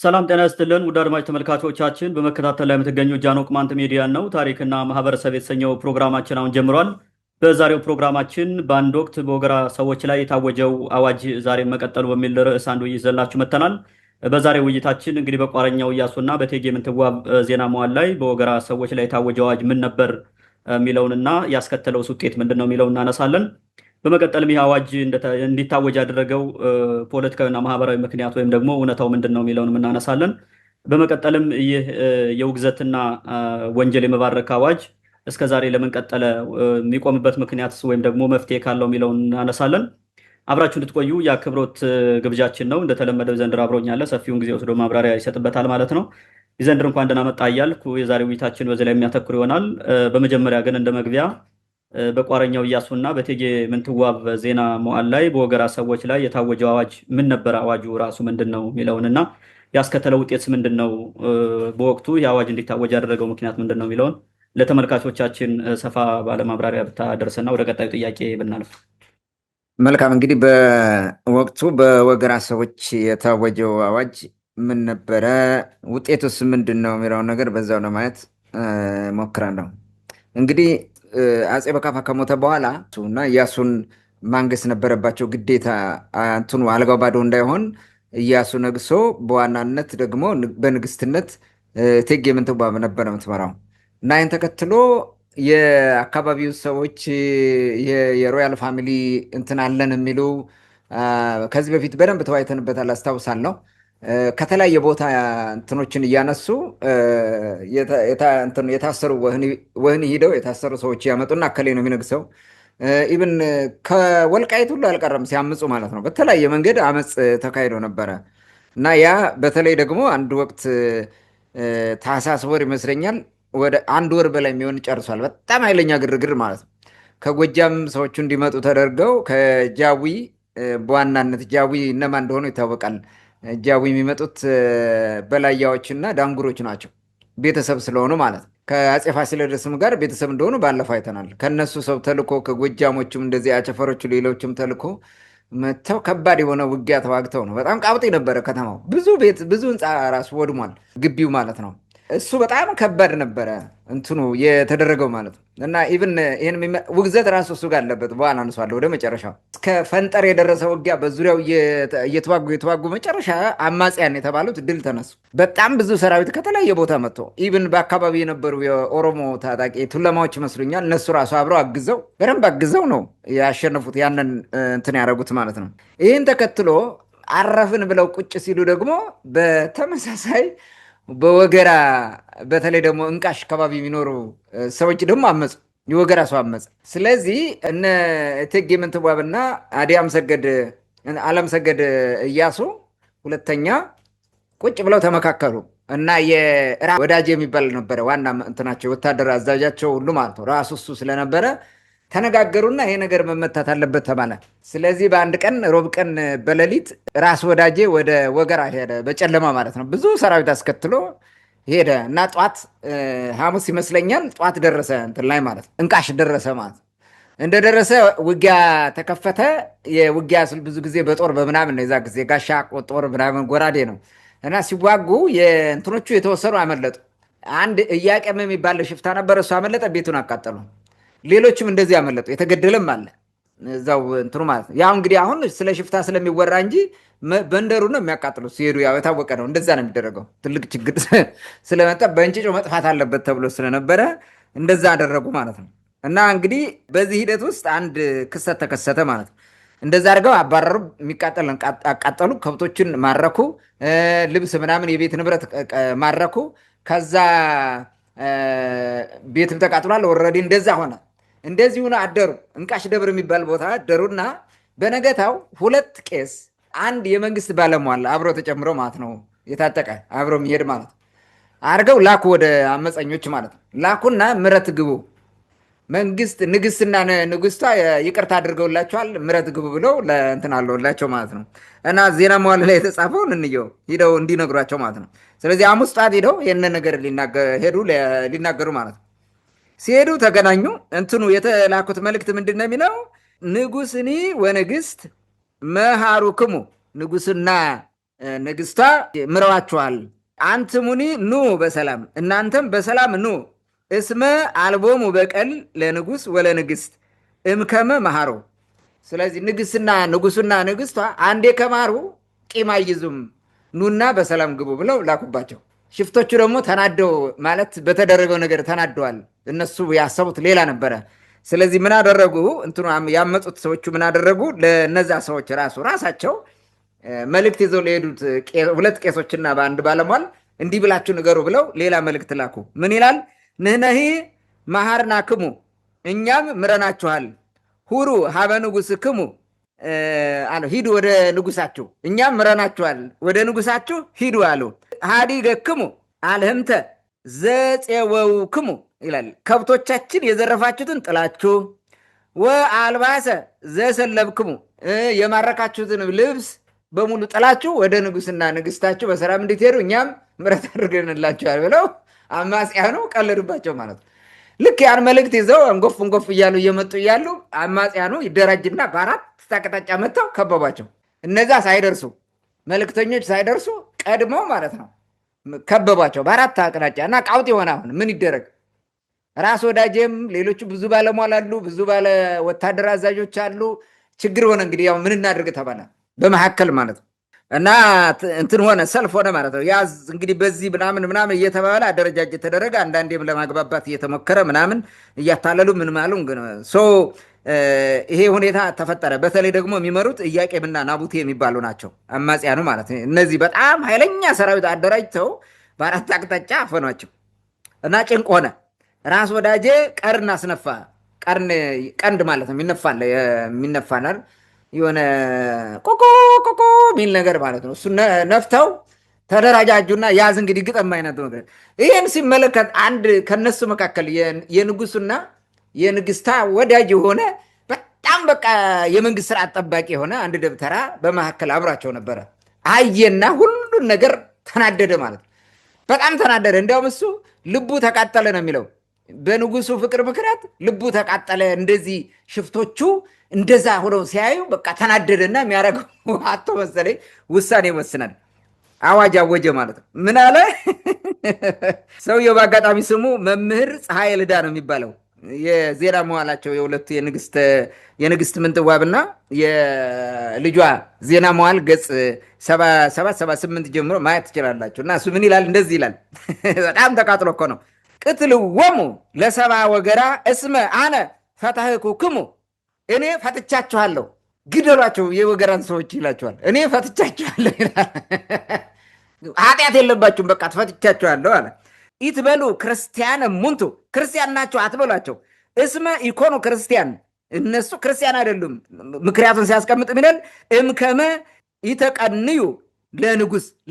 ሰላም ጤና ይስጥልን ውድ አድማጭ ተመልካቾቻችን፣ በመከታተል ላይ የምትገኙ ጃኖ ቅማንት ሚዲያን ነው። ታሪክና ማህበረሰብ የተሰኘው ፕሮግራማችን አሁን ጀምሯል። በዛሬው ፕሮግራማችን በአንድ ወቅት በወገራ ሰዎች ላይ የታወጀው አዋጅ ዛሬ መቀጠሉ በሚል ርዕስ አንድ ውይይት ይዘንላችሁ መጥተናል። በዛሬው ውይይታችን እንግዲህ በቋረኛው እያሱና በእቴጌ ምንትዋብ ዜና መዋዕል ላይ በወገራ ሰዎች ላይ የታወጀው አዋጅ ምን ነበር የሚለውንና ያስከተለው ውጤት ምንድን ነው የሚለውን እናነሳለን። በመቀጠልም ይህ አዋጅ እንዲታወጅ ያደረገው ፖለቲካዊና ማህበራዊ ምክንያት ወይም ደግሞ እውነታው ምንድን ነው የሚለውን እናነሳለን። በመቀጠልም ይህ የውግዘትና ወንጀል የመባረክ አዋጅ እስከዛሬ ለምን ቀጠለ፣ የሚቆምበት ምክንያት ወይም ደግሞ መፍትሄ ካለው የሚለውን እናነሳለን። አብራችሁ እንድትቆዩ የአክብሮት ግብዣችን ነው። እንደተለመደው ዘንድር አብሮኛለ፣ ሰፊውን ጊዜ ወስዶ ማብራሪያ ይሰጥበታል ማለት ነው። ዘንድር እንኳን ደህና መጣ እያልኩ የዛሬ ውይይታችን በዚህ ላይ የሚያተኩር ይሆናል። በመጀመሪያ ግን እንደ መግቢያ በቋረኛው እያሱና በእቴጌ ምንትዋብ ዜና መዋዕል ላይ በወገራ ሰዎች ላይ የታወጀው አዋጅ ምን ነበር፣ አዋጁ ራሱ ምንድን ነው የሚለውንና ያስከተለው ውጤት ምንድን ነው፣ በወቅቱ የአዋጅ እንዲታወጅ ያደረገው ምክንያት ምንድን ነው የሚለውን ለተመልካቾቻችን ሰፋ ባለማብራሪያ ብታደርስና ወደ ቀጣዩ ጥያቄ ብናልፍ። መልካም። እንግዲህ በወቅቱ በወገራ ሰዎች የታወጀው አዋጅ ምን ነበረ፣ ውጤቱስ ምንድን ነው የሚለውን ነገር በዛው ለማየት ሞክራለሁ። እንግዲህ አፄ በካፋ ከሞተ በኋላ እና እያሱን ማንገስ ነበረባቸው ግዴታ። እንትኑ አልጋው ባዶ እንዳይሆን እያሱ ነግሶ በዋናነት ደግሞ በንግስትነት እቴጌ ምንትዋብ ነበረ የምትመራው እና ይህን ተከትሎ የአካባቢው ሰዎች የሮያል ፋሚሊ እንትን አለን የሚሉ ከዚህ በፊት በደንብ ተወያይተንበታል፣ አስታውሳለሁ። ከተለያየ ቦታ እንትኖችን እያነሱ የታሰሩ ወህኒ ሂደው የታሰሩ ሰዎች ያመጡና አከሌ ነው የሚነግሰው። ኢብን ከወልቃይት ሁሉ አልቀረም ሲያምፁ ማለት ነው። በተለያየ መንገድ አመፅ ተካሂዶ ነበረ እና ያ በተለይ ደግሞ አንድ ወቅት ታህሳስ ወር ይመስለኛል ወደ አንድ ወር በላይ የሚሆን ጨርሷል። በጣም ኃይለኛ ግርግር ማለት ነው። ከጎጃም ሰዎቹ እንዲመጡ ተደርገው ከጃዊ በዋናነት ጃዊ እነማን እንደሆኑ ይታወቃል። ጃዊ የሚመጡት በላያዎች እና ዳንጉሮች ናቸው፣ ቤተሰብ ስለሆኑ ማለት ነው። ከአፄ ፋሲለደስም ጋር ቤተሰብ እንደሆኑ ባለፈው አይተናል። ከነሱ ሰው ተልኮ ከጎጃሞችም እንደዚህ አቸፈሮቹ ሌሎችም ተልኮ መጥተው ከባድ የሆነ ውጊያ ተዋግተው ነው። በጣም ቃብጤ ነበረ ከተማው። ብዙ ቤት ብዙ ህንፃ ራሱ ወድሟል፣ ግቢው ማለት ነው። እሱ በጣም ከባድ ነበረ እንትኑ የተደረገው ማለት ነው። እና ኢቭን ይህን ውግዘት ራሱ እሱ ጋር አለበት። በኋላ አንሷለሁ ወደ መጨረሻው። እስከ ፈንጠር የደረሰ ውጊያ በዙሪያው እየተዋጉ መጨረሻ አማጽያን የተባሉት ድል ተነሱ። በጣም ብዙ ሰራዊት ከተለያየ ቦታ መጥቶ ኢቭን በአካባቢ የነበሩ የኦሮሞ ታጣቂ ቱለማዎች ይመስሉኛል፣ እነሱ ራሱ አብረው አግዘው በደንብ አግዘው ነው ያሸነፉት፣ ያንን እንትን ያደረጉት ማለት ነው። ይህን ተከትሎ አረፍን ብለው ቁጭ ሲሉ ደግሞ በተመሳሳይ በወገራ በተለይ ደግሞ እንቃሽ አካባቢ የሚኖሩ ሰዎች ደግሞ አመፁ። የወገራ ሰው አመፀ። ስለዚህ እነ እቴጌ ምንትዋብና አለም ሰገድ እያሱ ሁለተኛ ቁጭ ብለው ተመካከሉ እና ወዳጅ የሚባል ነበረ ዋና እንትናቸው ወታደር አዛዣቸው ሁሉ ማለት ነው። ራሱ እሱ ስለነበረ ተነጋገሩና ይሄ ነገር መመታት አለበት ተባለ። ስለዚህ በአንድ ቀን ሮብ ቀን በሌሊት ራስ ወዳጄ ወደ ወገራ ሄደ፣ በጨለማ ማለት ነው። ብዙ ሰራዊት አስከትሎ ሄደ እና ጧት ሐሙስ ይመስለኛል ጧት ደረሰ እንትን ላይ ማለት ነው፣ እንቃሽ ደረሰ ማለት ነው። እንደደረሰ ውጊያ ተከፈተ። የውጊያ ስል ብዙ ጊዜ በጦር በምናምን ነው። የዛ ጊዜ ጋሻ ጦር ምናምን ጎራዴ ነው እና ሲዋጉ የእንትኖቹ የተወሰኑ አመለጡ። አንድ እያቄም የሚባል ሽፍታ ነበር፣ እሱ አመለጠ፣ ቤቱን አቃጠሉ። ሌሎችም እንደዚህ ያመለጡ፣ የተገደለም አለ እዛው እንትኑ ማለት ነው። ያው እንግዲህ አሁን ስለ ሽፍታ ስለሚወራ እንጂ በንደሩ ነው የሚያቃጥሉት ሲሄዱ፣ ያው የታወቀ ነው። እንደዛ ነው የሚደረገው። ትልቅ ችግር ስለመጣ በእንጭጮ መጥፋት አለበት ተብሎ ስለነበረ እንደዛ አደረጉ ማለት ነው። እና እንግዲህ በዚህ ሂደት ውስጥ አንድ ክስተት ተከሰተ ማለት ነው። እንደዛ አድርገው አባረሩ፣ የሚቃጠል አቃጠሉ፣ ከብቶችን ማረኩ፣ ልብስ ምናምን የቤት ንብረት ማረኩ። ከዛ ቤትም ተቃጥሏል። ወረዲ እንደዛ ሆነ። እንደዚህ ሆነ አደሩ። እንቃሽ ደብር የሚባል ቦታ አደሩና በነገታው ሁለት ቄስ አንድ የመንግስት ባለሟል አብሮ ተጨምሮ ማለት ነው፣ የታጠቀ አብሮ የሚሄድ ማለት ነው፣ አድርገው ላኩ ወደ አመፀኞች ማለት ነው። ላኩና ምረት ግቡ፣ መንግስት ንግስትና ንግስቷ ይቅርታ አድርገውላቸዋል፣ ምረት ግቡ ብለው ለእንትን አለውላቸው ማለት ነው። እና ዜና መዋዕል ላይ የተጻፈውን እንየው፣ ሂደው እንዲነግሯቸው ማለት ነው። ስለዚህ ሐሙስ ጠዋት ሄደው ይህንን ነገር ሄዱ ሊናገሩ ማለት ነው። ሲሄዱ ተገናኙ። እንትኑ የተላኩት መልእክት ምንድን ነው የሚለው? ንጉስኒ ወንግስት መሃሩክሙ፣ ንጉስና ንግሥቷ ምረዋችኋል። አንትሙኒ ኑ በሰላም እናንተም በሰላም ኑ እስመ አልቦሙ በቀል ለንጉሥ ወለንግሥት እምከመ መሃሮ። ስለዚህ ንጉሱና ንግሥቷ አንዴ ከማሩ ቂም አይዙም፣ ኑና በሰላም ግቡ ብለው ላኩባቸው። ሽፍቶቹ ደግሞ ተናደው ማለት በተደረገው ነገር ተናደዋል። እነሱ ያሰቡት ሌላ ነበረ። ስለዚህ ምን አደረጉ? እንትኑ ያመጡት ሰዎቹ ምን አደረጉ? ለነዛ ሰዎች ራሳቸው መልእክት ይዘው ለሄዱት ሁለት ቄሶችና በአንድ ባለሟል እንዲህ ብላችሁ ንገሩ ብለው ሌላ መልእክት ላኩ። ምን ይላል? ንሕነሂ መሃርናክሙ እኛም ምረናችኋል፣ ሁሩ ሀበ ንጉሥክሙ ሂዱ ወደ ንጉሳችሁ፣ እኛም ምረናችኋል ወደ ንጉሳችሁ ሂዱ አሉ። ሀዲገክሙ አልህምተ ዘፄወውክሙ ይላል። ከብቶቻችን የዘረፋችሁትን ጥላችሁ፣ ወአልባሰ ዘሰለብክሙ የማረካችሁትን ልብስ በሙሉ ጥላችሁ ወደ ንጉሥና ንግሥታችሁ በሰላም እንድትሄዱ እኛም ምሕረት አድርገንላችኋል ብለው አማጽያኑ ቀለዱባቸው ማለት ነው። ልክ ያን መልእክት ይዘው እንጎፍ እንጎፍ እያሉ እየመጡ እያሉ አማጽያኑ ይደራጅና በአራት አቅጣጫ መጥተው ከበቧቸው። እነዛ ሳይደርሱ መልእክተኞች ሳይደርሱ ቀድመው ማለት ነው ከበቧቸው በአራት አቅጣጫ እና ቃውጥ የሆነ አሁን ምን ይደረግ? ራስ ወዳጄም ሌሎቹ ብዙ ባለሟል አሉ፣ ብዙ ባለ ወታደር አዛዦች አሉ። ችግር ሆነ እንግዲህ ያው ምን እናድርግ ተባለ በመካከል ማለት ነው። እና እንትን ሆነ ሰልፍ ሆነ ማለት ነው። ያዝ እንግዲህ በዚህ ምናምን እየተባለ አደረጃጀት ተደረገ። አንዳንዴም ለማግባባት እየተሞከረ ምናምን እያታለሉ ምን ማሉ ይሄ ሁኔታ ተፈጠረ። በተለይ ደግሞ የሚመሩት ኢያቄምና ናቡቴ የሚባሉ ናቸው አማጽያኑ ማለት ነው። እነዚህ በጣም ኃይለኛ ሰራዊት አደራጅተው በአራት አቅጣጫ አፈኗቸው እና ጭንቅ ሆነ። ራስ ወዳጄ ቀርን አስነፋ። ቀንድ ማለት ነው የሚነፋናል የሆነ ቆቆ ሚል ነገር ማለት ነው። እሱ ነፍተው ተደራጃጁና ያዝ እንግዲህ ግጠም አይነት ነገር። ይህን ሲመለከት አንድ ከነሱ መካከል የንጉሱና የንግስታ ወዳጅ የሆነ በጣም በቃ የመንግስት ስርዓት ጠባቂ የሆነ አንድ ደብተራ በመካከል አብሯቸው ነበረ። አየና ሁሉን ነገር ተናደደ ማለት ነው። በጣም ተናደደ። እንዲያውም እሱ ልቡ ተቃጠለ ነው የሚለው። በንጉሱ ፍቅር ምክንያት ልቡ ተቃጠለ። እንደዚህ ሽፍቶቹ እንደዛ ሆነው ሲያዩ በቃ ተናደደና የሚያደርገው አቶ መሰለኝ ውሳኔ ይወስናል። አዋጅ አወጀ ማለት ነው። ምን አለ ሰውየው? በአጋጣሚ ስሙ መምህር ፀሐይ ልዳ ነው የሚባለው። የዜና መዋላቸው የሁለቱ የንግስት ምንትዋብና የልጇ ዜና መዋል ገጽ 7778 ጀምሮ ማየት ትችላላችሁ። እና እሱ ምን ይላል? እንደዚህ ይላል። በጣም ተቃጥሎ እኮ ነው። ቅትልዎሙ ለሰባ ወገራ እስመ አነ ፈታሕኩክሙ፣ እኔ ፈትቻችኋለሁ፣ ግደሏቸው የወገራን ሰዎች ይላቸዋል። እኔ ፈትቻችኋለሁ ይላል። ኃጢአት የለባችሁም በቃ ትፈትቻችኋለሁ አለ። ኢትበሉ ክርስቲያን ሙንቱ፣ ክርስቲያን ናቸው አትበሏቸው። እስመ ኢኮኑ ክርስቲያን፣ እነሱ ክርስቲያን አይደሉም። ምክንያቱን ሲያስቀምጥ ሚለን እምከመ ይተቀንዩ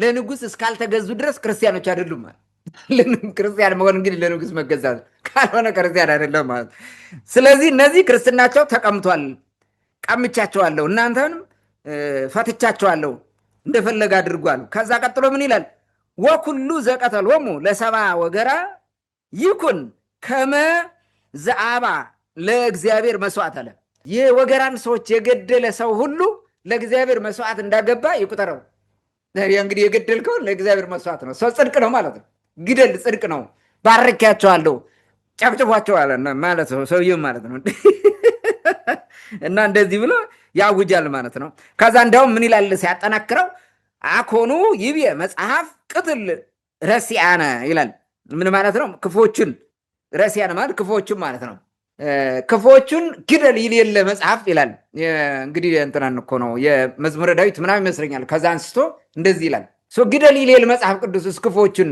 ለንጉስ እስካልተገዙ ድረስ ክርስቲያኖች አይደሉም ማለት። ክርስቲያን መሆን እንግዲህ ለንጉስ መገዛት ካልሆነ ክርስቲያን አይደለም ማለት። ስለዚህ እነዚህ ክርስትናቸው ተቀምቷል፣ ቀምቻቸዋለሁ፣ እናንተንም ፈትቻቸዋለሁ፣ እንደፈለገ አድርጓል። ከዛ ቀጥሎ ምን ይላል? ወኩሉ ዘቀተሎሙ ለሰባ ወገራ ይኩን ከመ ዘአባ ለእግዚአብሔር መስዋዕት አለ። የወገራን ሰዎች የገደለ ሰው ሁሉ ለእግዚአብሔር መስዋዕት እንዳገባ ይቁጠረው። እንግዲህ የገደልከውን ለእግዚአብሔር መስዋዕት ነው። ሰው ጽድቅ ነው ማለት ነው። ግደል፣ ጽድቅ ነው። ባርኪያቸዋለሁ፣ ጨብጭቧቸዋል ማለት ነው ሰውዬው ማለት ነው። እና እንደዚህ ብሎ ያውጃል ማለት ነው። ከዛ እንዲያውም ምን ይላል ሲያጠናክረው? አኮኑ ይብየ መጽሐፍ ቅትል ረሲአነ ይላል። ምን ማለት ነው? ክፎቹን ረሲአነ ማለት ክፎቹን ማለት ነው። ክፎቹን ግደል ይል የለ መጽሐፍ ይላል። እንግዲህ እንትናን እኮ ነው የመዝሙረ ዳዊት ምናምን ይመስለኛል። ከዛ አንስቶ እንደዚህ ይላል። ግደል ይል የለ መጽሐፍ ቅዱስ ክፎቹን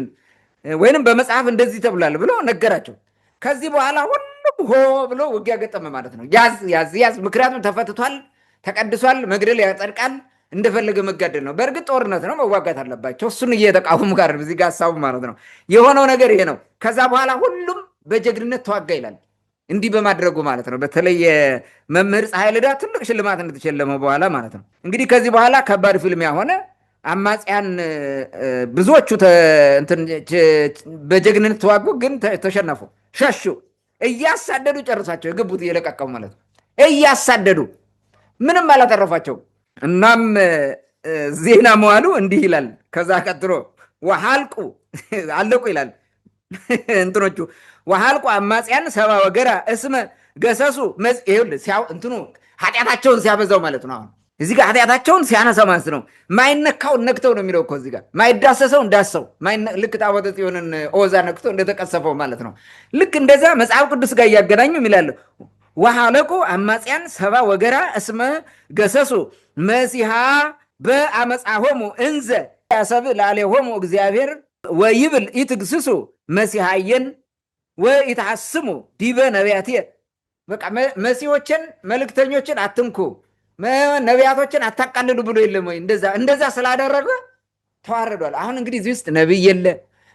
ወይንም በመጽሐፍ እንደዚህ ተብሏል ብሎ ነገራቸው። ከዚህ በኋላ ሁሉም ሆ ብሎ ውጊያ ገጠመ ማለት ነው። ያዝ። ምክንያቱም ተፈትቷል፣ ተቀድሷል። መግደል ያጸድቃል፣ እንደፈለገ መጋደል ነው። በእርግጥ ጦርነት ነው፣ መዋጋት አለባቸው። እሱን እየተቃወሙ ጋር እዚህ ጋር ሀሳቡ ማለት ነው። የሆነው ነገር ይሄ ነው። ከዛ በኋላ ሁሉም በጀግንነት ተዋጋ ይላል። እንዲህ በማድረጉ ማለት ነው። በተለይ መምህር ፀሐይ ልዳ ትልቅ ሽልማት እንደተሸለመው በኋላ ማለት ነው። እንግዲህ ከዚህ በኋላ ከባድ ፊልሚያ ሆነ። አማጽያን ብዙዎቹ በጀግንነት ተዋጉ፣ ግን ተሸነፉ፣ ሸሹ። እያሳደዱ ጨርሳቸው የገቡት እየለቀቀሙ ማለት ነው። እያሳደዱ ምንም አላተረፋቸው። እናም ዜና መዋሉ እንዲህ ይላል። ከዛ ቀጥሎ ወሃልቁ አለቁ ይላል እንትኖቹ ወሃልቁ አማጽያን ሰባ ወገራ እስመ ገሰሱ እንትኑ ኃጢአታቸውን ሲያበዛው ማለት ነው። አሁን እዚህ ጋር ኃጢአታቸውን ሲያነሳ ማለት ነው። ማይነካውን ነክተው ነው የሚለው እኮ እዚህ ጋር ማይዳሰሰውን ዳሰው ልክ ታቦተ ጽዮንን ኦዛ ነክተው እንደተቀሰፈው ማለት ነው። ልክ እንደዛ መጽሐፍ ቅዱስ ጋር እያገናኙ ይላል ወሃለቁ አማጽያን ሰባ ወገራ እስመ ገሰሱ መሲሃ በአመፃሆሙ እንዘ ያሰብእ ላለሆሙ እግዚአብሔር ወይብል ኢትግስሱ መሲሐየን ወኢትሐስሙ ዲበ ነቢያትየ። በቃ መሲሖችን መልእክተኞችን አትንኩ፣ ነቢያቶችን አታቃልሉ ብሎ የለም ወይ? እንደዛ ስላደረገ ተዋረዷል። አሁን እንግዲህ እዚህ ውስጥ ነቢይ የለ፣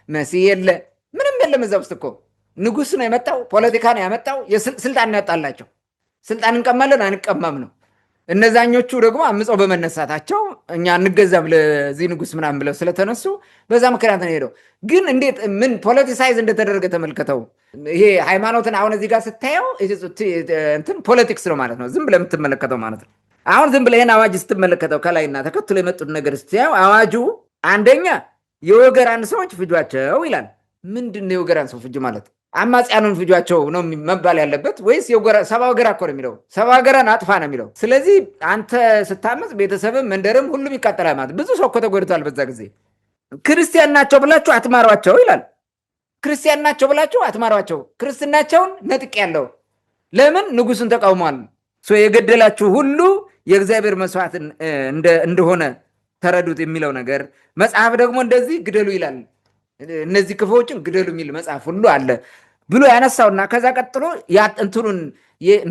መሲህ የለ፣ ምንም የለም። እዛ ውስጥ እኮ ንጉሥ ነው የመጣው፣ ፖለቲካ ነው ያመጣው፣ ስልጣን ነው ያጣላቸው። ስልጣን እንቀማለን አንቀማም ነው። እነዛኞቹ ደግሞ አምፀው በመነሳታቸው እኛ እንገዛም ለዚህ ንጉሥ ምናምን ብለው ስለተነሱ በዛ ምክንያት ነው ሄደው። ግን እንዴት ምን ፖለቲሳይዝ እንደተደረገ ተመልከተው። ይሄ ሃይማኖትን አሁን እዚህ ጋር ስታየው እንትን ፖለቲክስ ነው ማለት ነው፣ ዝም ብለህ የምትመለከተው ማለት ነው። አሁን ዝም ብለህ ይህን አዋጅ ስትመለከተው ከላይና ተከትሎ የመጡት ነገር ስታየው አዋጁ አንደኛ የወገራን ሰዎች ፍጇቸው ይላል። ምንድን ነው የወገራን ሰው ፍጁ ማለት? አማጽያኑን ፍጇቸው ነው መባል ያለበት ወይስ ሰባ ወገራ እኮ ነው የሚለው? ሰባ ወገራን አጥፋ ነው የሚለው። ስለዚህ አንተ ስታመፅ ቤተሰብም መንደርም ሁሉም ይቃጠላል ማለት። ብዙ ሰው እኮ ተጎድቷል በዛ ጊዜ። ክርስቲያን ናቸው ብላችሁ አትማሯቸው ይላል። ክርስቲያን ናቸው ብላችሁ አትማሯቸው። ክርስትናቸውን ነጥቅ ያለው ለምን? ንጉሱን ተቃውሟል። የገደላችሁ ሁሉ የእግዚአብሔር መስዋዕት እንደሆነ ተረዱት የሚለው ነገር መጽሐፍ ደግሞ እንደዚህ ግደሉ ይላል። እነዚህ ክፉዎችን ግደሉ የሚል መጽሐፍ ሁሉ አለ ብሎ ያነሳውና ከዛ ቀጥሎ እንትኑን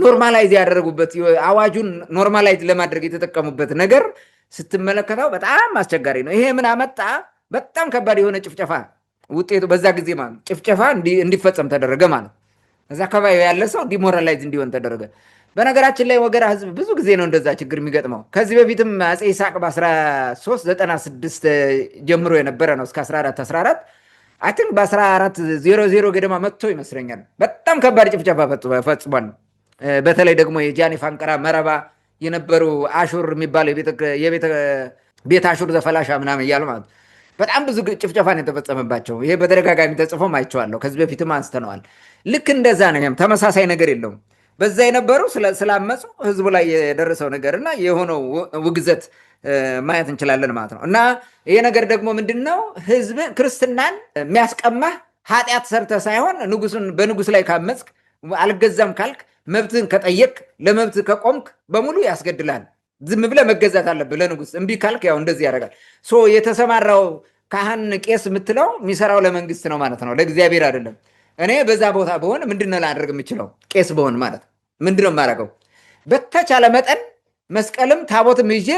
ኖርማላይዝ ያደረጉበት አዋጁን ኖርማላይዝ ለማድረግ የተጠቀሙበት ነገር ስትመለከተው በጣም አስቸጋሪ ነው። ይሄ ምን አመጣ? በጣም ከባድ የሆነ ጭፍጨፋ ውጤቱ በዛ ጊዜ ማለት ጭፍጨፋ እንዲፈጸም ተደረገ ማለት። እዛ አካባቢ ያለ ሰው ዲሞራላይዝ እንዲሆን ተደረገ። በነገራችን ላይ ወገራ ህዝብ ብዙ ጊዜ ነው እንደዛ ችግር የሚገጥመው። ከዚህ በፊትም አፄ ይስሐቅ በ1396 ጀምሮ የነበረ ነው እስከ 1414 አይ ቲንክ በ1400 ገደማ መጥቶ ይመስለኛል። በጣም ከባድ ጭፍጨፋ ፈጽሟል። በተለይ ደግሞ የጃኒ ፋንቀራ መረባ የነበሩ አሹር የሚባል ቤት አሹር ዘፈላሻ ምናምን እያሉ ማለት በጣም ብዙ ጭፍጨፋን የተፈጸመባቸው ይሄ በተደጋጋሚ ተጽፎም አይቼዋለሁ። ከዚህ በፊትም አንስተነዋል። ልክ እንደዛ ነው። ተመሳሳይ ነገር የለውም። በዛ የነበሩ ስላመፁ ህዝቡ ላይ የደረሰው ነገር እና የሆነው ውግዘት ማየት እንችላለን ማለት ነው። እና ይሄ ነገር ደግሞ ምንድነው? ህዝብ ክርስትናን የሚያስቀማህ ኃጢአት ሰርተ ሳይሆን በንጉስ ላይ ካመፅክ አልገዛም ካልክ መብትህን ከጠየቅ ለመብት ከቆምክ በሙሉ ያስገድላል። ዝም ብለህ መገዛት አለብህ ለንጉስ። እምቢ ካልክ ያው እንደዚህ ያደርጋል። የተሰማራው ካህን ቄስ የምትለው የሚሰራው ለመንግስት ነው ማለት ነው፣ ለእግዚአብሔር አይደለም። እኔ በዛ ቦታ በሆን ምንድነው ላደርግ የምችለው? ቄስ በሆን ማለት ምንድነው የማደርገው? በተቻለ መጠን መስቀልም ታቦትም ይዤ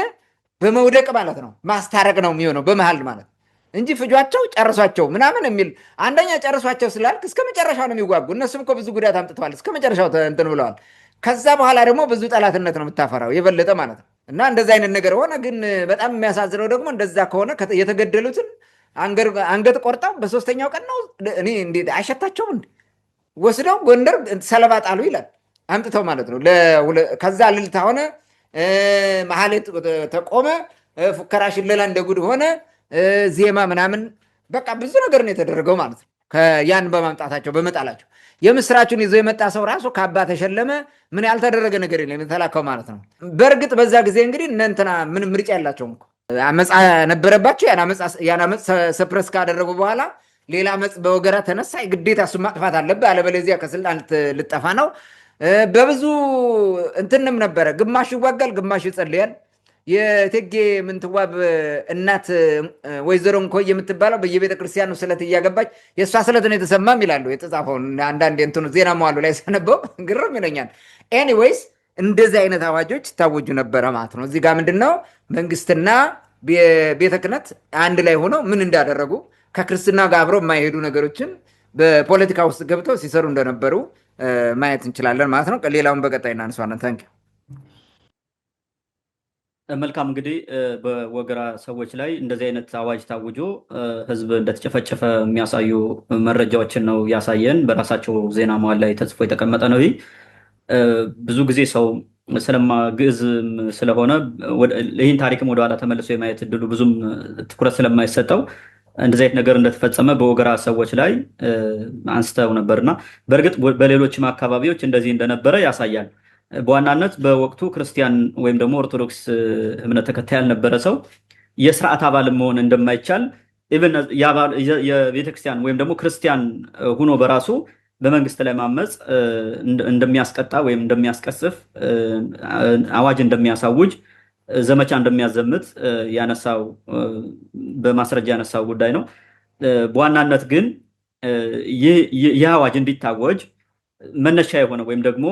በመውደቅ ማለት ነው ማስታረቅ ነው የሚሆነው በመሃል ማለት እንጂ ፍጇቸው ጨርሷቸው ምናምን የሚል አንደኛ ጨርሷቸው ስላልክ እስከ መጨረሻው ነው የሚዋጉ። እነሱም እኮ ብዙ ጉዳት አምጥተዋል፣ እስከ መጨረሻው እንትን ብለዋል። ከዛ በኋላ ደግሞ ብዙ ጠላትነት ነው የምታፈራው የበለጠ ማለት ነው። እና እንደዚ አይነት ነገር ሆነ። ግን በጣም የሚያሳዝነው ደግሞ እንደዛ ከሆነ የተገደሉትን አንገት ቆርጠው በሶስተኛው ቀን ነው እኔ እንዴት አይሸታቸውም ወስደው ጎንደር ሰለባ ጣሉ ይላል አምጥተው ማለት ነው። ከዛ ልልታ ሆነ፣ መሐሌት ተቆመ፣ ፉከራ ሽለላ እንደ ጉድ ሆነ፣ ዜማ ምናምን በቃ ብዙ ነገር ነው የተደረገው ማለት ነው። ያን በማምጣታቸው በመጣላቸው የምስራቹን ይዞ የመጣ ሰው ራሱ ካባ ተሸለመ። ምን ያልተደረገ ነገር የለም የተላከው ማለት ነው። በእርግጥ በዛ ጊዜ እንግዲህ እነ እንትና ምንም ምርጫ ያላቸውም እኮ አመፃ ነበረባቸው። ያን አመፅ ሰፕረስ ካደረጉ በኋላ ሌላ አመፅ በወገራ ተነሳ። ግዴታ እሱን ማጥፋት አለብህ፣ አለበለዚያ ከስልጣን ልጠፋ ነው። በብዙ እንትንም ነበረ። ግማሽ ይዋጋል፣ ግማሽ ይጸልያል። የእቴጌ ምንትዋብ እናት ወይዘሮ እንኮይ የምትባለው በየቤተ ክርስቲያኑ ስለት እያገባች የእሷ ስለት ነው የተሰማም ይላሉ የተጻፈውን አንዳንድ እንትኑ ዜና መዋሉ ላይ ሰነበው ግርም ይለኛል። ኤኒዌይስ እንደዚህ አይነት አዋጆች ይታወጁ ነበረ ማለት ነው። እዚህ ጋር ምንድነው መንግስትና ቤተ ክህነት አንድ ላይ ሆነው ምን እንዳደረጉ ከክርስትና ጋር አብረው የማይሄዱ ነገሮችን በፖለቲካ ውስጥ ገብተው ሲሰሩ እንደነበሩ ማየት እንችላለን ማለት ነው። ሌላውን በቀጣይ እናነሳለን። ታንክ መልካም። እንግዲህ በወገራ ሰዎች ላይ እንደዚህ አይነት አዋጅ ታውጆ ህዝብ እንደተጨፈጨፈ የሚያሳዩ መረጃዎችን ነው ያሳየን። በራሳቸው ዜና መዋዕል ላይ ተጽፎ የተቀመጠ ነው። ብዙ ጊዜ ሰው ግዕዝም ስለሆነ ይህን ታሪክም ወደኋላ ተመልሶ የማየት እድሉ ብዙም ትኩረት ስለማይሰጠው እንደዚህ አይነት ነገር እንደተፈጸመ በወገራ ሰዎች ላይ አንስተው ነበርና በእርግጥ በሌሎችም አካባቢዎች እንደዚህ እንደነበረ ያሳያል። በዋናነት በወቅቱ ክርስቲያን ወይም ደግሞ ኦርቶዶክስ እምነት ተከታይ ያልነበረ ሰው የስርዓት አባል መሆን እንደማይቻል ኢቭን የቤተክርስቲያን ወይም ደግሞ ክርስቲያን ሁኖ በራሱ በመንግስት ላይ ማመፅ እንደሚያስቀጣ ወይም እንደሚያስቀስፍ አዋጅ እንደሚያሳውጅ ዘመቻ እንደሚያዘምት ያነሳው በማስረጃ ያነሳው ጉዳይ ነው። በዋናነት ግን ይህ አዋጅ እንዲታወጅ መነሻ የሆነ ወይም ደግሞ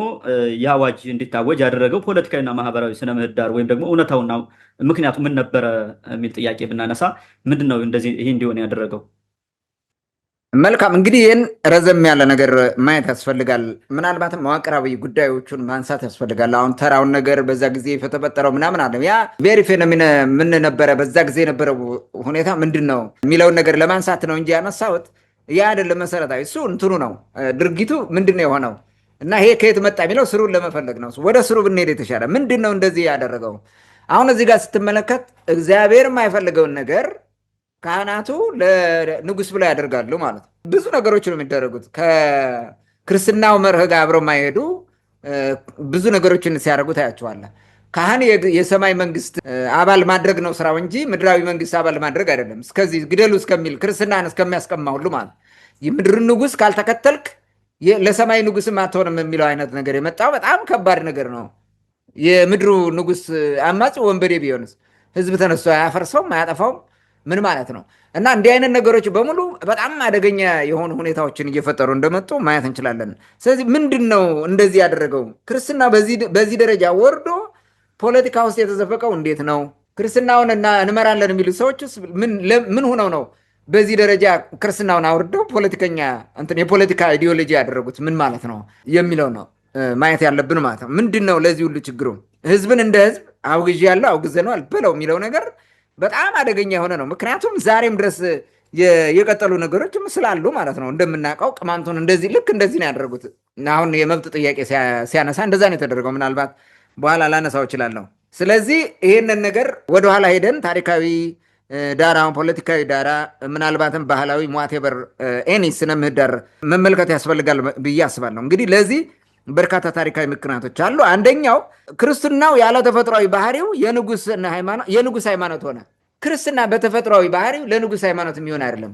የአዋጅ እንዲታወጅ ያደረገው ፖለቲካዊና ማህበራዊ ስነ ምህዳር ወይም ደግሞ እውነታውና ምክንያቱ ምን ነበረ የሚል ጥያቄ ብናነሳ ምንድን ነው እንደዚህ ይሄ እንዲሆን ያደረገው? መልካም እንግዲህ ይህን ረዘም ያለ ነገር ማየት ያስፈልጋል። ምናልባትም መዋቅራዊ ጉዳዮቹን ማንሳት ያስፈልጋል። አሁን ተራውን ነገር በዛ ጊዜ የተፈጠረው ምናምን አለ ያ ቬሪ ፌኖሚነ ምን ነበረ በዛ ጊዜ የነበረው ሁኔታ ምንድን ነው የሚለውን ነገር ለማንሳት ነው እንጂ ያነሳሁት ያ አይደለም። መሰረታዊ እሱ እንትኑ ነው ድርጊቱ ምንድን ነው የሆነው እና ይሄ ከየት መጣ የሚለው ስሩን ለመፈለግ ነው። ወደ ስሩ ብንሄድ የተሻለ ምንድን ነው እንደዚህ ያደረገው? አሁን እዚህ ጋር ስትመለከት እግዚአብሔር የማይፈልገውን ነገር ካህናቱ ለንጉስ ብለው ያደርጋሉ ማለት ነው። ብዙ ነገሮች ነው የሚደረጉት። ከክርስትናው መርህ ጋር አብረው የማይሄዱ ብዙ ነገሮችን ሲያደርጉ ታያቸዋለህ። ካህን የሰማይ መንግስት አባል ማድረግ ነው ስራው እንጂ ምድራዊ መንግስት አባል ማድረግ አይደለም። እስከዚህ ግደሉ እስከሚል ክርስትናን እስከሚያስቀማ ሁሉ ማለት የምድርን ንጉስ ካልተከተልክ ለሰማይ ንጉስም አትሆንም የሚለው አይነት ነገር የመጣው በጣም ከባድ ነገር ነው። የምድሩ ንጉስ አማጺ ወንበዴ ቢሆንስ ህዝብ ተነስቶ አያፈርሰውም አያጠፋውም ምን ማለት ነው? እና እንዲህ አይነት ነገሮች በሙሉ በጣም አደገኛ የሆኑ ሁኔታዎችን እየፈጠሩ እንደመጡ ማየት እንችላለን። ስለዚህ ምንድን ነው እንደዚህ ያደረገው? ክርስትና በዚህ ደረጃ ወርዶ ፖለቲካ ውስጥ የተዘፈቀው እንዴት ነው? ክርስትናውን እንመራለን የሚሉ ሰዎች ምን ሆነው ነው በዚህ ደረጃ ክርስትናውን አውርደው ፖለቲከኛ የፖለቲካ ኢዲዮሎጂ ያደረጉት ምን ማለት ነው የሚለው ነው ማየት ያለብን ማለት ነው። ምንድን ነው ለዚህ ሁሉ ችግሩ? ህዝብን እንደ ህዝብ አውግዤ ያለው አውግዘነዋል በለው የሚለው ነገር በጣም አደገኛ የሆነ ነው። ምክንያቱም ዛሬም ድረስ የቀጠሉ ነገሮች ስላሉ ማለት ነው። እንደምናውቀው ቅማንቱን ልክ እንደዚህ ነው ያደረጉት። አሁን የመብት ጥያቄ ሲያነሳ እንደዛ ነው የተደረገው። ምናልባት በኋላ ላነሳው እችላለሁ። ስለዚህ ይህንን ነገር ወደኋላ ሄደን ታሪካዊ ዳራ፣ ፖለቲካዊ ዳራ፣ ምናልባትም ባህላዊ ሟቴበር ኤኒ ስነ ምህዳር መመልከት ያስፈልጋል ብዬ አስባለሁ። እንግዲህ ለዚህ በርካታ ታሪካዊ ምክንያቶች አሉ። አንደኛው ክርስትናው ያለ ተፈጥሯዊ ባህሪው የንጉስ ሃይማኖት ሆነ። ክርስትና በተፈጥሯዊ ባህሪው ለንጉስ ሃይማኖት የሚሆን አይደለም።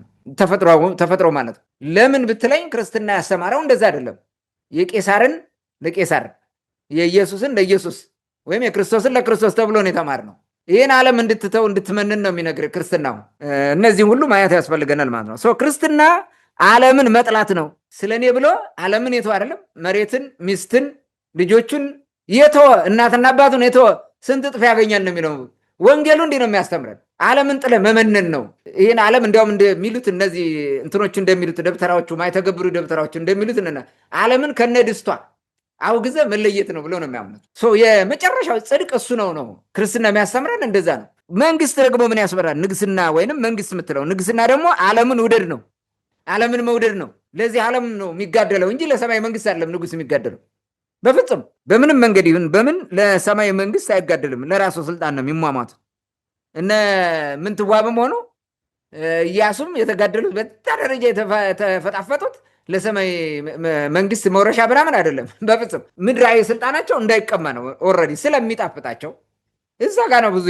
ተፈጥሮ ማለት ለምን ብትለኝ ክርስትና ያስተማረው እንደዛ አይደለም። የቄሳርን ለቄሳር የኢየሱስን ለኢየሱስ ወይም የክርስቶስን ለክርስቶስ ተብሎ ነው የተማርነው። ይህን ዓለም እንድትተው እንድትመንን ነው የሚነግር ክርስትናው። እነዚህም ሁሉ ማየት ያስፈልገናል ማለት ነው። ክርስትና ዓለምን መጥላት ነው። ስለ እኔ ብሎ ዓለምን የተወ አይደለም። መሬትን፣ ሚስትን፣ ልጆቹን የተወ እናትና አባቱን የተወ ስንት እጥፍ ያገኛል ነው የሚለው ወንጌሉ። እንዲህ ነው የሚያስተምረን። ዓለምን ጥለ መመነን ነው። ይህን ዓለም እንዲያውም እንደሚሉት እነዚህ እንትኖቹ እንደሚሉት ደብተራዎቹ ማይተገብሩ ደብተራዎቹ እንደሚሉት ዓለምን ከነድስቷ አውግዘ መለየት ነው ብሎ ነው የሚያምኑት። የመጨረሻው ጽድቅ እሱ ነው ክርስትና የሚያስተምረን እንደዛ ነው። መንግስት ደግሞ ምን ያስመራል? ንግስና ወይንም መንግስት የምትለው ንግስና ደግሞ ዓለምን ውደድ ነው። ዓለምን መውደድ ነው። ለዚህ ዓለም ነው የሚጋደለው እንጂ ለሰማይ መንግስት አይደለም ንጉስ የሚጋደለው በፍጹም በምንም መንገድ ይሁን በምን ለሰማይ መንግስት አይጋደልም። ለራሱ ስልጣን ነው የሚሟሟት። እነ ምንትዋብም ሆኑ ኢያሱም የተጋደሉት በዛ ደረጃ የተፈጣፈጡት ለሰማይ መንግስት መውረሻ ምናምን አይደለም በፍጹም። ምድራዊ ስልጣናቸው እንዳይቀማ ነው። ኦልሬዲ ስለሚጣፍጣቸው እዛ ጋር ነው ብዙ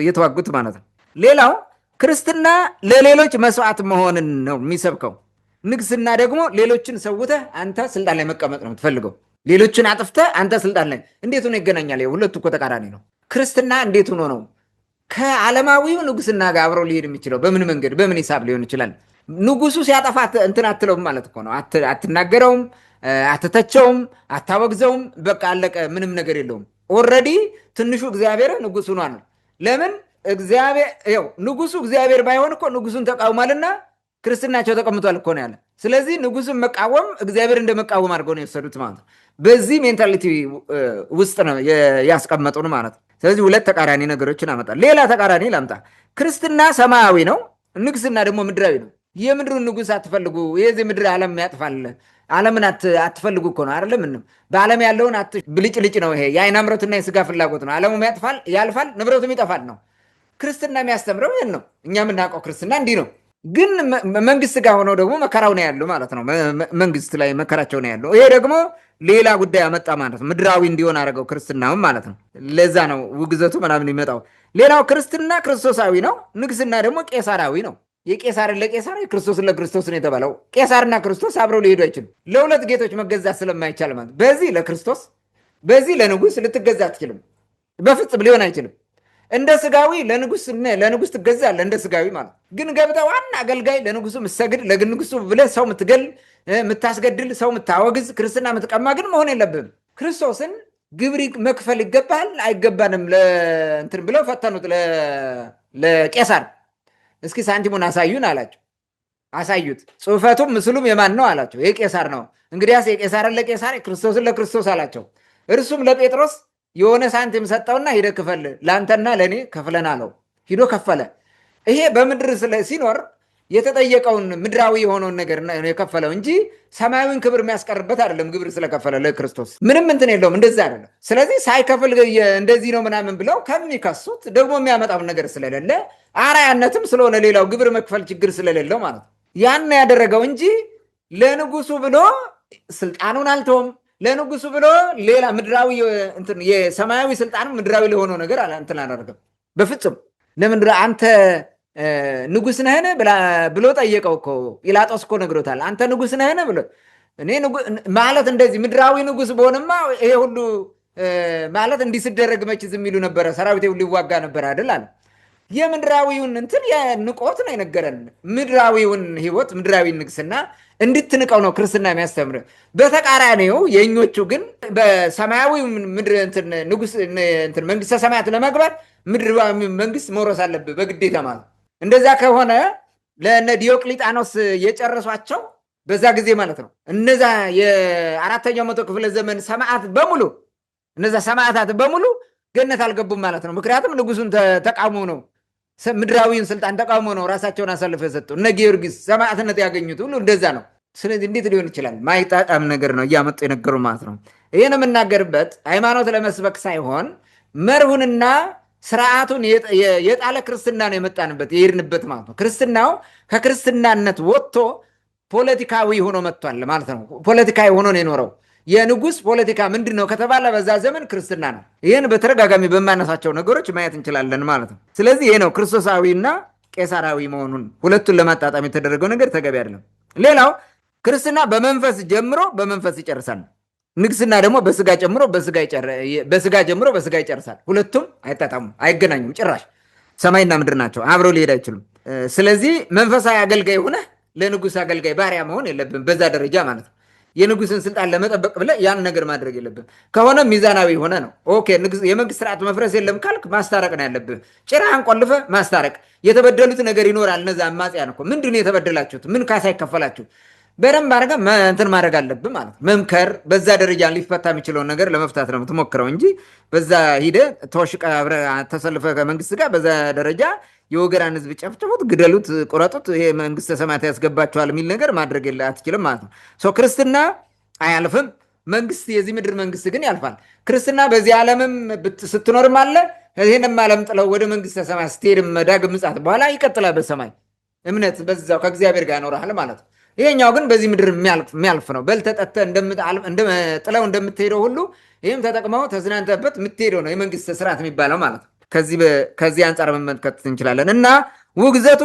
የተዋጉት ማለት ነው። ሌላው ክርስትና ለሌሎች መስዋዕት መሆንን ነው የሚሰብከው። ንግስና ደግሞ ሌሎችን ሰውተህ አንተ ስልጣን ላይ መቀመጥ ነው የምትፈልገው። ሌሎችን አጥፍተህ አንተ ስልጣን ላይ እንዴት ሆኖ ይገናኛል? ሁለቱ እኮ ተቃራኒ ነው። ክርስትና እንዴት ሆኖ ነው ከዓለማዊው ንጉስና ጋር አብረው ሊሄድ የሚችለው? በምን መንገድ በምን ሂሳብ ሊሆን ይችላል? ንጉሱ ሲያጠፋ እንትን አትለውም ማለት እኮ ነው። አትናገረውም፣ አትተቸውም፣ አታወግዘውም። በቃ አለቀ። ምንም ነገር የለውም። ኦልሬዲ ትንሹ እግዚአብሔር ንጉሱ ነው። ለምን ንጉሱ እግዚአብሔር ባይሆን እኮ ንጉሱን ተቃውሟልና ክርስትናቸው ተቀምጧል እኮ ነው ያለ። ስለዚህ ንጉሱን መቃወም እግዚአብሔር እንደመቃወም አድርገው ነው የወሰዱት ማለት ነው። በዚህ ሜንታሊቲ ውስጥ ነው ያስቀመጡን ማለት ነው። ስለዚህ ሁለት ተቃራኒ ነገሮችን አመጣል። ሌላ ተቃራኒ ላምጣ። ክርስትና ሰማያዊ ነው፣ ንግስና ደግሞ ምድራዊ ነው። የምድሩን ንጉስ አትፈልጉ፣ የዚህ ምድር ዓለም ያጥፋል፣ ዓለምን አትፈልጉ እኮ ነው አይደለም? በዓለም ያለውን ብልጭልጭ ነው። ይሄ የዓይን አምሮትና የስጋ ፍላጎት ነው። ዓለሙም ያልፋል፣ ንብረቱም ይጠፋል ነው። ክርስትና የሚያስተምረው ይህን ነው። እኛ የምናውቀው ክርስትና እንዲህ ነው። ግን መንግስት ጋር ሆነው ደግሞ መከራው ነው ያለው ማለት ነው። መንግስት ላይ መከራቸው ነው ያለው። ይሄ ደግሞ ሌላ ጉዳይ አመጣ ማለት ነው። ምድራዊ እንዲሆን አደረገው ክርስትናውም ማለት ነው። ለዛ ነው ውግዘቱ ምናምን የሚመጣው። ሌላው ክርስትና ክርስቶሳዊ ነው። ንግስና ደግሞ ቄሳራዊ ነው። የቄሳርን ለቄሳር የክርስቶስን ለክርስቶስ ነው የተባለው። ቄሳርና ክርስቶስ አብረው ሊሄዱ አይችሉም። ለሁለት ጌቶች መገዛት ስለማይቻል ማለት በዚህ ለክርስቶስ በዚህ ለንጉስ ልትገዛ አትችልም። በፍጹም ሊሆን አይችልም። እንደ ስጋዊ ለንጉስ ትገዛለህ፣ እንደ ስጋዊ ማለት ግን ገብተህ ዋና አገልጋይ ለንጉሱ ምሰግድ ለንጉሱ ብለህ ሰው ምትገል ምታስገድል ሰው ምታወግዝ ክርስትና ምትቀማ ግን መሆን የለብህም። ክርስቶስን ግብር መክፈል ይገባል አይገባንም እንትን ብለው ፈተኑት ለቄሳር። እስኪ ሳንቲሙን አሳዩን አላቸው። አሳዩት። ጽሑፈቱም ምስሉም የማን ነው አላቸው። የቄሳር ነው። እንግዲያስ የቄሳርን ለቄሳር ክርስቶስን ለክርስቶስ አላቸው። እርሱም ለጴጥሮስ የሆነ ሳንቲም ሰጠውና ሂደ ክፈል፣ ለአንተና ለእኔ ከፍለን አለው። ሂዶ ከፈለ። ይሄ በምድር ሲኖር የተጠየቀውን ምድራዊ የሆነውን ነገር የከፈለው እንጂ ሰማያዊን ክብር የሚያስቀርበት አይደለም። ግብር ስለከፈለ ለክርስቶስ ምንም እንትን የለውም። እንደዛ አይደለም። ስለዚህ ሳይከፍል እንደዚህ ነው ምናምን ብለው ከሚከሱት ደግሞ የሚያመጣውን ነገር ስለሌለ አራያነትም ስለሆነ ሌላው ግብር መክፈል ችግር ስለሌለው ማለት ነው ያን ያደረገው እንጂ ለንጉሱ ብሎ ስልጣኑን አልተውም። ለንጉሱ ብሎ ሌላ ምድራዊ እንትን የሰማያዊ ስልጣኑ ምድራዊ ለሆነው ነገር እንትን አላደረገም በፍጹም። ለምንድን አንተ ንጉስ ነህን ብሎ ጠየቀው እኮ ጲላጦስ እኮ ነግሮታል። አንተ ንጉስ ነህን ብሎ እኔ ማለት እንደዚህ ምድራዊ ንጉስ በሆንማ ይሄ ሁሉ ማለት እንዲህ ሲደረግ መች ዝም ይሉ ነበረ፣ ሰራዊቴ ሁሉ ይዋጋ ነበር አይደል አለ። የምድራዊውን እንትን የንቆት ነው የነገረን። ምድራዊውን ህይወት ምድራዊ ንግስና እንድትንቀው ነው ክርስትና የሚያስተምር። በተቃራኒው የኞቹ ግን በሰማያዊ ምድር መንግስተ ሰማያት ለመግባት ምድራዊ መንግስት መውረስ አለብህ በግዴታ ማለት። እንደዛ ከሆነ ለነ ዲዮቅሊጣኖስ የጨረሷቸው በዛ ጊዜ ማለት ነው። እነዛ የአራተኛው መቶ ክፍለ ዘመን ሰማዕት በሙሉ እነዛ ሰማዕታት በሙሉ ገነት አልገቡም ማለት ነው። ምክንያቱም ንጉሱን ተቃውሞ ነው፣ ምድራዊውን ስልጣን ተቃውሞ ነው ራሳቸውን አሳልፈው የሰጡ። እነ ጊዮርጊስ ሰማዕትነት ያገኙት ሁሉ እንደዛ ነው። ስለዚህ እንዴት ሊሆን ይችላል? ማይጣጣም ነገር ነው እያመጡ የነገሩ ማለት ነው። ይህን የምናገርበት ሃይማኖት ለመስበክ ሳይሆን መርሁንና ስርዓቱን የጣለ ክርስትና ነው የመጣንበት የሄድንበት ማለት ነው። ክርስትናው ከክርስትናነት ወጥቶ ፖለቲካዊ ሆኖ መጥቷል ማለት ነው። ፖለቲካዊ ሆኖ ነው የኖረው። የንጉስ ፖለቲካ ምንድን ነው ከተባለ በዛ ዘመን ክርስትና ነው። ይህን በተደጋጋሚ በማነሳቸው ነገሮች ማየት እንችላለን ማለት ነው። ስለዚህ ይህ ነው ክርስቶሳዊና ቄሳራዊ መሆኑን ሁለቱን ለማጣጣም የተደረገው ነገር ተገቢ አይደለም። ሌላው ክርስትና በመንፈስ ጀምሮ በመንፈስ ይጨርሳል። ንግስና ደግሞ በስጋ ጀምሮ በስጋ ይጨርሳል። ሁለቱም አይጣጣሙም፣ አይገናኙም። ጭራሽ ሰማይና ምድር ናቸው፣ አብረው ሊሄድ አይችሉም። ስለዚህ መንፈሳዊ አገልጋይ ሆነ ለንጉስ አገልጋይ ባሪያ መሆን የለብን በዛ ደረጃ ማለት ነው። የንጉስን ስልጣን ለመጠበቅ ብለህ ያን ነገር ማድረግ የለብን። ከሆነ ሚዛናዊ ሆነ ነው። ኦኬ የመንግስት ስርዓት መፍረስ የለም ካልክ ማስታረቅ ነው ያለብህ። ጭራህን ቆልፈ ማስታረቅ። የተበደሉት ነገር ይኖራል። እነዛ አማጽያን እኮ ምንድን ነው የተበደላችሁት? ምን ካሳ ይከፈላችሁ? በደንብ አድርገህ እንትን ማድረግ አለብህ ማለት መምከር። በዛ ደረጃ ሊፈታ የሚችለውን ነገር ለመፍታት ነው የምትሞክረው እንጂ በዛ ሂደህ ተወሽቀ ተሰልፈ ከመንግስት ጋር በዛ ደረጃ የወገራን ህዝብ ጨፍጭፉት፣ ግደሉት፣ ቁረጡት፣ ይሄ መንግስተ ሰማያት ያስገባችኋል የሚል ነገር ማድረግ አትችልም ማለት ነው። ክርስትና አያልፍም። መንግስት የዚህ ምድር መንግስት ግን ያልፋል። ክርስትና በዚህ ዓለምም ስትኖርም አለ። ይህንም ዓለም ጥለው ወደ መንግስተ ሰማያት ስትሄድም ዳግም ምጽአት በኋላ ይቀጥላል። በሰማይ እምነት በዛው ከእግዚአብሔር ጋር ያኖርሃል ማለት ነው። ይሄኛው ግን በዚህ ምድር የሚያልፍ ነው። በልተጠተ ጥለው እንደምትሄደው ሁሉ ይህም ተጠቅመው ተዝናንተበት የምትሄደው ነው የመንግስት ስርዓት የሚባለው ማለት ነው። ከዚህ አንጻር መመልከት እንችላለን። እና ውግዘቱ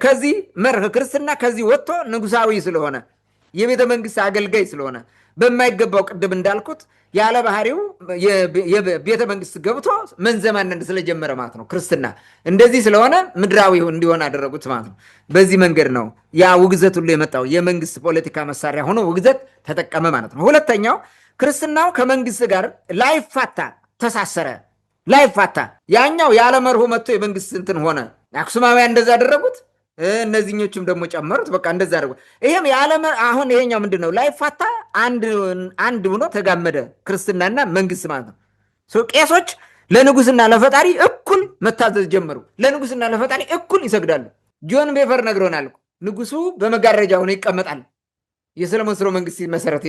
ከዚህ መርህ ክርስትና ከዚህ ወጥቶ ንጉሳዊ ስለሆነ የቤተ መንግስት አገልጋይ ስለሆነ በማይገባው ቅድም እንዳልኩት ያለ ባህሪው የቤተ መንግስት ገብቶ መንዘማነን ስለጀመረ ማለት ነው። ክርስትና እንደዚህ ስለሆነ ምድራዊ እንዲሆን አደረጉት ማለት ነው። በዚህ መንገድ ነው ያ ውግዘት ሁሉ የመጣው። የመንግስት ፖለቲካ መሳሪያ ሆኖ ውግዘት ተጠቀመ ማለት ነው። ሁለተኛው ክርስትናው ከመንግስት ጋር ላይፋታ ተሳሰረ። ላይፋታ ያኛው ያለ መርሆ መጥቶ የመንግስት እንትን ሆነ። አክሱማውያን እንደዛ አደረጉት፣ እነዚህኞቹም ደግሞ ጨመሩት። በቃ እንደዛ አደረጉ። ይሄም አሁን ይሄኛው ምንድን ነው? ላይፋታ አንድ ሆኖ ተጋመደ ክርስትናና መንግስት ማለት ነው። ቄሶች ለንጉስና ለፈጣሪ እኩል መታዘዝ ጀመሩ። ለንጉስና ለፈጣሪ እኩል ይሰግዳሉ። ጆን ቤፈር ነግሮናል። ንጉሱ በመጋረጃ ሆኖ ይቀመጣል። የሰለሞን ስርወ መንግስት መሰረት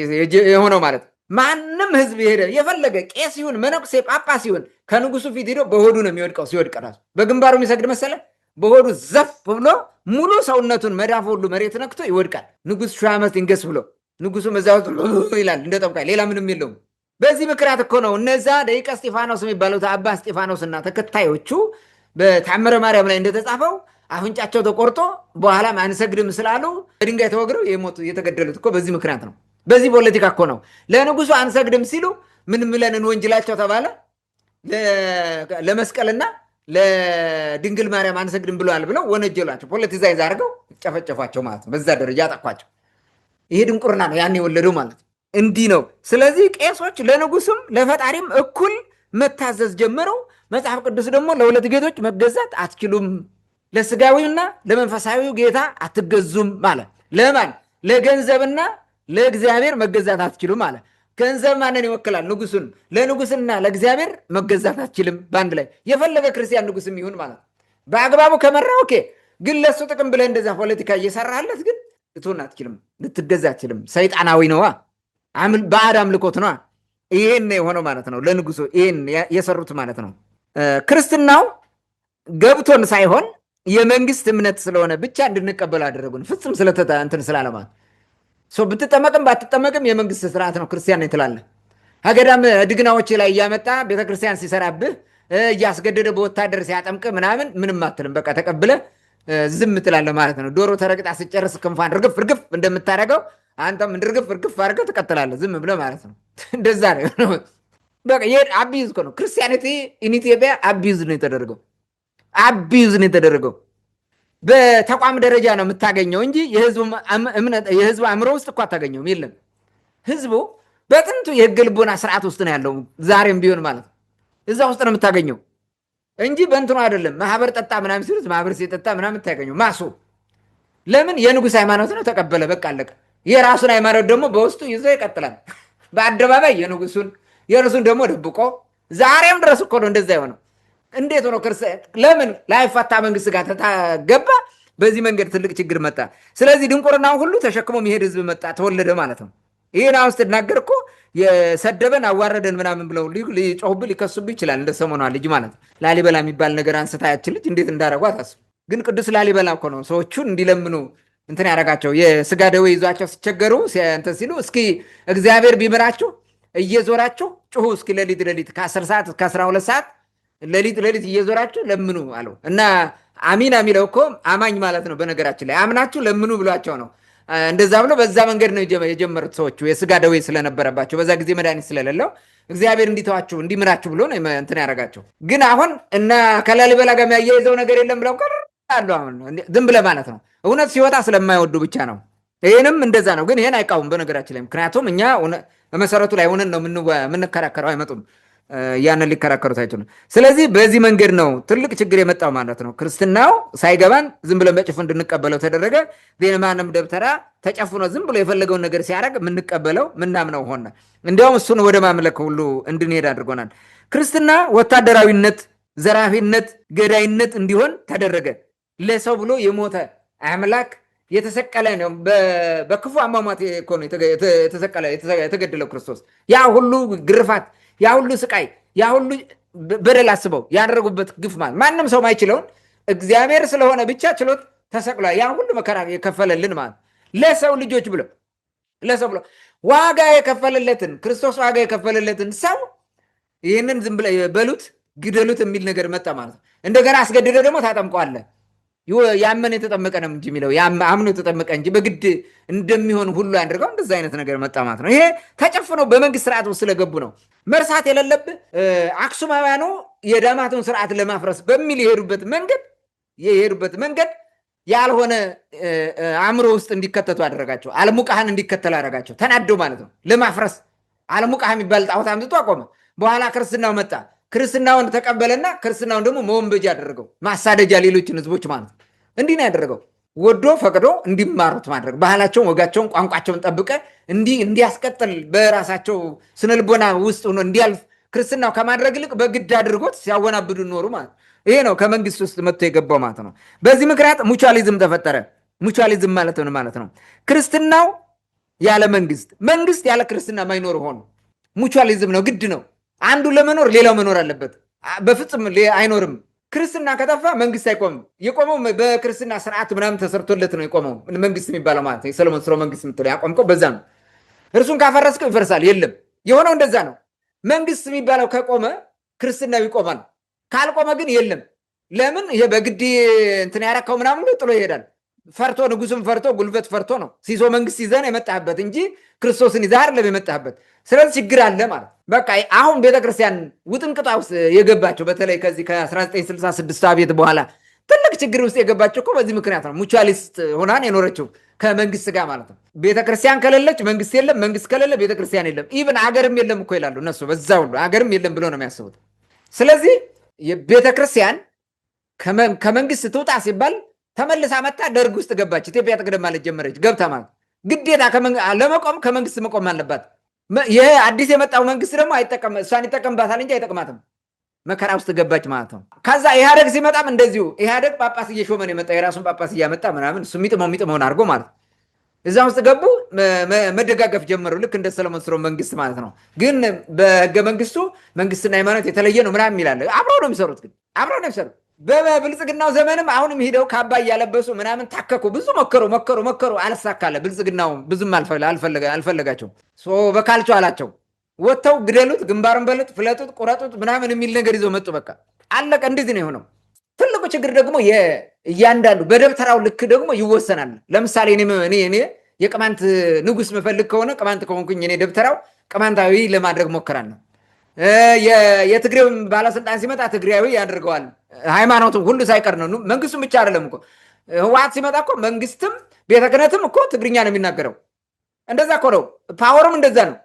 የሆነው ማለት ማንም ህዝብ የሄደ የፈለገ ቄስ ይሁን መነኩሴ ጳጳስ ይሁን ከንጉሱ ፊት ሄዶ በሆዱ ነው የሚወድቀው። ሲወድቅ ራሱ በግንባሩ የሚሰግድ መሰለ በሆዱ ዘፍ ብሎ ሙሉ ሰውነቱን መዳፍ ሁሉ መሬት ነክቶ ይወድቃል። ንጉስ 1000 ዓመት ይንገስ ብሎ ንጉሱ መዛወት ይላል እንደ ጠብቃይ፣ ሌላ ምንም የለውም። በዚህ ምክንያት እኮ ነው እነዛ ደቂቀ እስጢፋኖስ የሚባሉት አባ እስጢፋኖስ እና ተከታዮቹ በታምረ ማርያም ላይ እንደተጻፈው አፍንጫቸው ተቆርጦ በኋላም አንሰግድም ስላሉ በድንጋይ ተወግረው የተገደሉት እኮ በዚህ ምክንያት ነው። በዚህ ፖለቲካ እኮ ነው። ለንጉሱ አንሰግድም ሲሉ ምን ብለን እንወንጅላቸው ተባለ? ለመስቀልና ለድንግል ማርያም አንሰግድም ብለዋል ብለው ወነጀሏቸው። ፖለቲሳይዝ አድርገው ጨፈጨፏቸው ማለት ነው። በዛ ደረጃ አጠቋቸው። ይሄ ድንቁርና ነው ያን የወለደው ማለት ነው። እንዲህ ነው። ስለዚህ ቄሶች ለንጉስም ለፈጣሪም እኩል መታዘዝ ጀምረው፣ መጽሐፍ ቅዱስ ደግሞ ለሁለት ጌቶች መገዛት አትችሉም፣ ለስጋዊና ለመንፈሳዊው ጌታ አትገዙም ማለት። ለማን? ለገንዘብና ለእግዚአብሔር መገዛት አትችሉም ማለት። ገንዘብ ማንን ይወክላል? ንጉሱን። ለንጉስና ለእግዚአብሔር መገዛት አትችልም። በአንድ ላይ የፈለገ ክርስቲያን ንጉስም ይሁን ማለት በአግባቡ ከመራ ኦኬ። ግን ለሱ ጥቅም ብለህ እንደዛ ፖለቲካ እየሰራለት ግን ልትሆን አትችልም፣ ልትገዛ አትችልም። ሰይጣናዊ ነዋ፣ ባዕድ አምልኮት ነዋ። ይሄን የሆነው ማለት ነው። ለንጉሱ ይሄን የሰሩት ማለት ነው። ክርስትናው ገብቶን ሳይሆን የመንግስት እምነት ስለሆነ ብቻ እንድንቀበል አደረጉን። ፍጹም እንትን ስላለማት ብትጠመቅም ባትጠመቅም የመንግስት ስርዓት ነው ክርስቲያን ትላለህ። ሀገዳም ድግናዎች ላይ እያመጣ ቤተክርስቲያን ሲሰራብህ እያስገደደ በወታደር ሲያጠምቅ ምንም አትልም። በቃ ተቀብለ ዝም ትላለህ ማለት ነው። ዶሮ ተረግጣ ስጨርስ ክንፏን ርግፍ ርግፍ እንደምታደርገው አንተም ርግፍ ርግፍ አድርገህ ትቀጥላለህ ዝም ብለህ ማለት ነው። እንደዛ ነው። በቃ አቢዩዝ ነው ክርስቲያኒቲ ኢን ኢትዮጵያ አቢዩዝ ነው የተደረገው። አቢዩዝ ነው የተደረገው። በተቋም ደረጃ ነው የምታገኘው እንጂ የህዝቡ አእምሮ ውስጥ እኮ አታገኘውም። የለም ህዝቡ በጥንቱ የህገ ልቦና ስርዓት ውስጥ ነው ያለው። ዛሬም ቢሆን ማለት ነው እዛ ውስጥ ነው የምታገኘው እንጂ በእንትኑ አይደለም። ማህበር ጠጣ ምናምን ሲሉት ማህበር ሲጠጣ ምናምን ታገኘው ማሱ። ለምን? የንጉስ ሃይማኖት ነው ተቀበለ፣ በቃ አለቀ። የራሱን ሃይማኖት ደግሞ በውስጡ ይዞ ይቀጥላል። በአደባባይ የእርሱን ደግሞ ደብቆ ዛሬም ድረስ እኮ ነው እንደዛ የሆነው። እንዴት ሆኖ ለምን ላይፈታ መንግስት ጋር ተገባ? በዚህ መንገድ ትልቅ ችግር መጣ። ስለዚህ ድንቁርናውን ሁሉ ተሸክሞ የሚሄድ ህዝብ መጣ፣ ተወለደ ማለት ነው። ይህን አሁን ስትናገር እኮ የሰደበን አዋረደን ምናምን ብለው ሊጮሁብህ ሊከሱብህ ይችላል። እንደ ሰሞኗ ልጅ ማለት ነው። ላሊበላ የሚባል ነገር አንስታ ያችን ልጅ እንዴት እንዳረጓት አስቡ። ግን ቅዱስ ላሊበላ እኮ ነው ሰዎቹን እንዲለምኑ እንትን ያደረጋቸው። የስጋ ደዌ ይዟቸው ሲቸገሩ እንትን ሲሉ እስኪ እግዚአብሔር ቢምራችሁ እየዞራችሁ ጩሁ እስኪ ሌሊት ከ10 ሰዓት እስከ 12 ሰዓት ሌሊት እየዞራችሁ ለምኑ አለው። እና አሚን የሚለው እኮ አማኝ ማለት ነው። በነገራችን ላይ አምናችሁ ለምኑ ብሏቸው ነው። እንደዛ ብሎ በዛ መንገድ ነው የጀመሩት ሰዎቹ። የስጋ ደዌ ስለነበረባቸው በዛ ጊዜ መድኃኒት ስለሌለው እግዚአብሔር እንዲተዋችሁ እንዲምራችሁ ብሎ ነው እንትን ያደረጋቸው። ግን አሁን እና ከላሊበላ ጋር የሚያያይዘው ነገር የለም ብለው አሉ። አሁን ዝም ብለህ ማለት ነው። እውነት ሲወጣ ስለማይወዱ ብቻ ነው። ይህንም እንደዛ ነው። ግን ይሄን አይቃወም በነገራችን ላይ። ምክንያቱም እኛ መሰረቱ ላይ ሆነን ነው የምንከራከረው። አይመጡም ያንን ሊከራከሩት አይችሉም። ስለዚህ በዚህ መንገድ ነው ትልቅ ችግር የመጣው ማለት ነው። ክርስትናው ሳይገባን ዝም ብሎ በጭፍን እንድንቀበለው ተደረገ። ዜማንም ደብተራ ተጨፍኖ ዝም ብሎ የፈለገውን ነገር ሲያደርግ የምንቀበለው ምናምነው ሆነ። እንዲያውም እሱን ወደ ማምለክ ሁሉ እንድንሄድ አድርጎናል። ክርስትና ወታደራዊነት፣ ዘራፊነት፣ ገዳይነት እንዲሆን ተደረገ። ለሰው ብሎ የሞተ አምላክ የተሰቀለ ነው። በክፉ አሟሟት እኮ ነው የተገደለው ክርስቶስ። ያ ሁሉ ግርፋት፣ ያ ሁሉ ስቃይ፣ ያ ሁሉ በደል አስበው ያደረጉበት ግፍ ማለት ማንም ሰው ማይችለውን እግዚአብሔር ስለሆነ ብቻ ችሎት ተሰቅሏል። ያ ሁሉ መከራ የከፈለልን ማለት ለሰው ልጆች ብሎ ዋጋ የከፈለለትን ክርስቶስ ዋጋ የከፈለለትን ሰው ይህንን ዝም ብለህ በሉት ግደሉት የሚል ነገር መጣ ማለት ነው። እንደገና አስገድደ ደግሞ ታጠምቀዋለህ። ያመነ የተጠመቀ ነው እንጂ የሚለው አምኖ የተጠመቀ እንጂ በግድ እንደሚሆን ሁሉ ያደርገው እንደዛ አይነት ነገር መጣ ማለት ነው። ይሄ ተጨፍነው በመንግስት ስርዓት ውስጥ ስለገቡ ነው። መርሳት የሌለብህ አክሱማውያኑ የዳማቱን ስርዓት ለማፍረስ በሚል የሄዱበት መንገድ ያልሆነ አእምሮ ውስጥ እንዲከተቱ አደረጋቸው። አልሙቃህን እንዲከተሉ አደረጋቸው። ተናደው ማለት ነው ለማፍረስ። አልሙቃህ የሚባል ጣዖት አምጥቶ አቆመ። በኋላ ክርስትናው መጣ። ክርስትናውን ተቀበለና ክርስትናውን ደግሞ መወንበጃ አደረገው፣ ማሳደጃ ሌሎችን ህዝቦች ማለት ነው። እንዲህ ነው ያደረገው። ወዶ ፈቅዶ እንዲማሩት ማድረግ፣ ባህላቸውን፣ ወጋቸውን፣ ቋንቋቸውን ጠብቀ እንዲያስቀጥል በራሳቸው ስነልቦና ውስጥ ሆኖ እንዲያልፍ ክርስትናው ከማድረግ ይልቅ በግድ አድርጎት ሲያወናብዱ ኖሩ ማለት ነው። ይሄ ነው ከመንግስት ውስጥ መጥቶ የገባው ማለት ነው። በዚህ ምክንያት ሙቹዋሊዝም ተፈጠረ። ሙቹዋሊዝም ማለት ምን ማለት ነው? ክርስትናው ያለ መንግስት ያለ ክርስትና ማይኖር ሆኖ ሙቹዋሊዝም ነው፣ ግድ ነው። አንዱ ለመኖር ሌላው መኖር አለበት። በፍጹም አይኖርም። ክርስትና ከጠፋ መንግስት አይቆምም። የቆመው በክርስትና ስርዓት ምናምን ተሰርቶለት ነው የቆመው መንግስት የሚባለው ማለት ነው። የሰለሞን ስርወ መንግስት የምትለው ያቆምከው በዛ ነው። እርሱን ካፈረስከው ይፈርሳል። የለም የሆነው እንደዛ ነው። መንግስት የሚባለው ከቆመ ክርስትናው ይቆማል። ካልቆመ ግን የለም። ለምን? ይሄ በግድ እንትን ያረካው ምናምን ጥሎ ይሄዳል። ፈርቶ ንጉስም ፈርቶ ጉልበት ፈርቶ ነው ሲሶ መንግስት ይዘን የመጣህበት እንጂ ክርስቶስን ይዘህ አይደለም የመጣህበት። ስለዚህ ችግር አለ ማለት በቃ። አሁን ቤተክርስቲያን ውጥንቅጧ ውስጥ የገባቸው በተለይ ከዚህ ከ1966 አብዮት በኋላ ትልቅ ችግር ውስጥ የገባቸው እኮ በዚህ ምክንያት ነው። ሙቹዋሊስት ሆናን የኖረችው ከመንግስት ጋር ማለት ነው። ቤተክርስቲያን ከሌለች መንግስት የለም፣ መንግስት ከሌለ ቤተክርስቲያን የለም። ኢቭን አገርም የለም እኮ ይላሉ እነሱ። በዛ ሁሉ አገርም የለም ብሎ ነው የሚያስቡት። ስለዚህ ቤተክርስቲያን ከመንግስት ትውጣ ሲባል ተመልሳ መጣ ደርግ ውስጥ ገባች። ኢትዮጵያ ትቅደም ማለት ጀመረች። ገብታ ማለት ግዴታ ለመቆም ከመንግስት መቆም አለባት። ይሄ አዲስ የመጣው መንግስት ደግሞ እሷን ይጠቀምባታል እንጂ አይጠቅማትም። መከራ ውስጥ ገባች ማለት ነው። ከዛ ኢህአደግ ሲመጣም እንደዚሁ ኢህአደግ ጳጳስ እየሾመ ነው የመጣ፣ የራሱን ጳጳስ እያመጣ ምናምን እሱ የሚጥመውን አድርጎ ማለት ነው። እዛ ውስጥ ገቡ፣ መደጋገፍ ጀመሩ። ልክ እንደ ሰለሞን ስርወ መንግስት ማለት ነው። ግን በህገ መንግስቱ መንግስትና ሃይማኖት የተለየ ነው ምናምን ይላል። አብረው ነው የሚሰሩት፣ ግን አብረው ነው የሚሰሩት። በብልጽግናው ዘመንም አሁንም ሄደው ካባ እያለበሱ ምናምን ታከኩ። ብዙ መከሩ፣ አልሳካለ። ብልጽግናው ብዙም አልፈለጋቸውም። በካልቾ አላቸው። ወጥተው ግደሉት፣ ግንባሩን በሉት፣ ፍለጡት፣ ቁረጡት ምናምን የሚል ነገር ይዘው መጡ። በቃ አለቀ። እንደዚህ ነው የሆነው። ትልቁ ችግር ደግሞ እያንዳንዱ በደብተራው ልክ ደግሞ ይወሰናል። ለምሳሌ እኔ የቅማንት ንጉስ መፈልግ ከሆነ ቅማንት ከሆንኩኝ እኔ ደብተራው ቅማንታዊ ለማድረግ ሞክራለሁ። የትግሬው ባለስልጣን ሲመጣ ትግሬያዊ ያደርገዋል። ሃይማኖቱም ሁሉ ሳይቀር ነው። መንግስቱም ብቻ አይደለም እኮ ህወሓት ሲመጣ እኮ መንግስትም ቤተ ክህነትም እኮ ትግርኛ ነው የሚናገረው። እንደዛ እኮ ነው። ፓወርም እንደዛ ነው።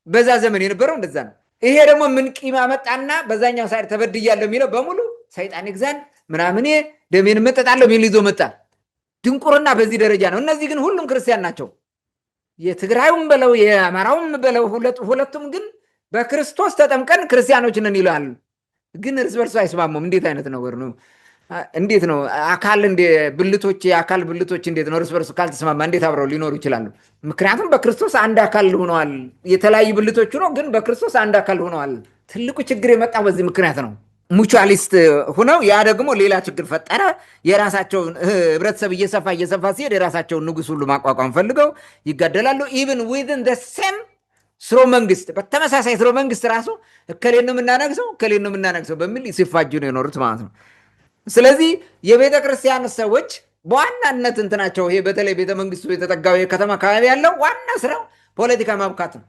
በዛ ዘመን የነበረው እንደዛ ነው። ይሄ ደግሞ ምን ቂም አመጣና በዛኛው ሳይድ ተበድያለሁ የሚለው በሙሉ ሰይጣን ይግዛን ምናምን ደሜን መጠጣለሁ የሚል ይዞ መጣ። ድንቁርና በዚህ ደረጃ ነው። እነዚህ ግን ሁሉም ክርስቲያን ናቸው። የትግራዩም በለው የአማራውም በለው ሁለቱም ግን በክርስቶስ ተጠምቀን ክርስቲያኖች ነን ይላሉ። ግን እርስ በርሱ አይስማሙም። እንዴት አይነት ነገር ነው? እንዴት ነው አካል የአካል ብልቶች እንዴት ነው እርስ በርሱ ካልተስማማ እንዴት አብረው ሊኖሩ ይችላሉ? ምክንያቱም በክርስቶስ አንድ አካል ሆነዋል። የተለያዩ ብልቶች ነው፣ ግን በክርስቶስ አንድ አካል ሆነዋል። ትልቁ ችግር የመጣው በዚህ ምክንያት ነው። ሙቹዋሊስት ሁነው ያ ደግሞ ሌላ ችግር ፈጠረ። የራሳቸውን ህብረተሰብ እየሰፋ ሲሄድ የራሳቸውን ንጉስ ሁሉ ማቋቋም ፈልገው ይጋደላሉ። ኢቭን ዊዝን ዘ ሴም ስርወ መንግስት፣ በተመሳሳይ ስርወ መንግስት ራሱ እከሌን ነው የምናነግሰው በሚል ሲፋጁ ነው የኖሩት ማለት ነው። ስለዚህ የቤተ ክርስቲያን ሰዎች በዋናነት እንትናቸው ይሄ በተለይ ቤተ መንግስቱ የተጠጋው የከተማ አካባቢ ያለው ዋና ስራው ፖለቲካ ማብካት ነው።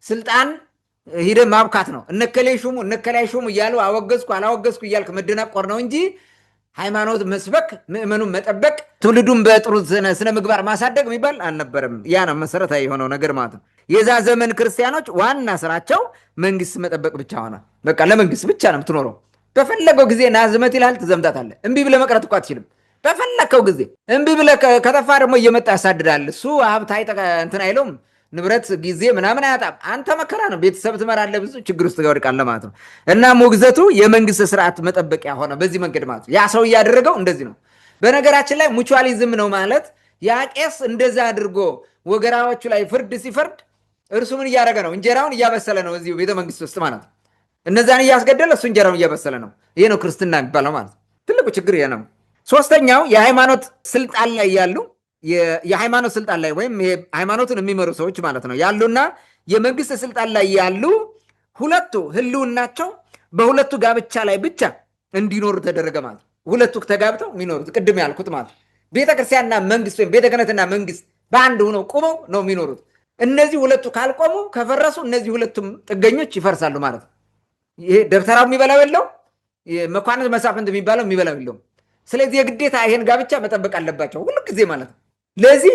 ስልጣን ሂደ ማብካት ነው። እነከሌ ሹሙ እነከላይ ሹሙ እያሉ አወገዝኩ አላወገዝኩ እያልክ መደናቆር ነው እንጂ ሃይማኖት መስበክ፣ ምእመኑን መጠበቅ፣ ትውልዱን በጥሩ ስነ ምግባር ማሳደግ የሚባል አልነበረም። ያ ነው መሰረታዊ የሆነው ነገር ማለት ነው። የዛ ዘመን ክርስቲያኖች ዋና ስራቸው መንግስት መጠበቅ ብቻ ሆነ። በቃ ለመንግስት ብቻ ነው የምትኖረው። በፈለገው ጊዜ ናዝመት ይላል፣ ትዘምታታለህ። እምቢ ብለህ መቅረት እኮ አትችልም። በፈለከው ጊዜ እምቢ ብለህ ከጠፋ ደግሞ እየመጣ ያሳድዳል። እሱ ሀብታይ እንትን አይለውም፣ ንብረት ጊዜ ምናምን አያጣም። አንተ መከራ ነው፣ ቤተሰብ ትመራለህ፣ ብዙ ችግር ውስጥ ትወድቃለህ ማለት ነው። እና ሞግዘቱ የመንግስት ስርዓት መጠበቂያ ሆነ በዚህ መንገድ ማለት ነው። ያ ሰው እያደረገው እንደዚህ ነው። በነገራችን ላይ ሙቹዋሊዝም ነው ማለት ያ ቄስ እንደዛ አድርጎ ወገራዎቹ ላይ ፍርድ ሲፈርድ እርሱ ምን እያደረገ ነው? እንጀራውን እያበሰለ ነው እዚሁ ቤተ መንግስት ውስጥ ማለት ነው። እነዛን እያስገደለ እሱ እንጀራውን እያበሰለ ነው። ይሄ ነው ክርስትና የሚባለው ማለት ነው። ትልቁ ችግር ይሄ ነው። ሶስተኛው የሃይማኖት ስልጣን ላይ ያሉ የሃይማኖት ስልጣን ላይ ወይም ሃይማኖትን የሚመሩ ሰዎች ማለት ነው ያሉና የመንግስት ስልጣን ላይ ያሉ ሁለቱ ህልውናቸው በሁለቱ ጋብቻ ላይ ብቻ እንዲኖሩ ተደረገ ማለት ነው። ሁለቱ ተጋብተው የሚኖሩት ቅድም ያልኩት ማለት ነው። ቤተክርስቲያንና መንግስት ወይም ቤተ ክህነትና መንግስት በአንድ ሆነው ቁመው ነው የሚኖሩት። እነዚህ ሁለቱ ካልቆሙ ከፈረሱ እነዚህ ሁለቱም ጥገኞች ይፈርሳሉ ማለት ነው። ይሄ ደብተራው የሚበላው የለው፣ መኳንንት መሳፍንት የሚባለው የሚበላው የለውም። ስለዚህ የግዴታ ይሄን ጋብቻ መጠበቅ አለባቸው ሁሉ ጊዜ ማለት ነው። ለዚህ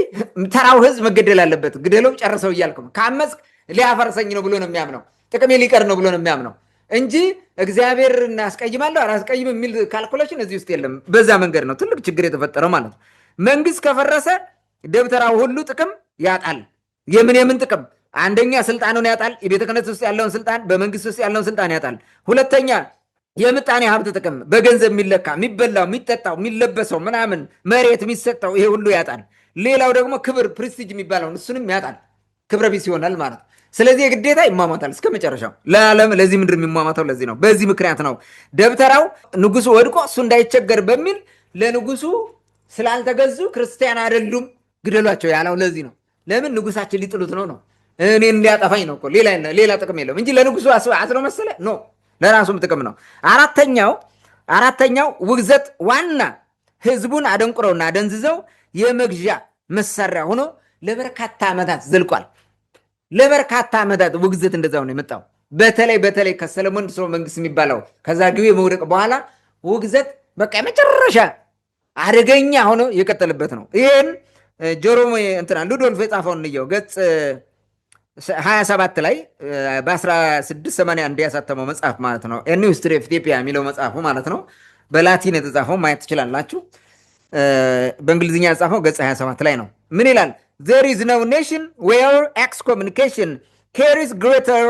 ተራው ህዝብ መገደል አለበት። ግደለው ጨርሰው እያልክ ነው። ካመፅክ ሊያፈርሰኝ ነው ብሎ ነው የሚያምነው፣ ጥቅሜ ሊቀር ነው ብሎ ነው የሚያምነው እንጂ እግዚአብሔር እናስቀይማለሁ አላስቀይም የሚል ካልኩሌሽን እዚህ ውስጥ የለም። በዛ መንገድ ነው ትልቅ ችግር የተፈጠረው ማለት ነው። መንግስት ከፈረሰ ደብተራው ሁሉ ጥቅም ያጣል። የምን ጥቅም? አንደኛ ስልጣኑን ያጣል። የቤተ ክህነት ውስጥ ያለውን ስልጣን፣ በመንግስት ውስጥ ያለውን ስልጣን ያጣል። ሁለተኛ የምጣኔ ሀብት ጥቅም፣ በገንዘብ የሚለካ የሚበላው፣ የሚጠጣው፣ የሚለበሰው ምናምን መሬት የሚሰጠው ይሄ ሁሉ ያጣል። ሌላው ደግሞ ክብር ፕሪስቲጅ የሚባለውን እሱንም ያጣል። ክብረ ቢስ ይሆናል ማለት ነው። ስለዚህ የግዴታ ይሟሟታል እስከ መጨረሻው። ለዓለም ለዚህ ምድር የሚሟሟተው ለዚህ ነው። በዚህ ምክንያት ነው ደብተራው ንጉሱ ወድቆ እሱ እንዳይቸገር በሚል ለንጉሱ ስላልተገዙ ክርስቲያን አይደሉም ግደሏቸው ያለው ለዚህ ነው። ለምን ንጉሳችን ሊጥሉት ነው እኔን እንዲያጠፋኝ ነው እኮ ሌላ ጥቅም የለውም እንጂ ለንጉሱ አስሮ መሰለ ኖ ለራሱም ጥቅም ነው። አራተኛው ውግዘት ዋና ህዝቡን አደንቁረውና አደንዝዘው የመግዣ መሳሪያ ሆኖ ለበርካታ ዓመታት ዘልቋል። ለበርካታ ዓመታት ውግዘት እንደዛው ነው የመጣው። በተለይ ከሰለሞን ስርወ መንግስት የሚባለው ከዛ ግቤ መውደቅ በኋላ ውግዘት በቃ የመጨረሻ አደገኛ ሆኖ የቀጠለበት ነው። ይህን ጀሮም ሉዶልፍ የጻፈውን እንየው ገጽ 27 ላይ በ1681 ያሳተመው መጽሐፍ ማለት ነው። ኒው ሂስትሪ ኦፍ ኢትዮጵያ የሚለው መጽሐፉ ማለት ነው። በላቲን የተጻፈው ማየት ትችላላችሁ። በእንግሊዝኛ የተጻፈው ገጽ 27 ላይ ነው። ምን ይላል? there is no nation where excommunication carries greater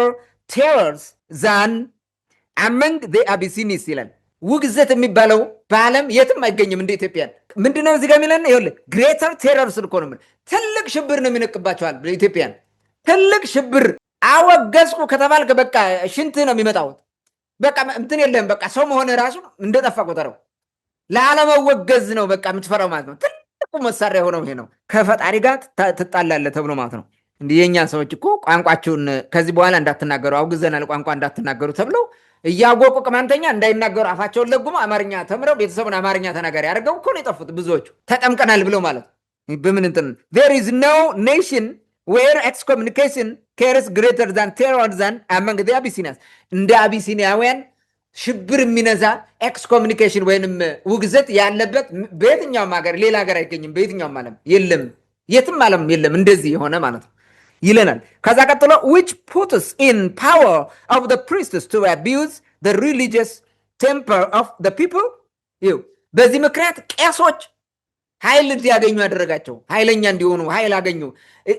terrors than among the Abyssinians ይላል። ውግዘት የሚባለው በዓለም የትም አይገኝም እንደ ኢትዮጵያን። ምንድነው እዚህ ጋር የሚለን? ይኸውልህ ግሬተር ቴረርስ እኮ ነው። ትልቅ ሽብር ነው የሚነቅባቸዋል ኢትዮጵያን። ትልቅ ሽብር አወገዝኩ ከተባልክ በቃ ሽንትህ ነው የሚመጣው። በቃ እንትን የለህም። በቃ ሰው መሆን ራሱ እንደጠፋ ቆጠረው። ለአለመወገዝ ነው በቃ የምትፈራው ማለት ነው። ትልቁ መሳሪያ የሆነው ይሄ ነው። ከፈጣሪ ጋር ትጣላለህ ተብሎ ማለት ነው። እንዲህ የእኛ ሰዎች እኮ ቋንቋችሁን ከዚህ በኋላ እንዳትናገሩ አውግዘናል፣ ቋንቋ እንዳትናገሩ ተብለው እያወቁ ቅማንተኛ እንዳይናገሩ አፋቸውን ለጉሞ አማርኛ ተምረው ቤተሰቡን አማርኛ ተናጋሪ አድርገው እኮ ነው የጠፉት ብዙዎቹ። ተጠምቀናል ብለው ማለት በምን እንትን there is no nation where excommunication carries greater than terror than among the Abyssinians እንደ አቢሲኒያውያን ሽብር የሚነዛ ኤክስኮሚኒኬሽን ወይንም ውግዘት ያለበት በየትኛውም ሀገር ሌላ ሀገር አይገኝም። በየትኛውም ዓለም የለም፣ የትም ዓለም የለም እንደዚህ የሆነ ማለት ነው ይለናል። ከዛ ቀጥሎ which puts in power of the priests to abuse the religious temper of the people በዚህ ምክንያት ቄሶች ኃይል እንዲያገኙ ያደረጋቸው፣ ኃይለኛ እንዲሆኑ ኃይል አገኙ፣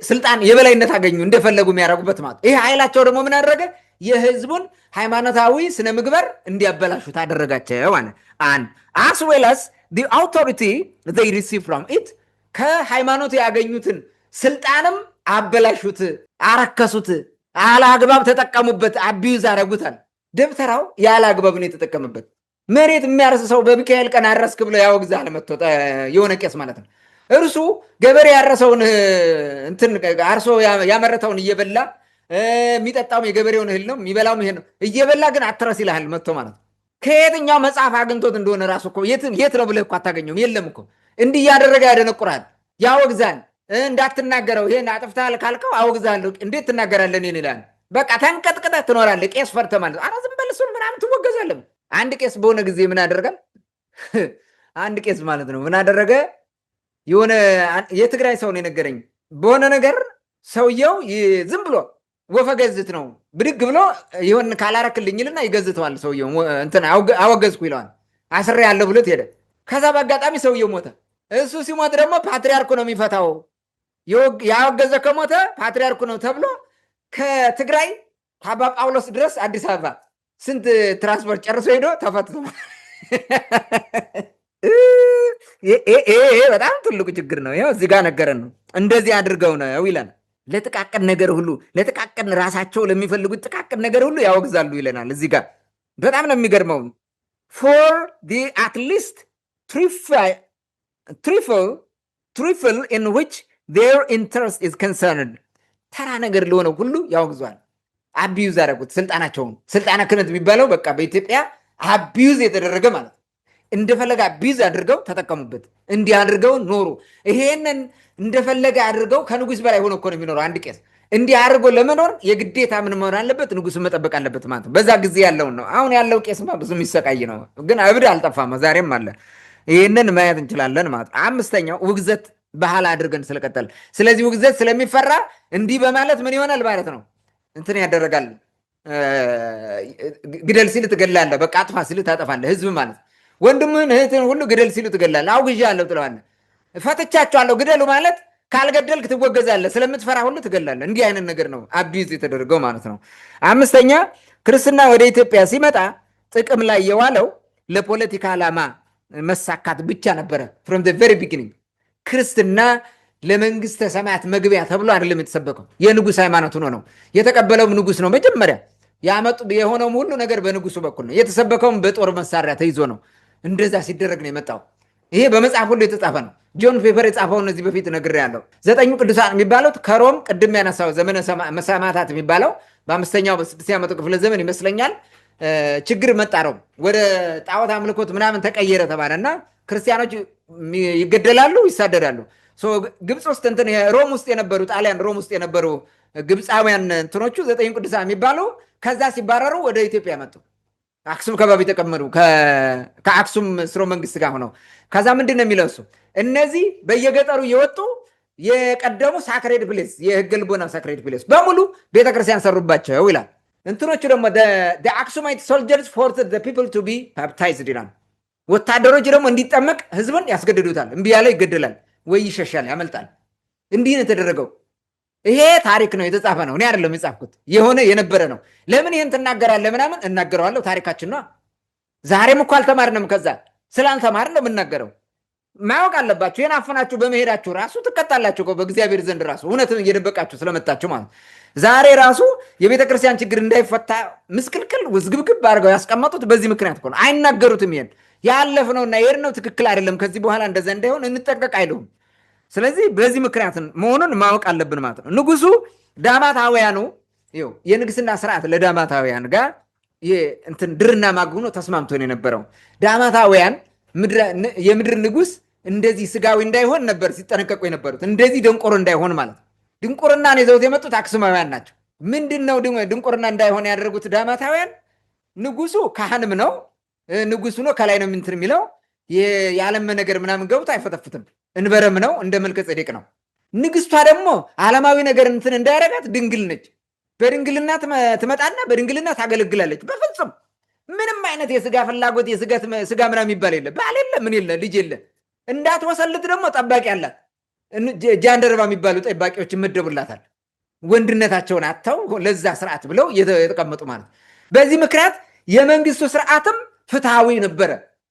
ስልጣን የበላይነት አገኙ፣ እንደፈለጉ የሚያደርጉበት ማለት ይህ ኃይላቸው ደግሞ ምን አደረገ? የህዝቡን ሃይማኖታዊ ስነ ምግባር እንዲያበላሹት አደረጋቸው። as well as the authority they receive from it ከሃይማኖት ያገኙትን ስልጣንም አበላሹት፣ አረከሱት፣ አላግባብ ተጠቀሙበት፣ አቢዩዝ አረጉታል። ደብተራው ያለ አግባብ ነው የተጠቀመበት። መሬት የሚያርስ ሰው በሚካኤል ቀን አረስክ ብሎ ያወግዛል መጥቶ የሆነ ቄስ ማለት ነው። እርሱ ገበሬ ያረሰውን እንትን አርሶ ያመረተውን እየበላ የሚጠጣውም የገበሬውን እህል ነው የሚበላውም ይሄ ነው እየበላ ግን አትረስ ይልሃል መጥቶ ማለት ነው። ከየትኛው መጽሐፍ አግኝቶት እንደሆነ ራሱ እኮ የት ነው ብለህ እኮ አታገኘውም። የለም እኮ እንዲህ እያደረገ ያደነቁራል፣ ያወግዛል። እንዳትናገረው ይሄን አጥፍተሃል ካልከው አወግዛለሁ፣ እንዴት ትናገራለህ እኔን ይላል። በቃ ተንቀጥቅጠህ ትኖራለህ። ቄስ ፈርተህ ማለት ኧረ ዝም በል እሱን ምናምን ትወገዛለህ። አንድ ቄስ በሆነ ጊዜ ምን አደረጋል? አንድ ቄስ ማለት ነው ምን አደረገ? የሆነ የትግራይ ሰው ነው የነገረኝ። በሆነ ነገር ሰውየው ዝም ብሎ ወፈ ገዝት ነው ብድግ ብሎ ይሆን ካላረክልኝ ይልና ይገዝተዋል። ሰውየው እንትን አወገዝኩ ይለዋል። አስሬ ያለው ብሎት ሄደ። ከዛ በአጋጣሚ ሰውየው ሞተ። እሱ ሲሞት ደግሞ ፓትሪያርኩ ነው የሚፈታው። ያወገዘ ከሞተ ፓትሪያርኩ ነው ተብሎ ከትግራይ ከአባ ጳውሎስ ድረስ አዲስ አበባ ስንት ትራንስፖርት ጨርሶ ሄዶ ተፈትቶ ይሄ በጣም ትልቁ ችግር ነው። ይኸው እዚህ ጋር ነገረን ነው። እንደዚህ አድርገው ነው ይለናል። ለጥቃቅን ነገር ሁሉ ለጥቃቅን ራሳቸው ለሚፈልጉት ጥቃቅን ነገር ሁሉ ያወግዛሉ ይለናል። እዚህ ጋር በጣም ነው የሚገርመው። for the at least trifle in which their interest is concerned ተራ ነገር ለሆነ ሁሉ ያወግዟል። አቢዩዝ አደረጉት ስልጣናቸውን። ስልጣነ ክህነት የሚባለው በቃ በኢትዮጵያ አቢዩዝ የተደረገ ማለት እንደፈለገ አቢዩዝ አድርገው ተጠቀሙበት። እንዲህ አድርገው ኖሩ። ይሄንን እንደፈለገ አድርገው ከንጉስ በላይ ሆኖ እኮ ነው የሚኖረው አንድ ቄስ። እንዲህ አድርጎ ለመኖር የግዴታ ምን መሆን አለበት? ንጉስን መጠበቅ አለበት ማለት ነው። በዛ ጊዜ ያለውን ነው። አሁን ያለው ቄስማ ብዙ የሚሰቃይ ነው፣ ግን እብድ አልጠፋም፣ ዛሬም አለ። ይህንን ማየት እንችላለን ማለት ነው። አምስተኛው ውግዘት ባህል አድርገን ስለቀጠል፣ ስለዚህ ውግዘት ስለሚፈራ እንዲህ በማለት ምን ይሆናል ማለት ነው እንትን ያደረጋል። ግደል ሲል ትገላለህ፣ በቃ አጥፋ ሲል ታጠፋለህ። ህዝብ ማለት ወንድምህን እህትን ሁሉ ግደል ሲሉ ትገላለህ። አውግዣለሁ ትለዋለህ። ፈትቻቸዋለሁ ግደሉ ማለት ካልገደልክ ትወገዛለህ፣ ስለምትፈራ ሁሉ ትገላለህ። እንዲህ አይነት ነገር ነው አቢዩዝ የተደረገው ማለት ነው። አምስተኛ ክርስትና ወደ ኢትዮጵያ ሲመጣ ጥቅም ላይ የዋለው ለፖለቲካ ዓላማ መሳካት ብቻ ነበረ። ፍሮም ዘ ቬሪ ቢጊኒንግ ክርስትና ለመንግስተ ሰማያት መግቢያ ተብሎ አይደለም የተሰበከው። የንጉሥ ሃይማኖት ሆኖ ነው የተቀበለውም ንጉሥ ነው። መጀመሪያ ያመጡ የሆነውም ሁሉ ነገር በንጉሱ በኩል ነው። የተሰበከውም በጦር መሳሪያ ተይዞ ነው። እንደዛ ሲደረግ ነው የመጣው። ይሄ በመጽሐፍ ሁሉ የተጻፈ ነው። ጆን ፔፐር የጻፈው እነዚህ በፊት ነግሬያለሁ። 9ኙ ቅዱሳን የሚባሉት ከሮም ቅድም ያነሳው ዘመነ ሰማዕታት የሚባለው በ5ኛው በ6ኛው መቶ ክፍለ ዘመን ይመስለኛል ችግር መጣ። ሮም ወደ ጣዖት አምልኮት ምናምን ተቀየረ ተባለና ክርስቲያኖች ይገደላሉ፣ ይሳደዳሉ። ግብፅ ውስጥ እንትን ሮም ውስጥ የነበሩ ጣሊያን ሮም ውስጥ የነበሩ ግብፃውያን እንትኖቹ 9ኙ ቅዱሳን የሚባሉ ከዛ ሲባረሩ ወደ ኢትዮጵያ መጡ። አክሱም ከባቢ ተቀመጡ ከአክሱም ስርወ መንግስት ጋር ሆነው። ከዛ ምንድን ነው የሚለው እሱ እነዚህ በየገጠሩ የወጡ የቀደሙ ሳክሬድ ፕሌስ የህገ ልቦና ሳክሬድ ፕሌስ በሙሉ ቤተክርስቲያን ሰሩባቸው ይላል። እንትኖቹ ደግሞ አክሱማይት ሶልጀርስ ፎርስድ ዘ ፒፕል ቱ ቢ ባፕታይዝድ ይላል። ወታደሮች ደግሞ እንዲጠመቅ ህዝብን ያስገድዱታል። እምቢ ያለ ይገደላል ወይ ይሸሻል፣ ያመልጣል። እንዲህ ነው የተደረገው። ይሄ ታሪክ ነው፣ የተጻፈ ነው። እኔ አይደለም የጻፍኩት፣ የሆነ የነበረ ነው። ለምን ይህን ትናገራለህ ምናምን እናገረዋለሁ። ታሪካችን ነው። ዛሬም እኮ አልተማርንም። ከዛ ስላልተማርን ነው የምናገረው። ማወቅ አለባችሁ። ይህን አፈናችሁ በመሄዳችሁ ራሱ ትቀጣላችሁ በእግዚአብሔር ዘንድ ራሱ እውነትን እየደበቃችሁ ስለመጣችሁ ማለት። ዛሬ ራሱ የቤተ ክርስቲያን ችግር እንዳይፈታ ምስቅልቅል ውዝግብግብ አድርገው ያስቀመጡት በዚህ ምክንያት ነው። አይናገሩትም። ይሄን ያለፍነውና የሄድነው ትክክል አይደለም፣ ከዚህ በኋላ እንደዛ እንዳይሆን እንጠንቀቅ አይሉም። ስለዚህ በዚህ ምክንያት መሆኑን ማወቅ አለብን ማለት ነው። ንጉሱ ዳማታውያኑ የንግስና ስርዓት ለዳማታውያን ጋር እንትን ድርና ማግ ሆኖ ተስማምቶ ነው የነበረው። ዳማታውያን የምድር ንጉስ እንደዚህ ስጋዊ እንዳይሆን ነበር ሲጠነቀቁ የነበሩት፣ እንደዚህ ድንቁር እንዳይሆን ማለት ነው። ድንቁርናን ይዘውት የመጡት አክሱማውያን ናቸው። ምንድን ነው ድንቁርና እንዳይሆን ያደረጉት ዳማታውያን? ንጉሱ ካህንም ነው፣ ንጉሱ ነው ከላይ ነው እንትን የሚለው የዓለም ነገር ምናምን ገብቶ አይፈተፍትም። እንበረም ነው፣ እንደ መልከ ጼዴቅ ነው። ንግስቷ ደግሞ ዓለማዊ ነገር እንትን እንዳያረጋት ድንግል ነች። በድንግልና ትመጣና በድንግልና ታገለግላለች። በፍጹም ምንም አይነት የስጋ ፍላጎት ስጋ ምናምን የሚባል የለ፣ ባል የለ፣ ምን የለ፣ ልጅ የለ። እንዳትወሰልት ደግሞ ጠባቂ አላት። ጃንደረባ የሚባሉ ጠባቂዎች ይመደቡላታል። ወንድነታቸውን አጥተው ለዛ ስርዓት ብለው የተቀመጡ ማለት። በዚህ ምክንያት የመንግስቱ ስርዓትም ፍትሃዊ ነበረ።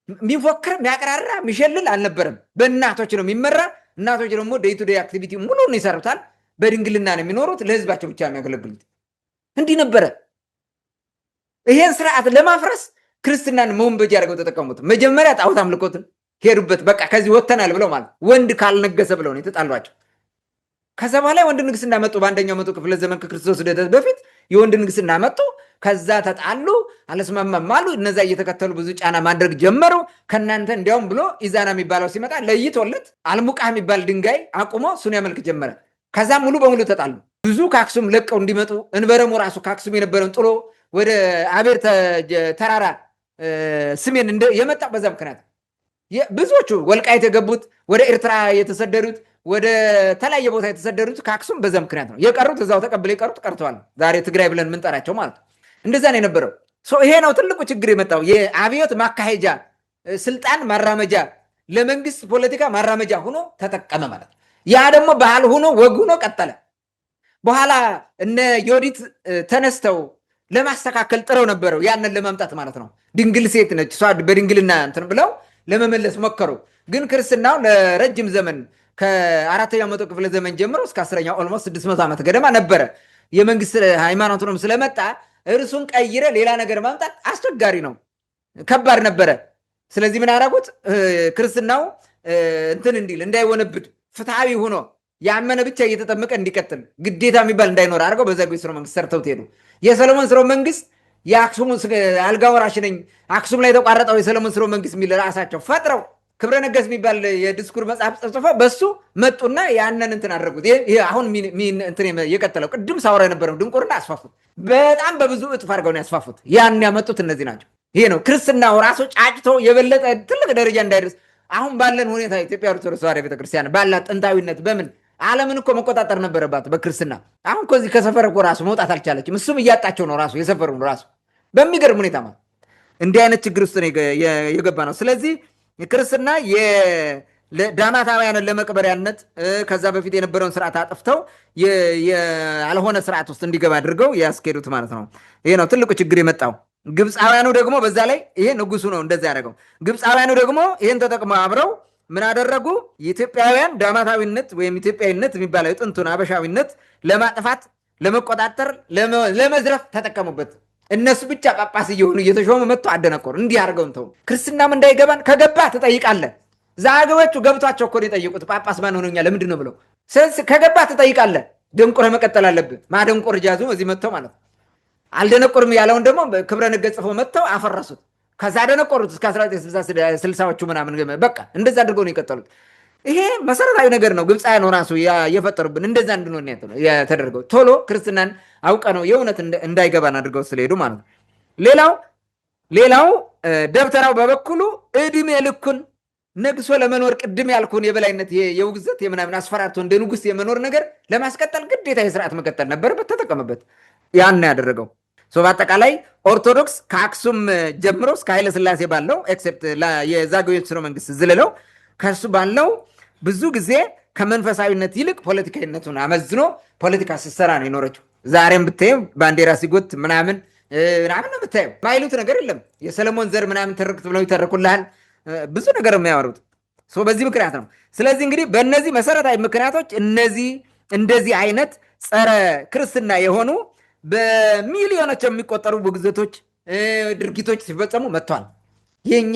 የሚፎክር የሚያቀራራ የሚሸልል አልነበረም። በእናቶች ነው የሚመራ። እናቶች ደግሞ ዴይ ቱ ዴይ አክቲቪቲ ሙሉ ነው ይሰሩታል። በድንግልና ነው የሚኖሩት። ለህዝባቸው ብቻ የሚያገለግሉት። እንዲህ ነበረ። ይሄን ስርዓት ለማፍረስ ክርስትናን መወንበጃ አድርገው ተጠቀሙት። መጀመሪያ ጣዖት አምልኮትን ሄዱበት። በቃ ከዚህ ወጥተናል ብለው ማለት ወንድ ካልነገሰ ብለው ነው የተጣሏቸው። ከዛ በኋላ የወንድ ንግስና መጡ። በአንደኛው መቶ ክፍለ ዘመን ከክርስቶስ ልደት በፊት የወንድ ንግስና መጡ። ከዛ ተጣሉ፣ አለስማማም አሉ። እነዛ እየተከተሉ ብዙ ጫና ማድረግ ጀመሩ። ከእናንተ እንዲያውም ብሎ ኢዛና የሚባለው ሲመጣ ለይቶለት አልሙቃ የሚባል ድንጋይ አቁሞ እሱን ያመልክ ጀመረ። ከዛ ሙሉ በሙሉ ተጣሉ። ብዙ ከአክሱም ለቀው እንዲመጡ እንበረሙ ራሱ ከአክሱም የነበረውን ጥሎ ወደ አቤር ተራራ ስሜን የመጣ በዛ ምክንያት ብዙዎቹ ወልቃይት የገቡት ወደ ኤርትራ የተሰደዱት ወደ ተለያየ ቦታ የተሰደዱት ከአክሱም በዛ ምክንያት ነው። የቀሩት እዛው ተቀብለው የቀሩት ቀርተዋል። ዛሬ ትግራይ ብለን የምንጠራቸው ማለት ነው። እንደዛ ነው የነበረው። ይሄ ነው ትልቁ ችግር የመጣው። የአብዮት ማካሄጃ፣ ስልጣን ማራመጃ፣ ለመንግስት ፖለቲካ ማራመጃ ሆኖ ተጠቀመ ማለት ነው። ያ ደግሞ ባህል ሆኖ ወግ ሆኖ ቀጠለ። በኋላ እነ ዮዲት ተነስተው ለማስተካከል ጥረው ነበረው ያንን ለማምጣት ማለት ነው። ድንግል ሴት ነች እሷ በድንግልና እንትን ብለው ለመመለስ ሞከሩ። ግን ክርስትናው ለረጅም ዘመን ከ4ኛው መቶ ክፍለ ዘመን ጀምሮ እስከ 10ኛው ኦልሞስት 600 ዓመት ገደማ ነበረ። የመንግስት ሃይማኖቱንም ስለመጣ እርሱን ቀይረ ሌላ ነገር ማምጣት አስቸጋሪ ነው፣ ከባድ ነበረ። ስለዚህ ምን አደረጉት? ክርስትናው እንትን እንዲል እንዳይወነብድ ፍትሐዊ ሆኖ ያመነ ብቻ እየተጠመቀ እንዲቀጥል ግዴታ የሚባል እንዳይኖር አድርገው በዛጉዌ ሥርወ መንግስት ሰርተውት ሄዱ። የሰሎሞን ሥርወ መንግስት የአክሱም አልጋ ወራሽ ነኝ፣ አክሱም ላይ የተቋረጠው የሰሎሞን ሥርወ መንግስት የሚል ራሳቸው ፈጥረው ክብረ ነገስ የሚባል የዲስኩር መጽሐፍ ጽፈው በሱ መጡና ያንን እንትን አደረጉት። ይሄ አሁን እንትን የቀጠለው ቅድም ሳወራ የነበረው ድንቁርና አስፋፉት። በጣም በብዙ እጥፍ አድርገው ነው ያስፋፉት። ያን ያመጡት እነዚህ ናቸው። ይሄ ነው ክርስትናው ራሱ ጫጭቶ የበለጠ ትልቅ ደረጃ እንዳይደርስ አሁን ባለን ሁኔታ ኢትዮጵያ ኦርቶዶክስ ተዋሕዶ ቤተክርስቲያን ባላት ጥንታዊነት በምን ዓለምን እኮ መቆጣጠር ነበረባት በክርስትና። አሁን ከዚህ ከሰፈር እኮ ራሱ መውጣት አልቻለችም። እሱም እያጣቸው ነው ራሱ የሰፈሩ ራሱ በሚገርም ሁኔታ ማለት እንዲህ አይነት ችግር ውስጥ ነው የገባ ነው። ስለዚህ ክርስትና ዳማታውያንን ለመቅበሪያነት ከዛ በፊት የነበረውን ስርዓት አጥፍተው ያልሆነ ስርዓት ውስጥ እንዲገባ አድርገው ያስኬዱት ማለት ነው። ይሄ ነው ትልቁ ችግር የመጣው። ግብፃውያኑ ደግሞ በዛ ላይ ይሄ ንጉሱ ነው እንደዛ ያደረገው። ግብፃውያኑ ደግሞ ይሄን ተጠቅመው አብረው ምን አደረጉ? የኢትዮጵያውያን ዳማታዊነት ወይም ኢትዮጵያዊነት የሚባለው የጥንቱን አበሻዊነት ለማጥፋት፣ ለመቆጣጠር፣ ለመዝረፍ ተጠቀሙበት። እነሱ ብቻ ጳጳስ እየሆኑ እየተሾሙ መጥቶ አደነቆሩ። እንዲህ አድርገውን ተው። ክርስትናም እንዳይገባን ከገባ ትጠይቃለህ። ዛገቦቹ ገብቷቸው እኮ ነው የጠየቁት። ጳጳስ ማን ሆኖኛል ለምንድን ነው ብለው። ስለዚህ ከገባ ትጠይቃለህ። ደንቆረ መቀጠል አለብህ። ማደንቆር ጃዙ እዚህ መጥተው ማለት ነው። አልደነቆርም ያለውን ደግሞ ክብረ ነገ ጽፈው መጥተው አፈረሱት። ከዛ አደነቆሩት እስከ 1960ዎቹ ምናምን። በቃ እንደዛ አድርገው ነው የቀጠሉት። ይሄ መሰረታዊ ነገር ነው። ግብፃውያን ራሱ የፈጠሩብን እንደዛ እንድንሆን የተደረገው ቶሎ ክርስትናን አውቀ ነው የእውነት እንዳይገባን አድርገው ስለሄዱ ማለት ነው። ሌላው ደብተራው በበኩሉ እድሜ ልኩን ነግሶ ለመኖር ቅድም ያልኩን የበላይነት የውግዘት የምናምን አስፈራርቶ እንደ ንጉስ የመኖር ነገር ለማስቀጠል ግዴታ የስርዓት መቀጠል ነበረበት። ተጠቀመበት። ያን ያደረገው በአጠቃላይ ኦርቶዶክስ ከአክሱም ጀምሮ እስከ ኃይለ ሥላሴ ባለው ኤክሴፕት የዛጉዌ ሥርወ መንግስት ዝልለው ከሱ ባለው ብዙ ጊዜ ከመንፈሳዊነት ይልቅ ፖለቲካዊነቱን አመዝኖ ፖለቲካ ስትሰራ ነው የኖረችው። ዛሬም ብታየው ባንዲራ ሲጎት ምናምን ነው ብታየው። ማይሉት ነገር የለም። የሰለሞን ዘር ምናምን ትርክት ብለው ይተርኩልሃል። ብዙ ነገር የሚያወሩት በዚህ ምክንያት ነው። ስለዚህ እንግዲህ በእነዚህ መሰረታዊ ምክንያቶች እንደዚህ አይነት ጸረ ክርስትና የሆኑ በሚሊዮኖች የሚቆጠሩ ውግዘቶች፣ ድርጊቶች ሲፈጸሙ መጥተዋል። የኛ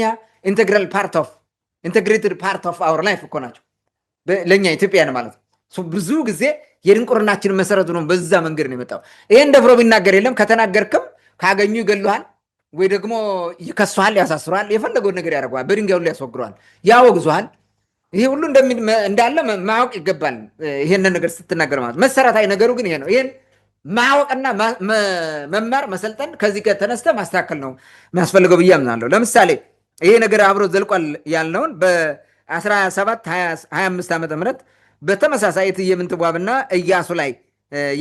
ኢንቴግሬትድ ፓርት ኦፍ አወር ላይፍ እኮ ናቸው ለእኛ ኢትዮጵያን ማለት ነው። ብዙ ጊዜ የድንቁርናችን መሰረቱ ነው። በዛ መንገድ ነው የመጣው። ይሄን ደፍሮ ቢናገር የለም። ከተናገርክም ካገኙ ይገሉሃል ወይ ደግሞ ይከሱሃል፣ ያሳስሩሃል፣ የፈለገውን ነገር ያደርገዋል፣ በድንጋይ ሁሉ ያስወግረዋል፣ ያወግዙሃል። ይሄ ሁሉ እንዳለ ማወቅ ይገባል። ይሄንን ነገር ስትናገር ማለት መሰረታዊ ነገሩ ግን ይሄ ነው። ይሄን ማወቅና መማር መሰልጠን ከዚህ ጋር ተነስተ ማስተካከል ነው የሚያስፈልገው ብዬ አምናለሁ። ለምሳሌ ይሄ ነገር አብሮ ዘልቋል ያልነውን በ1725 ዓመተ ምህረት በተመሳሳይ እትዬ ምንትዋብና ኢያሱ ላይ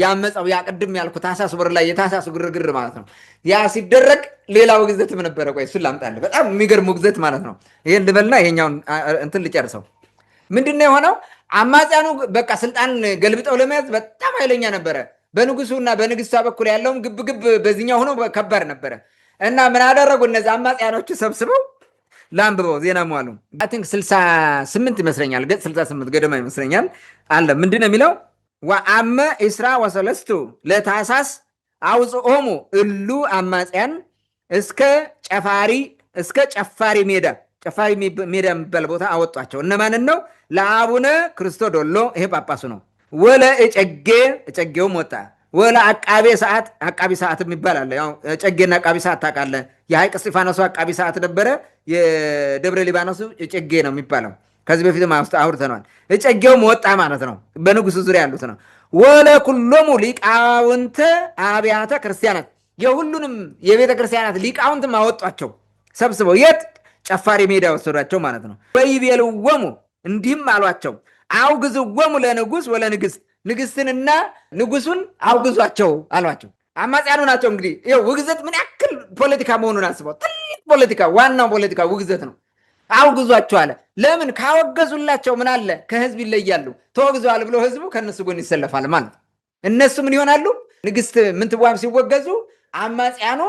ያመፀው ያ ቅድም ያልኩት ታኅሳስ ወር ላይ የታኅሳሱ ግርግር ማለት ነው። ያ ሲደረግ ሌላ ውግዘትም ነበረ። ቆይ እሱን ላምጣልህ። በጣም የሚገርም ውግዘት ማለት ነው። ይሄን ልበልና ይሄኛውን እንትን ልጨርሰው። ምንድነው የሆነው? አማጽያኑ በቃ ስልጣን ገልብጠው ለመያዝ በጣም ኃይለኛ ነበረ። በንጉሱና በንግስቷ በኩል ያለውም ግብግብ በዚህኛው ሆኖ ከባድ ነበረ እና ምን አደረጉ? እነዚህ አማጽያኖቹ ሰብስበው ላንብበው ዜና መዋሉ 68 ይመስለኛል፣ ገጽ 68 ገደማ ይመስለኛል አለ። ምንድነው የሚለው? ወአመ ኢስራ ወሰለስቱ ለታኅሳስ አውፅኦሙ እሉ አማጽያን እስከ ጨፋሪ ሜዳ የሚባል ቦታ አወጧቸው። እነማንን ነው? ለአቡነ ክርስቶዶሎ፣ ይሄ ጳጳሱ ነው። ወለ እጨጌውም ወጣ። ወለ አቃቤ ሰዓት የሚባል አለ። ያው እጨጌና አቃቤ ሰዓት ታውቃለህ። የሐይቅ እስጢፋኖሱ አቃቤ ሰዓት ነበረ። የደብረ ሊባኖሱ እጨጌ ነው የሚባለው። ከዚህ በፊትም አውርተነዋል። እጨጌውም ወጣ ማለት ነው። በንጉሱ ዙሪያ ያሉት ነው። ወለ ኩሎሙ ሊቃውንተ አብያተ ክርስቲያናት፣ የሁሉንም የቤተ ክርስቲያናት ሊቃውንትም አወጧቸው ሰብስበው። የት? ጨፋሪ ሜዳ ወሰዷቸው ማለት ነው። ወይቤልዎሙ፣ እንዲህም አሏቸው፣ አውግዝዎሙ ለንጉስ ወለንግስት፣ ንግስትንና ንጉሱን አውግዟቸው አሏቸው። አማጽያኑ ናቸው። እንግዲህ ይኸው ውግዘት ምን ያክል ፖለቲካ መሆኑን አስበው። ትልቅ ፖለቲካ፣ ዋናው ፖለቲካ ውግዘት ነው። አውግዟቸው አለ። ለምን? ካወገዙላቸው ምን አለ? ከህዝብ ይለያሉ። ተወግዘዋል ብሎ ህዝቡ ከእነሱ ጎን ይሰለፋል ማለት። እነሱ ምን ይሆናሉ? ንግስት ምንትዋብ ሲወገዙ አማጽያኑ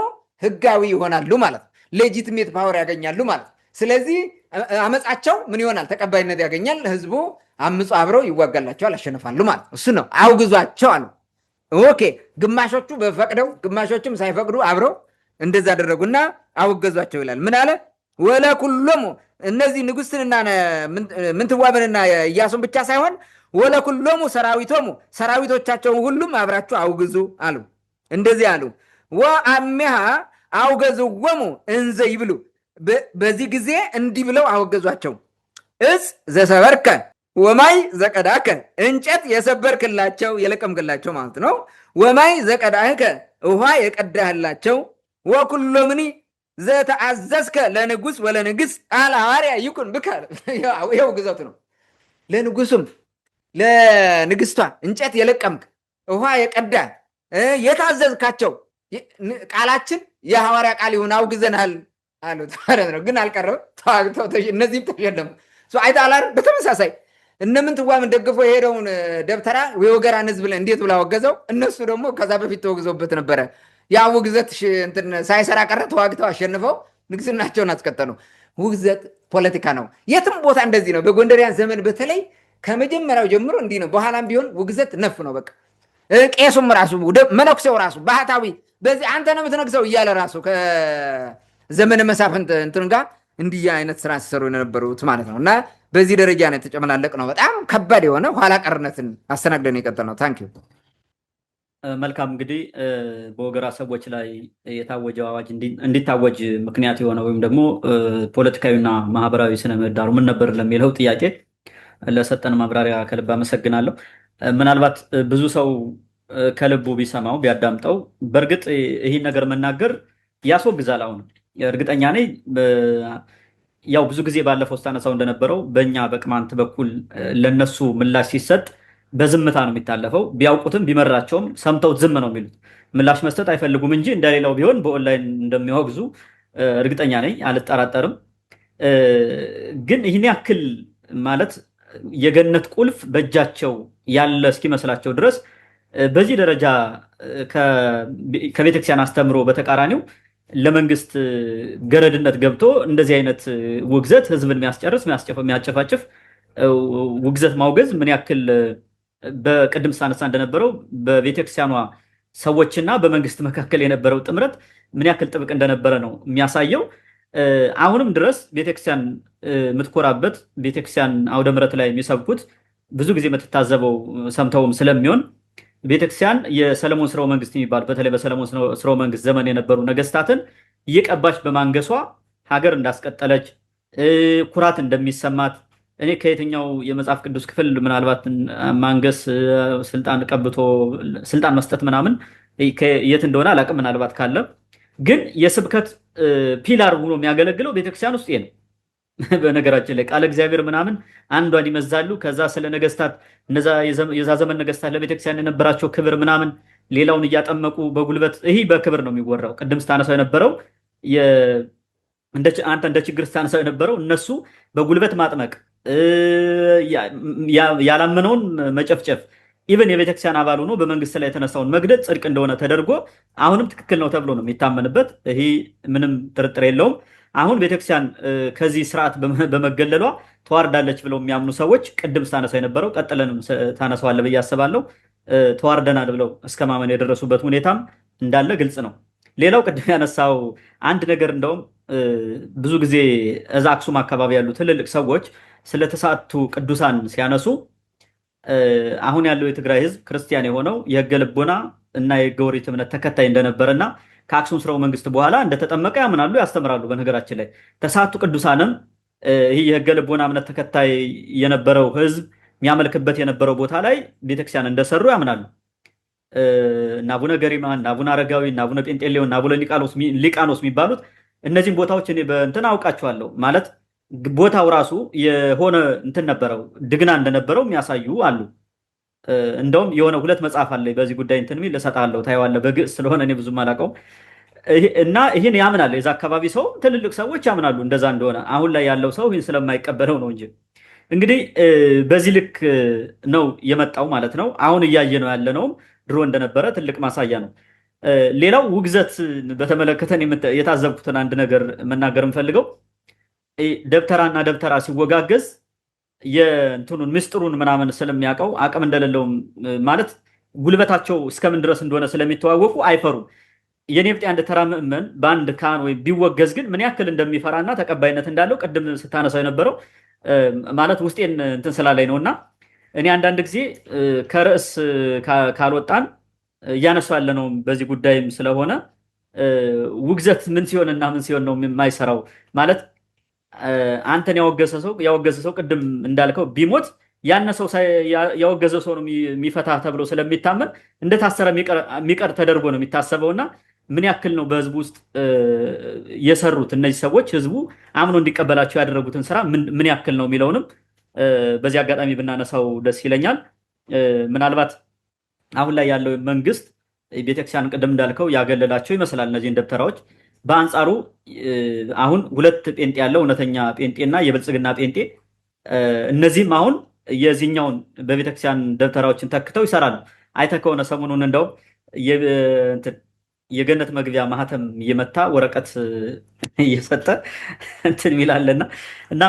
ህጋዊ ይሆናሉ ማለት፣ ሌጂትሜት ፓወር ያገኛሉ ማለት። ስለዚህ አመፃቸው ምን ይሆናል? ተቀባይነት ያገኛል። ህዝቡ አምፁ አብረው ይዋጋላቸዋል፣ ያሸንፋሉ ማለት እሱ ነው። አውግዟቸው አሉ። ኦኬ፣ ግማሾቹ በፈቅደው ግማሾቹም ሳይፈቅዱ አብረው እንደዛ አደረጉና አወገዟቸው ይላል። ምን አለ? ወለኩሎሙ፣ እነዚህ ንጉስትንና ምንትዋብንና ኢያሱን ብቻ ሳይሆን ወለኩሎሙ ሰራዊቶሙ፣ ሰራዊቶቻቸውን ሁሉም አብራችሁ አውግዙ አሉ። እንደዚህ አሉ። ወአሜሃ አውገዝዎሙ እንዘ ይብሉ፣ በዚህ ጊዜ እንዲህ ብለው አወገዟቸው። እጽ ዘሰበርከ ወማይ ዘቀዳከ፣ እንጨት የሰበርክላቸው የለቀምክላቸው ማለት ነው። ወማይ ዘቀዳከ፣ ውሃ የቀዳህላቸው። ወኩሎምኒ ዘተአዘዝከ ለንጉስ ወለንግስት አለ ሐዋርያ ይኩን ብከ። ይኸው ግዘቱ ነው። ለንጉሱም ለንግስቷ እንጨት የለቀምክ ውሃ የቀዳ የታዘዝካቸው ቃላችን የሐዋርያ ቃል ይሁን አውግዘናል አሉት ማለት ነው። ግን አልቀረም። ተዋግተው እነዚህም ተሸነፉ። አይታላር በተመሳሳይ እነምንትዋብን ደግፎ የሄደውን ደብተራ የወገራን ህዝብ እንዴት ብላ ወገዘው። እነሱ ደግሞ ከዛ በፊት ተወግዘውበት ነበረ። ያ ውግዘት ሳይሰራ ቀረ። ተዋግተው አሸንፈው ንግስናቸውን አስቀጠሉ። ውግዘት ፖለቲካ ነው። የትም ቦታ እንደዚህ ነው። በጎንደሪያን ዘመን በተለይ ከመጀመሪያው ጀምሮ እንዲህ ነው። በኋላም ቢሆን ውግዘት ነፍ ነው በቃ። ቄሱም ራሱ መነኩሴው ራሱ ባህታዊ በዚህ አንተ ነው የምትነግሰው እያለ ራሱ ከዘመነ መሳፍንት እንትን ጋር እንዲህ አይነት ስራ ሲሰሩ የነበሩት ማለት ነው። እና በዚህ ደረጃ ነው የተጨመላለቅ ነው። በጣም ከባድ የሆነ ኋላ ቀርነትን አስተናግደን የቀጠል ነው። ታንኪዩ። መልካም እንግዲህ በወገራ ሰዎች ላይ የታወጀው አዋጅ እንዲታወጅ ምክንያት የሆነ ወይም ደግሞ ፖለቲካዊና ማህበራዊ ስነ ምህዳሩ ምን ነበር ለሚለው ጥያቄ ለሰጠን ማብራሪያ ከልብ አመሰግናለሁ። ምናልባት ብዙ ሰው ከልቡ ቢሰማው ቢያዳምጠው በእርግጥ ይህን ነገር መናገር ያስወግዛል። አሁን እርግጠኛ ነኝ ያው ብዙ ጊዜ ባለፈው ስታነሳው እንደነበረው በእኛ በቅማንት በኩል ለነሱ ምላሽ ሲሰጥ በዝምታ ነው የሚታለፈው። ቢያውቁትም ቢመራቸውም ሰምተውት ዝም ነው የሚሉት። ምላሽ መስጠት አይፈልጉም እንጂ እንደሌላው ቢሆን በኦንላይን እንደሚወግዙ እርግጠኛ ነኝ፣ አልጠራጠርም። ግን ይህን ያክል ማለት የገነት ቁልፍ በእጃቸው ያለ እስኪመስላቸው ድረስ በዚህ ደረጃ ከቤተክርስቲያን አስተምሮ በተቃራኒው ለመንግስት ገረድነት ገብቶ እንደዚህ አይነት ውግዘት ህዝብን የሚያስጨርስ የሚያጨፋጭፍ ውግዘት ማውገዝ ምን ያክል በቅድም ሳነሳ እንደነበረው በቤተክርስቲያኗ ሰዎችና በመንግስት መካከል የነበረው ጥምረት ምን ያክል ጥብቅ እንደነበረ ነው የሚያሳየው። አሁንም ድረስ ቤተክርስቲያን የምትኮራበት ቤተክርስቲያን አውደ ምሕረት ላይ የሚሰብኩት ብዙ ጊዜ የምትታዘበው ሰምተውም ስለሚሆን ቤተክርስቲያን የሰለሞን ስርወ መንግስት የሚባል በተለይ በሰለሞን ስርወ መንግስት ዘመን የነበሩ ነገስታትን እየቀባች በማንገሷ ሀገር እንዳስቀጠለች ኩራት እንደሚሰማት እኔ ከየትኛው የመጽሐፍ ቅዱስ ክፍል ምናልባት ማንገስ ስልጣን ቀብቶ ስልጣን መስጠት ምናምን የት እንደሆነ አላውቅም። ምናልባት ካለ ግን የስብከት ፒላር ሆኖ የሚያገለግለው ቤተክርስቲያን ውስጥ ነው። በነገራችን ላይ ቃለ እግዚአብሔር ምናምን አንዷን ይመዛሉ። ከዛ ስለ ነገስታት እነዛ የዛ ዘመን ነገስታት ለቤተክርስቲያን የነበራቸው ክብር ምናምን ሌላውን እያጠመቁ በጉልበት ይሄ በክብር ነው የሚወራው። ቅድም ስታነሳው የነበረው አንተ እንደ ችግር ስታነሳው የነበረው እነሱ በጉልበት ማጥመቅ፣ ያላመነውን መጨፍጨፍ፣ ኢቨን የቤተክርስቲያን አባል ሆኖ በመንግስት ላይ የተነሳውን መግደል ጽድቅ እንደሆነ ተደርጎ አሁንም ትክክል ነው ተብሎ ነው የሚታመንበት። ይሄ ምንም ጥርጥር የለውም። አሁን ቤተክርስቲያን ከዚህ ስርዓት በመገለሏ ተዋርዳለች ብለው የሚያምኑ ሰዎች ቅድም ስታነሳው የነበረው ቀጥለንም ታነሳዋለህ ብዬ አስባለሁ ተዋርደናል ብለው እስከ ማመን የደረሱበት ሁኔታም እንዳለ ግልጽ ነው። ሌላው ቅድም ያነሳው አንድ ነገር እንደውም ብዙ ጊዜ እዛ አክሱም አካባቢ ያሉ ትልልቅ ሰዎች ስለተሳቱ ቅዱሳን ሲያነሱ አሁን ያለው የትግራይ ህዝብ ክርስቲያን የሆነው የህገ ልቦና እና የህገ ኦሪት እምነት ተከታይ እንደነበረና ከአክሱም ስርወ መንግስት በኋላ እንደተጠመቀ ያምናሉ፣ ያስተምራሉ። በነገራችን ላይ ተሳቱ ቅዱሳንም ይህ የህገ ልቦና እምነት ተከታይ የነበረው ህዝብ የሚያመልክበት የነበረው ቦታ ላይ ቤተክርስቲያን እንደሰሩ ያምናሉ። እና አቡነ ገሪማ እና አቡነ አረጋዊ እና አቡነ ጴንጤሌዎን እና አቡነ ሊቃኖስ የሚባሉት እነዚህም ቦታዎች እኔ በእንትን አውቃቸዋለሁ። ማለት ቦታው ራሱ የሆነ እንትን ነበረው ድግና እንደነበረው የሚያሳዩ አሉ። እንደውም የሆነ 2 መጽሐፍ አለ በዚህ ጉዳይ እንትን የሚል እሰጥሃለሁ፣ ታየዋለህ። በግዕዝ ስለሆነ እኔ ብዙም አላውቀውም። እና ይህን ያምናል የዛ አካባቢ ሰው፣ ትልልቅ ሰዎች ያምናሉ እንደዛ እንደሆነ። አሁን ላይ ያለው ሰው ይህን ስለማይቀበለው ነው እንጂ እንግዲህ በዚህ ልክ ነው የመጣው ማለት ነው። አሁን እያየ ነው ያለነውም ድሮ እንደነበረ ትልቅ ማሳያ ነው። ሌላው ውግዘት በተመለከተን የታዘብኩትን አንድ ነገር መናገር የምፈልገው ደብተራና ደብተራ ሲወጋገዝ የእንትኑን ምስጢሩን ምናምን ስለሚያውቀው አቅም እንደሌለውም ማለት ጉልበታቸው እስከምን ድረስ እንደሆነ ስለሚተዋወቁ አይፈሩም። የኔብጤ አንድ ተራ ምእመን በአንድ ካህን ወይ ቢወገዝ ግን ምን ያክል እንደሚፈራና ተቀባይነት እንዳለው ቅድም ስታነሳው የነበረው ማለት ውስጤን እንትን ስላለኝ ነው። እና እኔ አንዳንድ ጊዜ ከርዕስ ካልወጣን እያነሳው ያለ ነው በዚህ ጉዳይም ስለሆነ ውግዘት ምን ሲሆን እና ምን ሲሆን ነው የማይሰራው ማለት አንተን ያወገዘ ሰው ቅድም እንዳልከው ቢሞት ያነ ሰው ያወገዘ ሰው ነው የሚፈታ ተብሎ ስለሚታመን እንደታሰረ የሚቀር ተደርጎ ነው የሚታሰበውና ምን ያክል ነው በህዝቡ ውስጥ የሰሩት እነዚህ ሰዎች ህዝቡ አምኖ እንዲቀበላቸው ያደረጉትን ስራ ምን ያክል ነው የሚለውንም በዚህ አጋጣሚ ብናነሳው ደስ ይለኛል። ምናልባት አሁን ላይ ያለው መንግስት ቤተክርስቲያን ቅድም እንዳልከው ያገለላቸው ይመስላል እነዚህን ደብተራዎች። በአንጻሩ አሁን 2 ጴንጤ ያለው እውነተኛ ጴንጤና የብልጽግና ጴንጤ፣ እነዚህም አሁን የዚህኛውን በቤተክርስቲያን ደብተራዎችን ተክተው ይሰራሉ። አይተህ ከሆነ ሰሞኑን እንደውም የገነት መግቢያ ማህተም እየመታ ወረቀት እየሰጠ እንትን ይላለና እና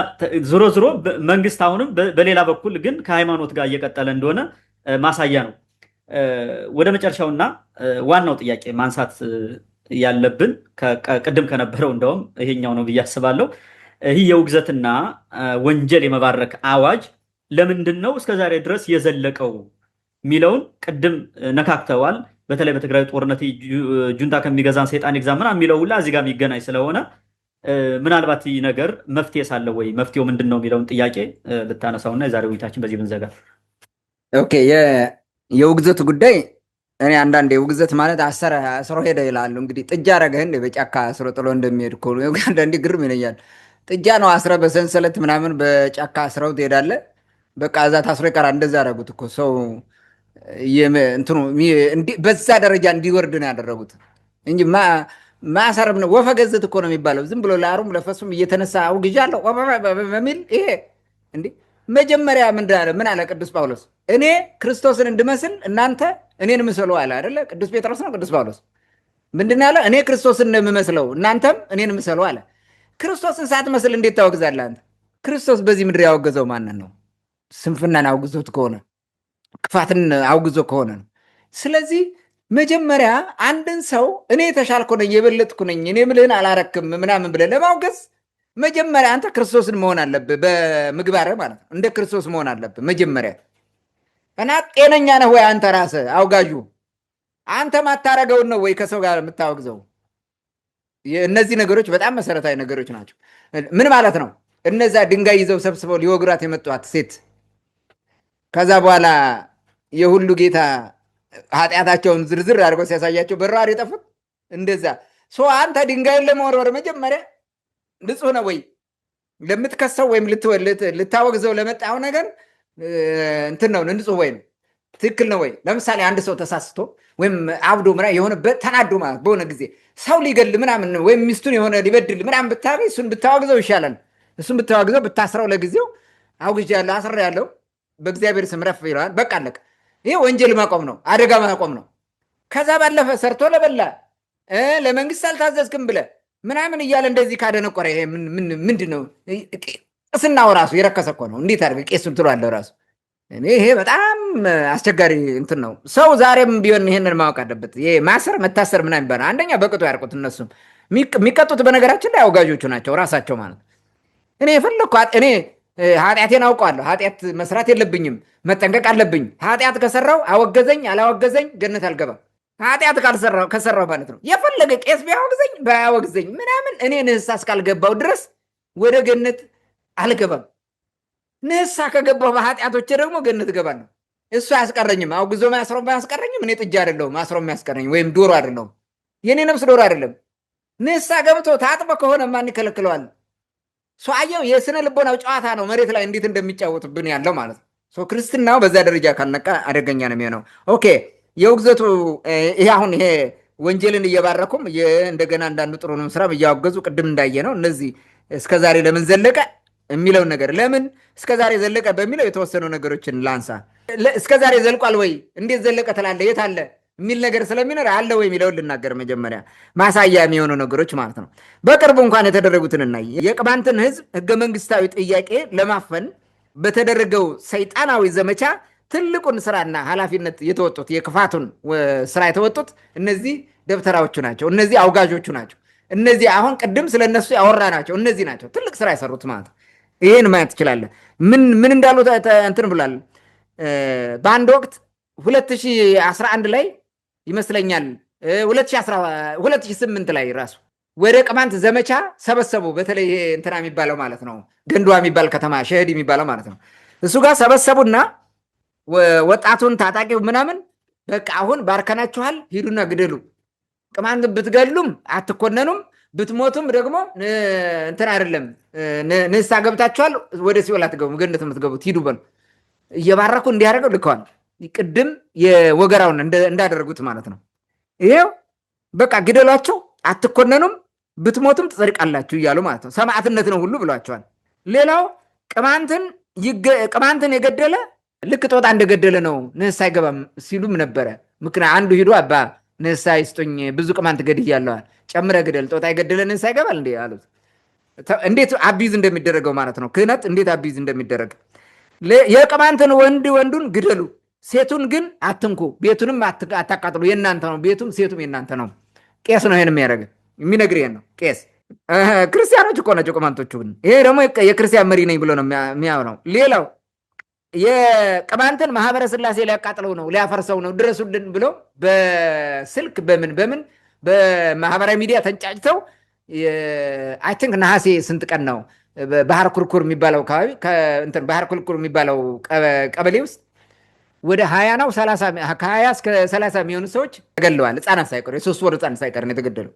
ዞሮ ዞሮ መንግስት አሁንም በሌላ በኩል ግን ከሃይማኖት ጋር እየቀጠለ እንደሆነ ማሳያ ነው። ወደ መጨረሻውና ዋናው ጥያቄ ማንሳት ያለብን ቅድም ከነበረው እንደውም ይሄኛው ነው ብዬ አስባለሁ። ይህ የውግዘትና ወንጀል የመባረክ አዋጅ ለምንድን ነው እስከዛሬ ድረስ የዘለቀው የሚለውን ቅድም ነካክተዋል። በተለይ በትግራይ ጦርነት ጁንታ ከሚገዛን ሰይጣን ይግዛ ምናምን የሚለው ሁላ እዚህ ጋር የሚገናኝ ስለሆነ ምናልባት ይህ ነገር መፍትሄ ሳለው ወይ መፍትሄው ምንድን ነው የሚለውን ጥያቄ ብታነሳውና የዛሬ ውይይታችን በዚህ ብንዘጋ። ኦኬ፣ የውግዘት ጉዳይ እኔ አንዳንዴ ውግዘት ማለት አስሮ ሄደ ይላሉ። እንግዲህ ጥጃ አረገህ እንደ በጫካ አስሮ ጥሎ እንደሚሄድ እኮ ነው። አንዳንዴ ግርም ይለኛል። ጥጃ ነው አስረ በሰንሰለት ምናምን በጫካ አስረው ትሄዳለህ። በቃ እዛ ታስሮ ይቀራል። እንደዛ ያደረጉት እኮ ሰው እንትኑ በዛ ደረጃ እንዲወርድ ነው ያደረጉት እንጂ ማሰርብ ነው። ወፈ ገዘት እኮ ነው የሚባለው። ዝም ብሎ ለአሩም ለፈሱም እየተነሳ አውግዣለሁ በሚል ይሄ እንዲህ መጀመሪያ ምን አለ ቅዱስ ጳውሎስ? እኔ ክርስቶስን እንድመስል እናንተ እኔን ምሰሉ አለ አይደለ? ቅዱስ ጴጥሮስ ነው ቅዱስ ጳውሎስ ምንድን ያለ? እኔ ክርስቶስን እንደምመስለው እናንተም እኔን ምሰሉ አለ። ክርስቶስን ሳትመስል እንዴት ታወግዛለህ አንተ? ክርስቶስ በዚህ ምድር ያወገዘው ማንን ነው? ስንፍናን አውግዞት ከሆነ ክፋትን አውግዞ ከሆነ ነው። ስለዚህ መጀመሪያ አንድን ሰው እኔ የተሻልኩ ነኝ የበለጥኩ ነኝ እኔ ምልህን አላረክም ምናምን ብለህ ለማውገዝ መጀመሪያ አንተ ክርስቶስን መሆን አለብህ። በምግባር ማለት ነው። እንደ ክርስቶስ መሆን አለብህ መጀመሪያ። እና ጤነኛ ነህ ወይ አንተ ራስህ አውጋዡ? አንተ ማታረገውን ነው ወይ ከሰው ጋር የምታወግዘው? እነዚህ ነገሮች በጣም መሰረታዊ ነገሮች ናቸው። ምን ማለት ነው? እነዛ ድንጋይ ይዘው ሰብስበው ሊወግሯት የመጧት ሴት ከዛ በኋላ የሁሉ ጌታ ኃጢአታቸውን ዝርዝር አድርገው ሲያሳያቸው በራር የጠፉት እንደዛ። አንተ ድንጋይን ለመወርወር መጀመሪያ ንጹህ ነው ወይ ለምትከሰው ወይም ልታወግዘው ለመጣው ነገር እንትን ነው ንጹህ ወይ ነው ትክክል ነው ወይ? ለምሳሌ አንድ ሰው ተሳስቶ ወይም አብዶ ምናምን የሆነ ተናዶ ማለት በሆነ ጊዜ ሰው ሊገል ምናምን ወይም ሚስቱን የሆነ ሊበድል ምናምን ብታገኝ እሱን ብታወግዘው ይሻላል። እሱን ብታወግዘው ብታስረው ለጊዜው አውግዣለሁ አስሬያለሁ በእግዚአብሔር ስም ረፍ ይለዋል። በቃ አለቀ። ይህ ወንጀል ማቆም ነው፣ አደጋ ማቆም ነው። ከዛ ባለፈ ሰርቶ ለበላ ለመንግስት አልታዘዝክም ብለህ ምናምን እያለ እንደዚህ ካደነቆረ ይሄ ምንድን ነው? ቅስናው ራሱ የረከሰ እኮ ነው። እንዴት አድርገህ ቄሱን ትሏለህ ራሱ? ይሄ በጣም አስቸጋሪ እንትን ነው። ሰው ዛሬም ቢሆን ይሄንን ማወቅ አለበት። ይሄ ማሰር መታሰር ምናምን ይባላል። አንደኛ በቅጡ ያርቁት። እነሱም የሚቀጡት በነገራችን ላይ አውጋጆቹ ናቸው ራሳቸው ማለት። እኔ የፈለግኩ እኔ ኃጢአቴን አውቀዋለሁ። ኃጢአት መስራት የለብኝም መጠንቀቅ አለብኝ። ኃጢአት ከሰራው አወገዘኝ አላወገዘኝ ገነት አልገባም። ኃጢአት ከሰራው ማለት ነው። የፈለገ ቄስ ቢያወግዘኝ ባያወግዘኝ ምናምን እኔ ንስሐ እስካልገባው ድረስ ወደ ገነት አልገባም። ንስሐ ከገባው በኃጢአቶቼ ደግሞ ገነት እገባለሁ። እሱ አያስቀረኝም። አውግዞ ማስሮ አያስቀረኝም። እኔ ጥጃ አይደለሁም ማስሮ የሚያስቀረኝ ወይም ዶሮ አይደለሁም። የኔ ነፍስ ዶሮ አይደለም። ንስሐ ገብቶ ታጥቦ ከሆነ ማን ይከለክለዋል? አየው፣ የስነ ልቦናው ጨዋታ ነው መሬት ላይ እንዴት እንደሚጫወትብን ያለው ማለት ነው። ክርስትናው በዛ ደረጃ ካልነቃ አደገኛ ነው የሚሆነው። ኦኬ፣ የውግዘቱ ይሄ አሁን ይሄ ወንጀልን እየባረኩም እንደገና አንዳንዱ ጥሩንም ስራ እያወገዙ ቅድም እንዳየ ነው። እነዚህ እስከዛሬ ለምን ዘለቀ የሚለውን ነገር ለምን እስከዛሬ ዘለቀ በሚለው የተወሰኑ ነገሮችን ላንሳ። እስከዛሬ ዘልቋል ወይ እንዴት ዘለቀ ትላለህ? የት አለ የሚል ነገር ስለሚኖር አለ ወይ የሚለውን ልናገር። መጀመሪያ ማሳያ የሚሆኑ ነገሮች ማለት ነው። በቅርቡ እንኳን የተደረጉትን እናይ። የቅማንትን ህዝብ ህገ መንግስታዊ ጥያቄ ለማፈን በተደረገው ሰይጣናዊ ዘመቻ ትልቁን ስራና ኃላፊነት የተወጡት የክፋቱን ስራ የተወጡት እነዚህ ደብተራዎቹ ናቸው። እነዚህ አውጋዦቹ ናቸው። እነዚህ አሁን ቅድም ስለነሱ ያወራ ናቸው። እነዚህ ናቸው ትልቅ ስራ የሰሩት ማለት ነው። ይህን ማየት ትችላለህ። ምን እንዳሉ እንትን ብሏል። በአንድ ወቅት 2011 ላይ ይመስለኛል 2008 ላይ ራሱ ወደ ቅማንት ዘመቻ ሰበሰቡ። በተለይ እንትና የሚባለው ማለት ነው ገንዷ የሚባል ከተማ ሸህድ የሚባለው ማለት ነው። እሱ ጋር ሰበሰቡና ወጣቱን ታጣቂው ምናምን በቃ አሁን ባርከናችኋል፣ ሂዱና ግደሉ። ቅማንት ብትገሉም አትኮነኑም፣ ብትሞቱም ደግሞ እንትን አይደለም ንስሐ ገብታችኋል፣ ወደ ሲኦል አትገቡም፣ ገነት የምትገቡት ሂዱ በሉ። እየባረኩ እንዲያደርገው ልከዋል። ቅድም የወገራውን እንዳደረጉት ማለት ነው። ይሄው በቃ ግደሏቸው፣ አትኮነኑም፣ ብትሞቱም ትጸድቃላችሁ እያሉ ማለት ነው። ሰማዕትነት ነው ሁሉ ብሏቸዋል። ሌላው ቅማንትን የገደለ ልክ ጦጣ እንደገደለ ነው ንስሐ አይገባም ሲሉም ነበረ። ምክንያት አንዱ ሂዶ አባ ንስሐ ይስጡኝ ብዙ ቅማንት ገድያለዋል፣ ጨምረህ ግደል፣ ጦጣ የገደለ ንስሐ ይገባል እንዴ አሉት። እንዴት አቢዝ እንደሚደረገው ማለት ነው። ክህነት እንዴት አቢዝ እንደሚደረግ የቅማንትን ወንዱን ግደሉ፣ ሴቱን ግን አትንኩ፣ ቤቱንም አታቃጥሉ፣ የእናንተ ነው፣ ቤቱም ሴቱም የእናንተ ነው። ቄስ ነው ይሄን የሚያደርግ የሚነግር ይሄን ነው ቄስ። ክርስቲያኖች እኮ ናቸው ቅማንቶቹ። ግን ይሄ ደግሞ የክርስቲያን መሪ ነኝ ብሎ ነው የሚያምነው። ሌላው የቅማንትን ማህበረ ስላሴ ሊያቃጥለው ነው ሊያፈርሰው ነው ድረሱልን ብሎ በስልክ በምን በማህበራዊ ሚዲያ ተንጫጭተው አይ ቲንክ ነሐሴ ስንት ቀን ነው ባህር ኩርኩር የሚባለው አካባቢ ባህር ኩርኩር የሚባለው ቀበሌ ውስጥ ወደ 20 ነው 30 ከ20 እስከ 30 የሚሆኑ ሰዎች ተገለዋል። ህፃናት ሳይቀሩ የ3 ወር ህፃን ሳይቀር ነው የተገደሉ።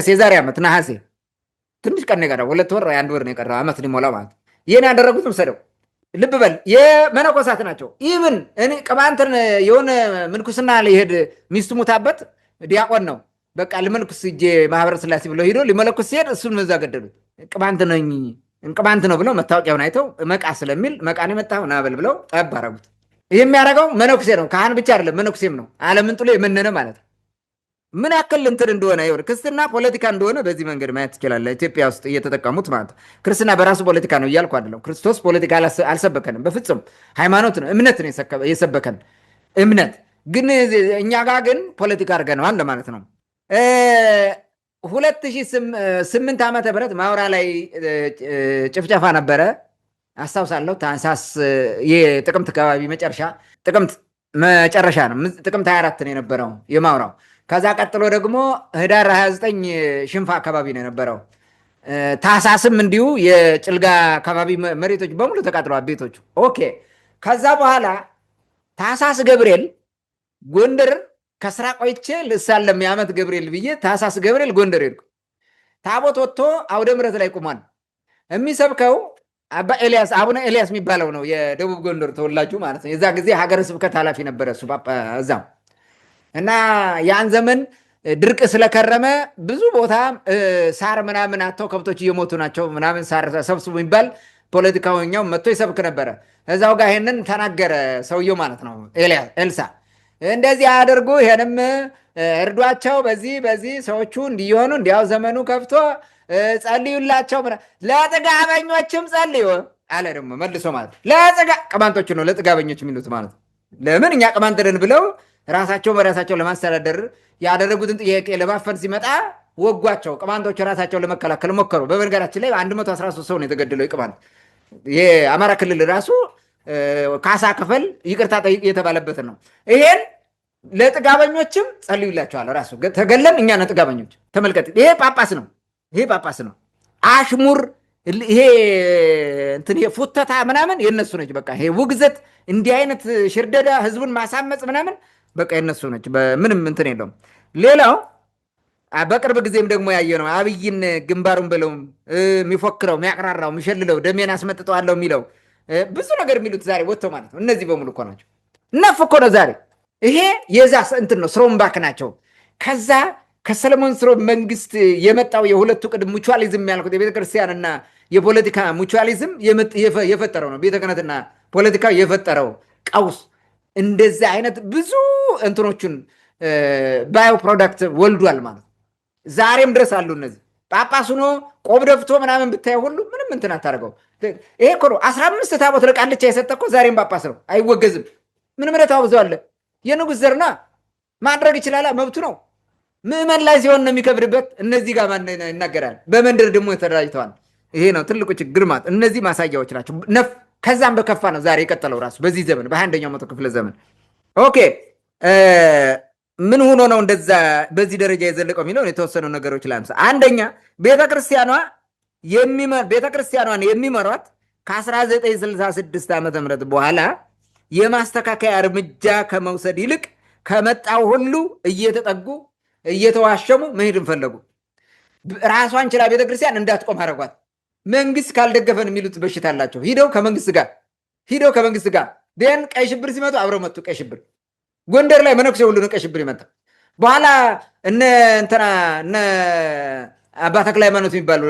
የዛሬ ዓመት ነሐሴ ትንሽ ቀን ነው የቀረው፣ 2 ወር 1 ወር ነው የቀረው ዓመት ሊሞላው ማለት። ይሄን ያደረጉት ወሰደው። ልብ በል የመነኮሳት ናቸው። ኢቭን እኔ ቅማንትን የሆነ ምንኩስና ሊሄድ ሚስቱ ሙታበት ዲያቆን ነው በቃ ልመልኩስ እጄ ማህበረ ስላሴ ብሎ ሄዶ ሊመለኩስ ሲሄድ እሱን መዛ ገደሉት። ቅማንት ነው ብለው መታወቂያውን አይተው መቃ ስለሚል መቃን የመጣው ናበል ብለው ጠብ አረጉት። ይህ የሚያደርገው መነኩሴ ነው። ካህን ብቻ አይደለም መነኩሴም ነው። ዓለምን ጥሎ የመነነ ማለት ነው። ምን ያክል እንትን እንደሆነ ይኸውልህ፣ ክርስትና ፖለቲካ እንደሆነ በዚህ መንገድ ማየት ትችላለህ። ኢትዮጵያ ውስጥ እየተጠቀሙት ማለት ነው። ክርስትና በራሱ ፖለቲካ ነው እያልኩ አይደለም። ክርስቶስ ፖለቲካ አልሰበከንም በፍጹም። ሃይማኖት ነው፣ እምነት ነው የሰበከን። እምነት ግን እኛ ጋር ግን ፖለቲካ አድርገነዋል ለማለት ነው። 2008 ዓመተ ምህረት ማውራ ላይ ጭፍጨፋ ነበረ አስታውሳለሁ። ታህሳስ የጥቅምት አካባቢ ጥቅምት መጨረሻ ነው። ጥቅምት 24 ነው የነበረው የማውራው። ከዛ ቀጥሎ ደግሞ ህዳር 29 ሽንፋ አካባቢ ነው የነበረው። ታህሳስም እንዲሁ የጭልጋ አካባቢ መሬቶች በሙሉ ተቃጥለዋል ቤቶቹ። ኦኬ። ከዛ በኋላ ታህሳስ ገብርኤል ጎንደር ከስራ ቆይቼ ልሳለም የዓመት ገብርኤል ብዬ ታህሳስ ገብርኤል ጎንደር ሄድኩ። ታቦት ወጥቶ አውደ ምሕረት ላይ ቁሟል። የሚሰብከው አቡነ ኤልያስ የሚባለው ነው፣ የደቡብ ጎንደር ተወላጁ ማለት ነው። የዛ ጊዜ ሀገረ ስብከት ኃላፊ ነበረ እሱ እዛም። እና ያን ዘመን ድርቅ ስለከረመ ብዙ ቦታ ሳር ምናምን አተው ከብቶች እየሞቱ ናቸው ምናምን ሳር ሰብስቡ የሚባል ፖለቲካኛው መጥቶ ይሰብክ ነበረ። እዛው ጋር ይሄንን ተናገረ ሰውየው ማለት ነው ኤልሳ። እንደዚህ አድርጉ፣ ይሄንም እርዷቸው፣ በዚህ ሰዎቹ እንዲሆኑ እንዲያው ዘመኑ ከፍቶ ጸልዩላቸው፣ ለጥጋበኞችም ጸልዩ አለ። ደግሞ መልሶ ማለት ቅማንቶቹ ነው ለጥጋበኞች የሚሉት ማለት። ለምን እኛ ቅማንት ነን ብለው ራሳቸው በራሳቸው ለማስተዳደር ያደረጉትን ጥያቄ ለማፈን ሲመጣ ወጓቸው። ቅማንቶች ራሳቸው ለመከላከል ሞከሩ። በነገራችን ላይ 113 ሰው ነው የተገደለው ቅማንት። የአማራ ክልል ራሱ ካሳ ክፈል ይቅርታ ጠይቅ የተባለበትን ነው። ይሄን ለጥጋበኞችም ጸልዩላቸዋል። ራሱ ተገለን እኛ ነን ጥጋበኞች። ተመልከት፣ ይሄ ጳጳስ ነው። አሽሙር ይሄ እንትን ፉተታ ምናምን የነሱ ነች። በቃ ይሄ ውግዘት፣ እንዲህ አይነት ሽርደዳ፣ ህዝቡን ማሳመፅ ምናምን በቃ የነሱ ነች። ምንም እንትን የለውም። ሌላው በቅርብ ጊዜም ደግሞ ያየ ነው። አብይን ግንባሩን ብለው የሚፎክረው የሚያቅራራው የሚሸልለው ደሜን አስመጥጠዋለሁ የሚለው ብዙ ነገር የሚሉት ዛሬ ወጥተው ማለት ነው። እነዚህ በሙሉ እኮ ናቸው። ነፍ እኮ ነው ዛሬ። ይሄ የዛ እንትን ነው፣ ስሮምባክ ናቸው። ከዛ ከሰለሞን ስርወ መንግስት የመጣው የሁለቱ ቅድም ሙቹዋሊዝም ያልኩት የቤተክርስቲያንና የፖለቲካ ሙቹዋሊዝም የፈጠረው ነው። ቤተ ክህነትና ፖለቲካ የፈጠረው ቀውስ እንደዚህ አይነት ብዙ እንትኖቹን ባዮ ፕሮዳክት ወልዷል ማለት ዛሬም ድረስ አሉ። እነዚህ ጳጳስ ሆኖ ቆብ ደፍቶ ምናምን ብታይ ሁሉ ምንም እንትን አታደርገው። ይሄ እኮ ነው 15 ታቦት ለቃልቻ የሰጠ እኮ ዛሬም ጳጳስ ነው፣ አይወገዝም። ምንም ረታው ብዙ አለ። የንጉሥ ዘርና ማድረግ ይችላል፣ መብቱ ነው። ምዕመን ላይ ሲሆን ነው የሚከብድበት። እነዚህ ጋር ማን ይናገራል? በመንደር ደግሞ ተደራጅተዋል። ይሄ ነው ትልቁ ችግር ማለት። እነዚህ ማሳያዎች ናቸው። ከዛም በከፋ ነው ዛሬ የቀጠለው ራሱ በዚህ ዘመን በ21ኛው መቶ ክፍለ ዘመን። ኦኬ ምን ሆኖ ነው እንደዛ በዚህ ደረጃ የዘለቀው የሚለውን የተወሰኑ ነገሮች ላንሳ። አንደኛ ቤተክርስቲያኗን የሚመሯት ከ1966 ዓመተ ምህረት በኋላ የማስተካከያ እርምጃ ከመውሰድ ይልቅ ከመጣው ሁሉ እየተጠጉ እየተዋሸሙ መሄድን ፈለጉ። ራሷን ችላ ቤተክርስቲያን እንዳትቆም አደረጓት። መንግስት ካልደገፈን የሚሉት በሽታ አላቸው። ሂደው ከመንግስት ጋር ደን ቀይ ሽብር ሲመጡ አብረው መጡ። ቀይ ሽብር ጎንደር ላይ መነኩሴ ሁሉ ነው ቀይ ሽብር ይመጣ። በኋላ እነ አባ ተክለ ሃይማኖት የሚባሉ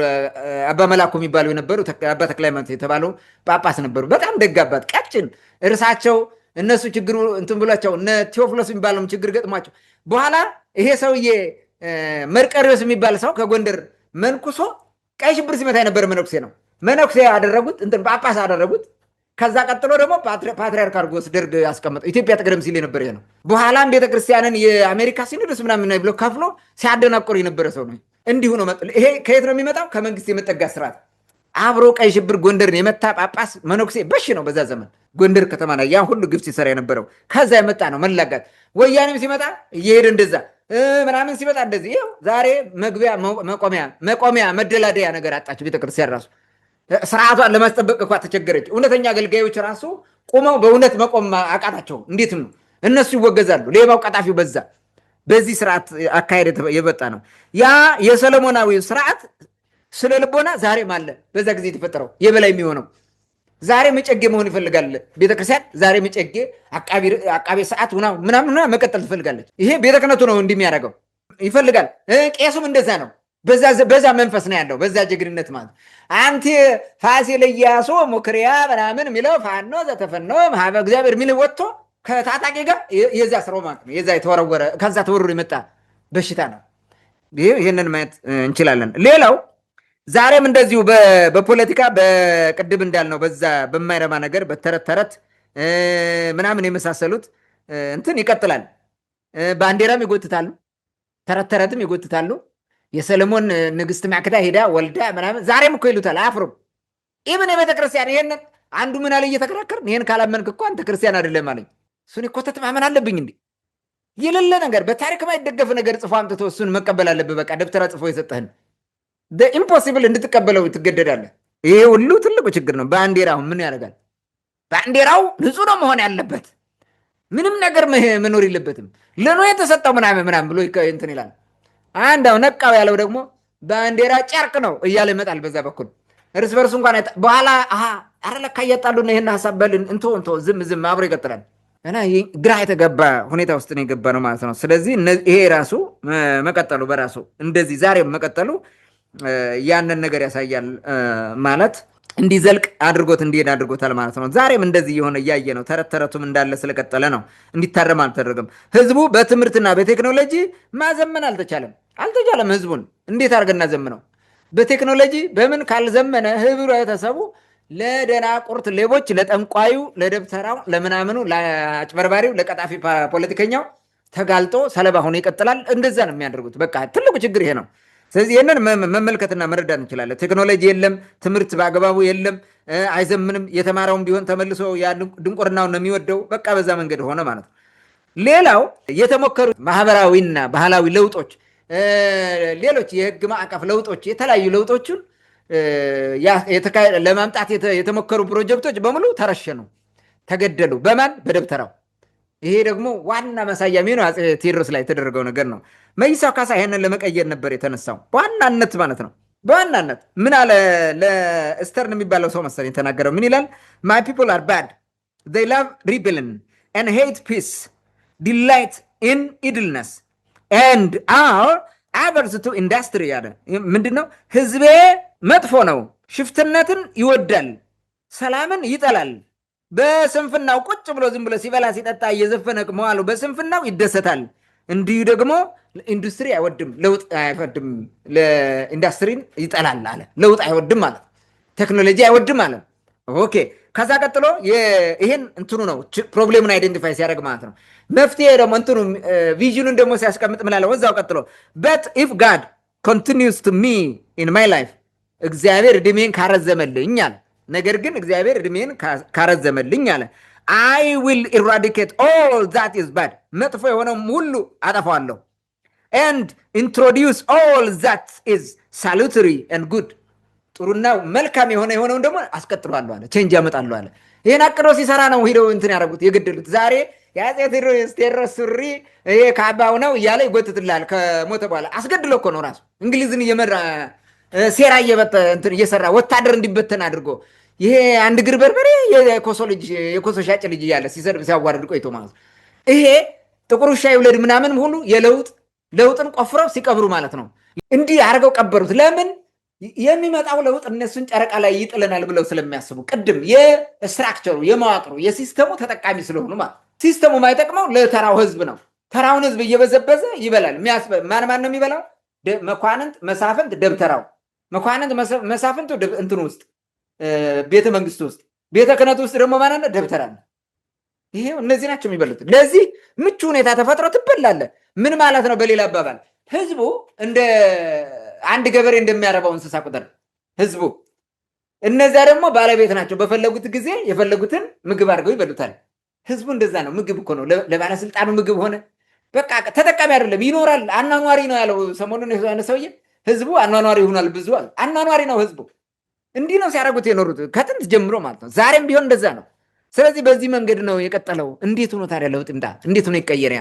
አባ መላኩ የሚባሉ የነበሩ አባ ተክለ ሃይማኖት የተባሉ ጳጳስ ነበሩ። በጣም ደግ አባት፣ ቀጭን እርሳቸው። እነሱ ችግሩ እንትን ብሏቸው እነ ቴዎፍሎስ የሚባለው ችግር ገጥሟቸው በኋላ ይሄ ሰውዬ መርቀሪዎስ የሚባል ሰው ከጎንደር መንኩሶ ቀይ ሽብር ሲመታ የነበረ መነኩሴ ነው። መነኩሴ ያደረጉት ጳጳስ አደረጉት። ከዛ ቀጥሎ ደግሞ ፓትሪያርክ አድርጎ ደርግ ያስቀመጠው ኢትዮጵያ ትቅደም ሲል የነበረ ነው። በኋላም ቤተክርስቲያንን የአሜሪካ ሲኖዶስ ምናምን ብሎ ከፍሎ ሲያደናቆር የነበረ ሰው ነው። እንዲሁ ነው። ይሄ ከየት ነው የሚመጣው? ከመንግስት የመጠጋ ስርዓት። አብሮ ቀይ ሽብር ጎንደርን የመታ ጳጳስ መነኩሴ በሽ ነው። በዛ ዘመን ጎንደር ከተማ ላይ ያ ሁሉ ግፍ ሲሰራ የነበረው ከዛ የመጣ ነው። መላጋት ወያኔም ሲመጣ እየሄደ እንደዛ ምናምን ሲመጣ እንደዚህ። ይኸው ዛሬ መግቢያ መቆሚያ መደላደያ ነገር አጣች ቤተክርስቲያን ራሱ ስርዓቷን ለማስጠበቅ እኳ ተቸገረች። እውነተኛ አገልጋዮች ራሱ ቆመው በእውነት መቆም አቃታቸው። እንዴትም ነው እነሱ ይወገዛሉ። ሌባው ቀጣፊው በዛ። በዚህ ስርዓት አካሄድ የበጣ ነው። ያ የሰለሞናዊ ስርዓት ስለ ልቦና ዛሬም አለ። በዛ ጊዜ የተፈጠረው የበላይ የሚሆነው ዛሬ መጨጌ መሆን ይፈልጋል ቤተክርስቲያን። ዛሬ መጨጌ አቃቤ ሰዓት ምናምን መቀጠል ትፈልጋለች። ይሄ ቤተ ክህነቱ ነው እንዲህ የሚያደርገው ይፈልጋል። ቄሱም እንደዛ ነው። በዛ መንፈስ ነው ያለው። በዛ ጀግንነት ማለት አንቲ ፋሲል ኢያሱ ሙክሪያ ምናምን የሚለው ፋኖ ዘተፈኖ ማህበ እግዚአብሔር የሚል ወጥቶ ከታጣቂ ጋር የዛ ስራው ማለት ነው። የዛ የተወረወረ ከዛ ተወርሮ የመጣ በሽታ ነው። ይህንን ማየት እንችላለን። ሌላው ዛሬም እንደዚሁ በፖለቲካ በቅድም እንዳልነው በዛ በማይረባ ነገር በተረት ተረት ምናምን የመሳሰሉት እንትን ይቀጥላል። ባንዲራም ይጎትታሉ፣ ተረት ተረትም ይጎትታሉ። የሰለሞን ንግስት ማክዳ ሄዳ ወልዳ ምናምን ዛሬም እኮ ይሉታል፣ አያፍሩም። ኢብን የቤተክርስቲያን ይሄንን አንዱ ምን አለ እየተከራከርን ይሄን ካላመንክ እኮ አንተ ክርስቲያን አይደለም አለኝ። እሱን እኮ ማመን አለብኝ እንዴ? የሌለ ነገር በታሪክ ማይደገፍ ነገር ጽፎ አምጥቶ እሱን መቀበል አለብህ። በቃ ደብተራ ጽፎ የሰጠህን ኢምፖሲብል እንድትቀበለው ትገደዳለህ። ይሄ ሁሉ ትልቁ ችግር ነው። ባንዲራው ምን ያደርጋል? ባንዲራው ንጹህ ነው መሆን ያለበት። ምንም ነገር መኖር የለበትም። ለኖ የተሰጠው ምናምን ብሎ እንትን ይላል። አንዳው ነቃው ያለው ደግሞ ባንዲራ ጨርቅ ነው እያለ ይመጣል። በዛ በኩል እርስ በርሱ እንኳን በኋላ አረ ለካ እያጣሉ ነው። ይሄን ሐሳብ በልን እንቶ ዝም አብሮ ይቀጥላል። እና ግራ የተገባ ሁኔታ ውስጥ ነው የገባ ነው ማለት ነው። ስለዚህ ይሄ ራሱ መቀጠሉ በራሱ እንደዚህ ዛሬም መቀጠሉ ያንን ነገር ያሳያል ማለት እንዲዘልቅ እንዲሄድ አድርጎታል ማለት ነው። ዛሬም እንደዚህ የሆነ እያየ ነው። ተረት ተረቱም እንዳለ ስለቀጠለ ነው። እንዲታረም አልተደረገም። ህዝቡ በትምህርትና በቴክኖሎጂ ማዘመን አልተቻለም። ህዝቡን እንዴት አድርገን እናዘምነው? በቴክኖሎጂ በምን ካልዘመነ ህብረተሰቡ ለደናቁርት ሌቦች፣ ለጠንቋዩ፣ ለደብተራው፣ ለምናምኑ፣ ለአጭበርባሪው፣ ለቀጣፊ ፖለቲከኛው ተጋልጦ ሰለባ ሆኖ ይቀጥላል። እንደዛ ነው የሚያደርጉት። በቃ ትልቁ ችግር ይሄ ነው። ስለዚህ ይህንን መመልከትና መረዳት እንችላለን። ቴክኖሎጂ የለም፣ ትምህርት በአግባቡ የለም፣ አይዘምንም። የተማረውም ቢሆን ተመልሶ ድንቁርናውን ነው የሚወደው። በቃ በዛ መንገድ ሆነ ማለት ነው። ሌላው የተሞከሩ ማህበራዊና ባህላዊ ለውጦች፣ ሌሎች የህግ ማዕቀፍ ለውጦች፣ የተለያዩ ለውጦችን ለማምጣት የተሞከሩ ፕሮጀክቶች በሙሉ ተረሸኑ፣ ተገደሉ። በማን? በደብተራው። ይሄ ደግሞ ዋና ማሳያ የሚሆነው አፄ ቴዎድሮስ ላይ የተደረገው ነገር ነው። መይሳው ካሳ ይሄንን ለመቀየር ነበር የተነሳው በዋናነት ማለት ነው። በዋናነት ምን አለ ለስተርን የሚባለው ሰው መሰለኝ የተናገረው። ምን ይላል? my people are bad, they love rebellion and hate peace, delight in idleness and are averse to industry ያለ ምንድነው? ህዝቤ መጥፎ ነው፣ ሽፍትነትን ይወዳል፣ ሰላምን ይጠላል፣ በስንፍናው ቁጭ ብሎ ዝም ብሎ ሲበላ ሲጠጣ እየዘፈነ መዋሉ በስንፍናው ይደሰታል። እንዲሁ ደግሞ ኢንዱስትሪ አይወድም፣ ለውጥ አይወድም፣ ለኢንዱስትሪን ይጠላል አለ። ለውጥ አይወድም ማለት ቴክኖሎጂ አይወድም አለ። ኦኬ። ከዛ ቀጥሎ ይሄን እንትኑ ነው ፕሮብሌሙን አይደንቲፋይ ሲያደርግ ማለት ነው። መፍትሄ ደግሞ እንትኑ ቪዥኑን ደግሞ ሲያስቀምጥ ምላለ ወዛው ቀጥሎ but if God continues to me in my life እግዚአብሔር እድሜን ካረዘመልኝ አለ። ነገር ግን እግዚአብሔር እድሜን ካረዘመልኝ አለ I will eradicate all that is bad መጥፎ የሆነው ሁሉ አጠፋዋለሁ and introduce all that is salutary and good ጥሩና መልካም የሆነውን ደግሞ አስቀጥሏለሁ አለ። ቼንጅ ያመጣለሁ አለ። ይሄን አቅዶ ሲሰራ ነው ሄደው እንትን ያደረጉት የገደሉት። ዛሬ የአፄ ቴዎድሮስ ሱሪ ይሄ ካባው ነው እያለ ይጎትትላል። ከሞተ በኋላ አስገድሎ እኮ ነው ራሱ እንግሊዝን እየመራ ሴራ እየሰራ ወታደር እንዲበተን አድርጎ ይሄ አንድ ግር በርበሬ የኮሶ ሻጭ ልጅ እያለ ሲሰርብ ሲያዋርድ ቆይቶ ማለት ነው። ይሄ ጥቁር ውሻ ይውለድ ምናምን ሁሉ ለውጥን ቆፍረው ሲቀብሩ ማለት ነው። እንዲህ አድርገው ቀበሩት። ለምን? የሚመጣው ለውጥ እነሱን ጨረቃ ላይ ይጥለናል ብለው ስለሚያስቡ ቅድም የስትራክቸሩ የመዋቅሩ የሲስተሙ ተጠቃሚ ስለሆኑ ማለት ሲስተሙ ማይጠቅመው ለተራው ህዝብ ነው። ተራውን ህዝብ እየበዘበዘ ይበላል። ማን ነው የሚበላው? መኳንንት፣ መሳፍንት፣ ደብተራው። መኳንንት መሳፍንቱ እንትን ውስጥ ቤተ መንግስት ውስጥ፣ ቤተ ክህነት ውስጥ ደግሞ ማን ነው? ደብተራ ነው። ይሄው እነዚህ ናቸው የሚበሉት። ለዚህ ምቹ ሁኔታ ተፈጥሮ ትበላለ። ምን ማለት ነው? በሌላ አባባል ህዝቡ እንደ አንድ ገበሬ እንደሚያረባው እንስሳ ቁጥር ህዝቡ፣ እነዚያ ደግሞ ባለቤት ናቸው። በፈለጉት ጊዜ የፈለጉትን ምግብ አድርገው ይበሉታል። ህዝቡ እንደዛ ነው። ምግብ እኮ ነው ለባለስልጣኑ ምግብ ሆነ። በቃ ተጠቃሚ አይደለም፣ ይኖራል። አኗኗሪ ነው ያለው ሰሞኑን የሆነ ሰውዬ። ህዝቡ አኗኗሪ ይሆናል። ብዙ አኗኗሪ ነው ህዝቡ። እንዲህ ነው ሲያደርጉት የኖሩት ከጥንት ጀምሮ ማለት ነው። ዛሬም ቢሆን እንደዛ ነው። ስለዚህ በዚህ መንገድ ነው የቀጠለው። እንዴት ሆኖ ታዲያ ለውጥ ይምጣ? እንዴት ሆኖ ይቀየር?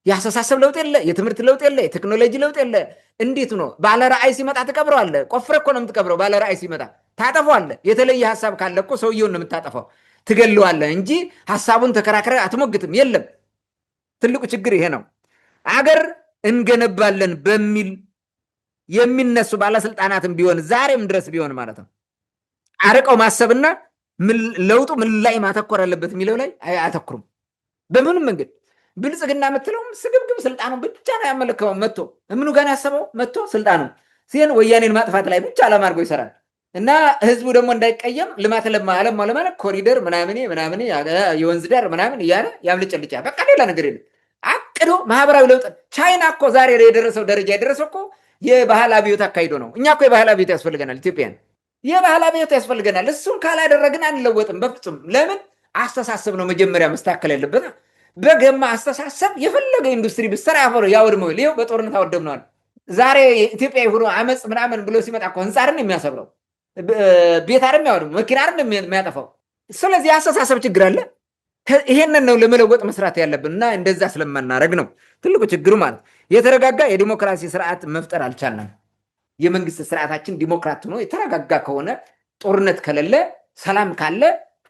የአስተሳሰብ ለውጥ የለ፣ የትምህርት ለውጥ የለ፣ የቴክኖሎጂ ለውጥ የለ። እንዴት ነው? ባለ ራእይ ሲመጣ ትቀብረዋለህ። ቆፍረ እኮ ነው የምትቀብረው። ባለ ራእይ ሲመጣ ታጠፈዋለህ። የተለየ ሀሳብ ካለ እኮ ሰውየውን ነው የምታጠፋው፣ ትገለዋለህ እንጂ ሀሳቡን ተከራክረ አትሞግትም። የለም። ትልቁ ችግር ይሄ ነው። አገር እንገነባለን በሚል የሚነሱ ባለስልጣናትም ቢሆን ዛሬም ድረስ ቢሆን ማለት ነው አርቀው ማሰብና ለውጡ ምን ላይ ማተኮር አለበት የሚለው ላይ አያተኩሩም በምንም መንገድ። ብልጽግና የምትለውም ስግብግብ ስልጣኑ ብቻ ነው ያመለከው። መጥቶ ምኑ ጋር ያሰበው መጥቶ ስልጣኑ ሲሆን ወያኔን ማጥፋት ላይ ብቻ ዓላማ አድርጎ ይሰራል። እና ህዝቡ ደግሞ እንዳይቀየም ልማት አለማ ለማለት ኮሪደር ምናምን የወንዝ ዳር ምናምን እያለ ያምልጨልጫ። በቃ ሌላ ነገር የለም። አቅዶ ማህበራዊ ለውጥ ቻይና እኮ ዛሬ የደረሰው ደረጃ የደረሰው እኮ የባህል አብዮት አካሂዶ ነው። እኛ እኮ የባህል አብዮት ያስፈልገናል። ኢትዮጵያን የባህል አብዮት ያስፈልገናል። እሱን ካላደረግን አንለወጥም በፍጹም። ለምን? አስተሳሰብ ነው መጀመሪያ መስተካከል ያለበት። በገማ አስተሳሰብ የፈለገ ኢንዱስትሪ ብሰራ ያወድመው። ይኸው በጦርነት አወደምነዋል። ዛሬ ኢትዮጵያ ሆኖ አመፅ ምናምን ብሎ ሲመጣ እኮ ህንፃ አይደል የሚያሰብረው፣ ቤት አይደል የሚያወድመው፣ መኪና አይደል የሚያጠፋው። ስለዚህ አስተሳሰብ ችግር አለ። ይሄንን ነው ለመለወጥ መስራት ያለብን እና እንደዛ ስለማናረግ ነው ትልቁ ችግሩ ማለት። የተረጋጋ የዲሞክራሲ ስርዓት መፍጠር አልቻልንም። የመንግስት ስርዓታችን ዲሞክራት ሆኖ የተረጋጋ ከሆነ፣ ጦርነት ከሌለ፣ ሰላም ካለ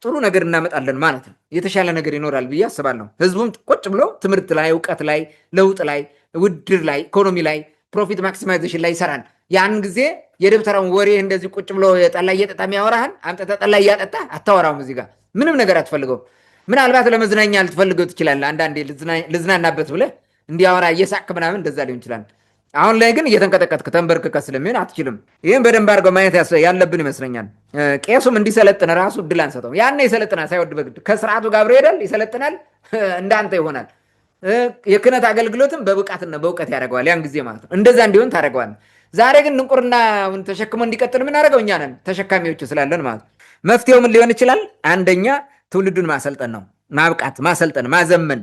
ጥሩ ነገር እናመጣለን ማለት ነው። የተሻለ ነገር ይኖራል ብዬ አስባለሁ። ህዝቡም ቁጭ ብሎ ትምህርት ላይ፣ እውቀት ላይ፣ ለውጥ ላይ፣ ውድድር ላይ፣ ኢኮኖሚ ላይ፣ ፕሮፊት ማክሲማይዜሽን ላይ ይሰራል። ያን ጊዜ የደብተራውን ወሬ እንደዚህ ቁጭ ብሎ ጠላ እየጠጣ የሚያወራህን አምጥተህ ጠላ እያጠጣ አታወራውም። እዚህ ጋር ምንም ነገር አትፈልገው። ምናልባት ለመዝናኛ ልትፈልገው ትችላለህ። አንዳንዴ ልዝናናበት ብለህ እንዲያወራ እየሳቅ ምናምን እንደዛ ሊሆን ይችላል። አሁን ላይ ግን እየተንቀጠቀጥክ ተንበርክከህ ስለሚሆን አትችልም። ይህም በደንብ አድርገው ማየት ያለብን ይመስለኛል። ቄሱም እንዲሰለጥን ራሱ እድል አንሰጠው። ያኔ ይሰለጥናል ሳይወድ በግድ ከስርዓቱ ጋር አብሮ ይሄዳል፣ ይሰለጥናል፣ እንዳንተ ይሆናል። የክህነት አገልግሎትም በብቃትና በእውቀት ያደርገዋል ያን ጊዜ ማለት ነው። እንደዛ እንዲሆን ታደርገዋል። ዛሬ ግን ንቁርናውን ተሸክሞ እንዲቀጥል የምናደርገው እኛ ነን፣ ተሸካሚዎቹ ስላለን ማለት ነው። መፍትሄው ምን ሊሆን ይችላል? አንደኛ ትውልዱን ማሰልጠን ነው፣ ማብቃት፣ ማሰልጠን፣ ማዘመን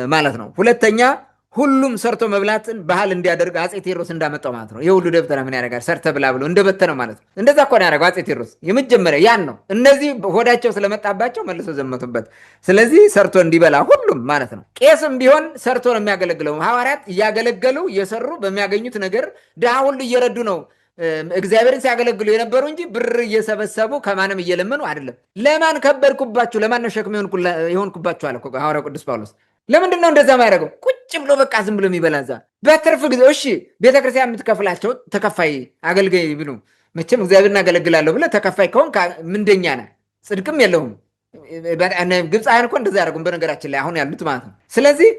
ማለት ነው። ሁለተኛ ሁሉም ሰርቶ መብላትን ባህል እንዲያደርግ አፄ ቴዎድሮስ እንዳመጣው ማለት ነው። የሁሉ ደብተራ ምን ያደርጋል? ሰርተ ብላ ብሎ እንደበተነው ማለት ነው። እንደዛ እኮ ነው ያደረገው አፄ ቴዎድሮስ። የመጀመሪያ ያን ነው። እነዚህ ሆዳቸው ስለመጣባቸው መልሶ ዘመቱበት። ስለዚህ ሰርቶ እንዲበላ ሁሉም ማለት ነው። ቄስም ቢሆን ሰርቶ ነው የሚያገለግለው። ሐዋርያት እያገለገሉ እየሰሩ በሚያገኙት ነገር ድሃ ሁሉ እየረዱ ነው እግዚአብሔርን ሲያገለግሉ የነበሩ እንጂ ብር እየሰበሰቡ ከማንም እየለመኑ አይደለም። ለማን ከበድኩባችሁ፣ ለማን ነው ሸክም የሆንኩባችሁ አለ እኮ ሐዋርያው ቅዱስ ጳውሎስ። ለምንድን ነው እንደዛ ማያደርገው? ቁጭ ብሎ በቃ ዝም ብሎ የሚበላ እዛ በትርፍ ጊዜ። እሺ ቤተክርስቲያን የምትከፍላቸው ተከፋይ አገልጋይ ቢሉ መቼም እግዚአብሔርን አገለግላለሁ ብለህ ተከፋይ ከሆን ምንደኛ ነህ፣ ጽድቅም የለውም። ግብፃውያን እኮ እንደዛ ያደርጉም በነገራችን ላይ አሁን ያሉት ማለት ነው። ስለዚህ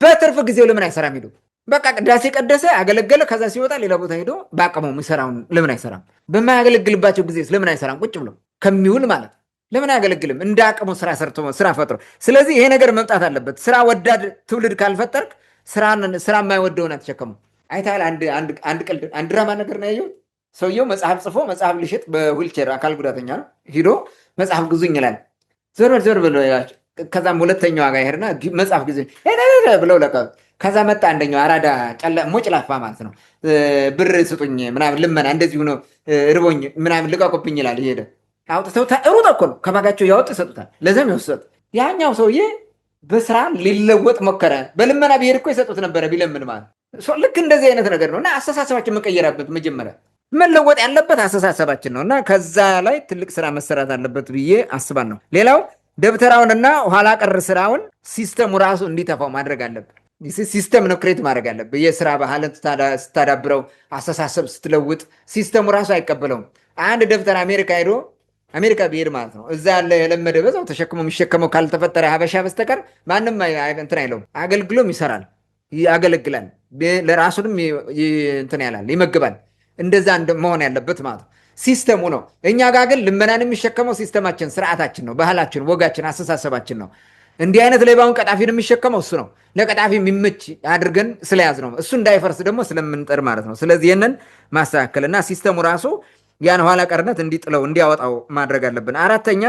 በትርፍ ጊዜው ለምን አይሰራም? ሄዶ በቃ ቅዳሴ ቀደሰ፣ አገለገለ፣ ከዛ ሲወጣ ሌላ ቦታ ሄዶ በአቅመው የሚሰራውን ለምን አይሰራም? በማያገለግልባቸው ጊዜ ለምን አይሰራም? ቁጭ ብሎ ከሚውል ማለት ለምን አያገለግልም? እንደ አቅሙ ስራ ሰርቶ ስራ ፈጥሮ። ስለዚህ ይሄ ነገር መምጣት አለበት። ስራ ወዳድ ትውልድ ካልፈጠርክ ስራ የማይወደውን አትሸከሙ። አይተሃል? አንድ ቀልድ፣ አንድ ድራማ ነገር ነው ያየሁት። ሰውየው መጽሐፍ ጽፎ መጽሐፍ ሊሸጥ በዊልቸር አካል ጉዳተኛ ነው፣ ሂዶ መጽሐፍ ግዙኝ ይላል። ዞር ብሎ ከዛም ሁለተኛው ዋጋ ይሄድና መጽሐፍ ግዙኝ ብለው ለቀ። ከዛ መጣ አንደኛው አራዳ ሞጭላፋ ማለት ነው። ብር ስጡኝ ምናምን ልመና እንደዚህ ሆኖ ርቦኝ ምናምን ልቀቁብኝ ይላል። ይሄደ አውጥተው ሩጥ እኮ ነው ከባጋቸው ያወጡ ይሰጡታል። ለዛም ይወሰጥ። ያኛው ሰውዬ በስራ ሊለወጥ ሞከረ። በልመና ብሄድ እኮ ይሰጡት ነበረ ቢለምን ማለት። ልክ እንደዚህ አይነት ነገር ነው እና አስተሳሰባችን መቀየር አለበት። መጀመሪያ መለወጥ ያለበት አስተሳሰባችን ነው እና ከዛ ላይ ትልቅ ስራ መሰራት አለበት ብዬ አስባለሁ። ሌላው ደብተራውንና ኋላ ቀር ስራውን ሲስተሙ ራሱ እንዲተፋው ማድረግ አለበት። ሲስተም ነው ክሬት ማድረግ አለበት። የስራ ባህልን ስታዳብረው፣ አስተሳሰብ ስትለውጥ ሲስተሙ ራሱ አይቀበለውም። አንድ ደብተር አሜሪካ ብሄድ ማለት ነው እዛ ያለ የለመደ በዛው ተሸክሞ የሚሸከመው ካልተፈጠረ ሀበሻ በስተቀር ማንም እንትን አይለውም። አገልግሎም ይሰራል። ያገለግላል፣ ለራሱንም እንትን ያላል ይመግባል። እንደዛ መሆን ያለበት ማለት ነው። ሲስተሙ ነው። እኛ ጋር ግን ልመናን የሚሸከመው ሲስተማችን፣ ስርዓታችን ነው፣ ባህላችን፣ ወጋችን፣ አስተሳሰባችን ነው። እንዲህ አይነት ሌባውን ቀጣፊን የሚሸከመው እሱ ነው። ለቀጣፊ የሚመች አድርገን ስለያዝ ነው። እሱ እንዳይፈርስ ደግሞ ስለምንጠር ማለት ነው። ስለዚህ ይህንን ማስተካከልና ሲስተሙ ራሱ ያን ኋላ ቀርነት እንዲጥለው እንዲያወጣው ማድረግ አለብን። አራተኛ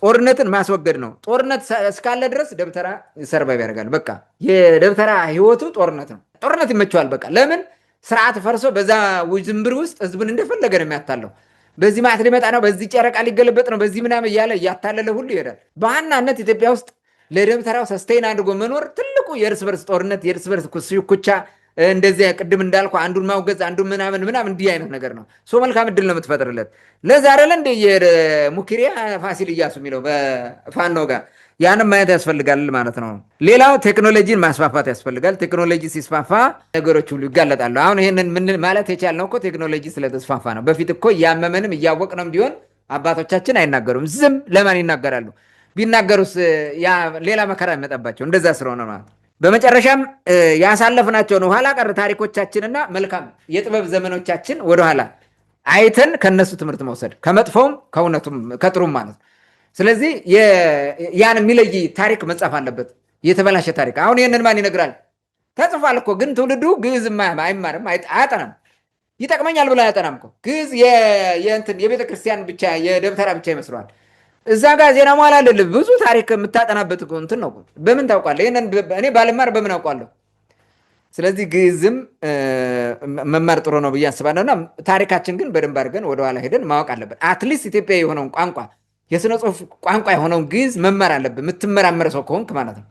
ጦርነትን ማስወገድ ነው። ጦርነት እስካለ ድረስ ደብተራ ሰርቫይቭ ያደርጋል። በቃ የደብተራ ህይወቱ ጦርነት ነው። ጦርነት ይመቸዋል። በቃ ለምን ስርዓት ፈርሶ በዛ ውዝንብር ውስጥ ህዝብን እንደፈለገ ነው የሚያታለው። በዚህ ማዕት ሊመጣ ነው፣ በዚህ ጨረቃ ሊገለበጥ ነው፣ በዚህ ምናምን እያለ እያታለለ ሁሉ ይሄዳል። በዋናነት ኢትዮጵያ ውስጥ ለደብተራው ሰስቴን አድርጎ መኖር ትልቁ የእርስ በርስ ጦርነት፣ የእርስ በርስ ኩቻ፣ እንደዚያ ቅድም እንዳልኩ አንዱን ማውገዝ አንዱን ምናምን እንዲህ አይነት ነገር ነው። ሶ መልካም እድል ነው የምትፈጥርለት። ለዛሬ ለእንደ የሙኪሪያ ፋሲል እያሱ የሚለው በፋኖ ጋር ያንም ማየት ያስፈልጋል ማለት ነው። ሌላው ቴክኖሎጂን ማስፋፋት ያስፈልጋል። ቴክኖሎጂ ሲስፋፋ ነገሮች ሁሉ ይጋለጣሉ። አሁን ይህንን ምን ማለት የቻልነው እኮ ቴክኖሎጂ ስለተስፋፋ ነው። በፊት እኮ እያመመንም እያወቅነውም ቢሆን አባቶቻችን አይናገሩም። ዝም ለማን ይናገራሉ? ቢናገሩስ ሌላ መከራ የሚመጣባቸው እንደዛ ስለሆነ ማለት ነው። በመጨረሻም ያሳለፍናቸውን ኋላ ቀር ታሪኮቻችንና መልካም የጥበብ ዘመኖቻችን ወደኋላ አይተን ከነሱ ትምህርት መውሰድ፣ ከመጥፎም ከእውነቱም ከጥሩም ማለት ነው። ስለዚህ ያን የሚለይ ታሪክ መጻፍ አለበት። የተበላሸ ታሪክ አሁን ይህንን ማን ይነግራል? ተጽፏል እኮ ግን ትውልዱ ግዕዝ አይማርም፣ አያጠናም። ይጠቅመኛል ብሎ አያጠናም እኮ ግዕዝ የቤተክርስቲያን ብቻ የደብተራ ብቻ ይመስለዋል። እዛ ጋር ዜና መዋል አለልህ። ብዙ ታሪክ የምታጠናበት እንትን ነው። በምን ታውቃለህ? ይህንን እኔ ባልማር በምን አውቃለሁ? ስለዚህ ግዕዝም መማር ጥሩ ነው ብዬ አስባለሁ። እና ታሪካችን ግን በደንብ አድርገን ወደኋላ ሄደን ማወቅ አለብን። አትሊስት ኢትዮጵያ የሆነውን ቋንቋ የስነ ጽሁፍ ቋንቋ የሆነውን ግዕዝ መማር አለብን። የምትመራመር ሰው ከሆንክ ማለት ነው።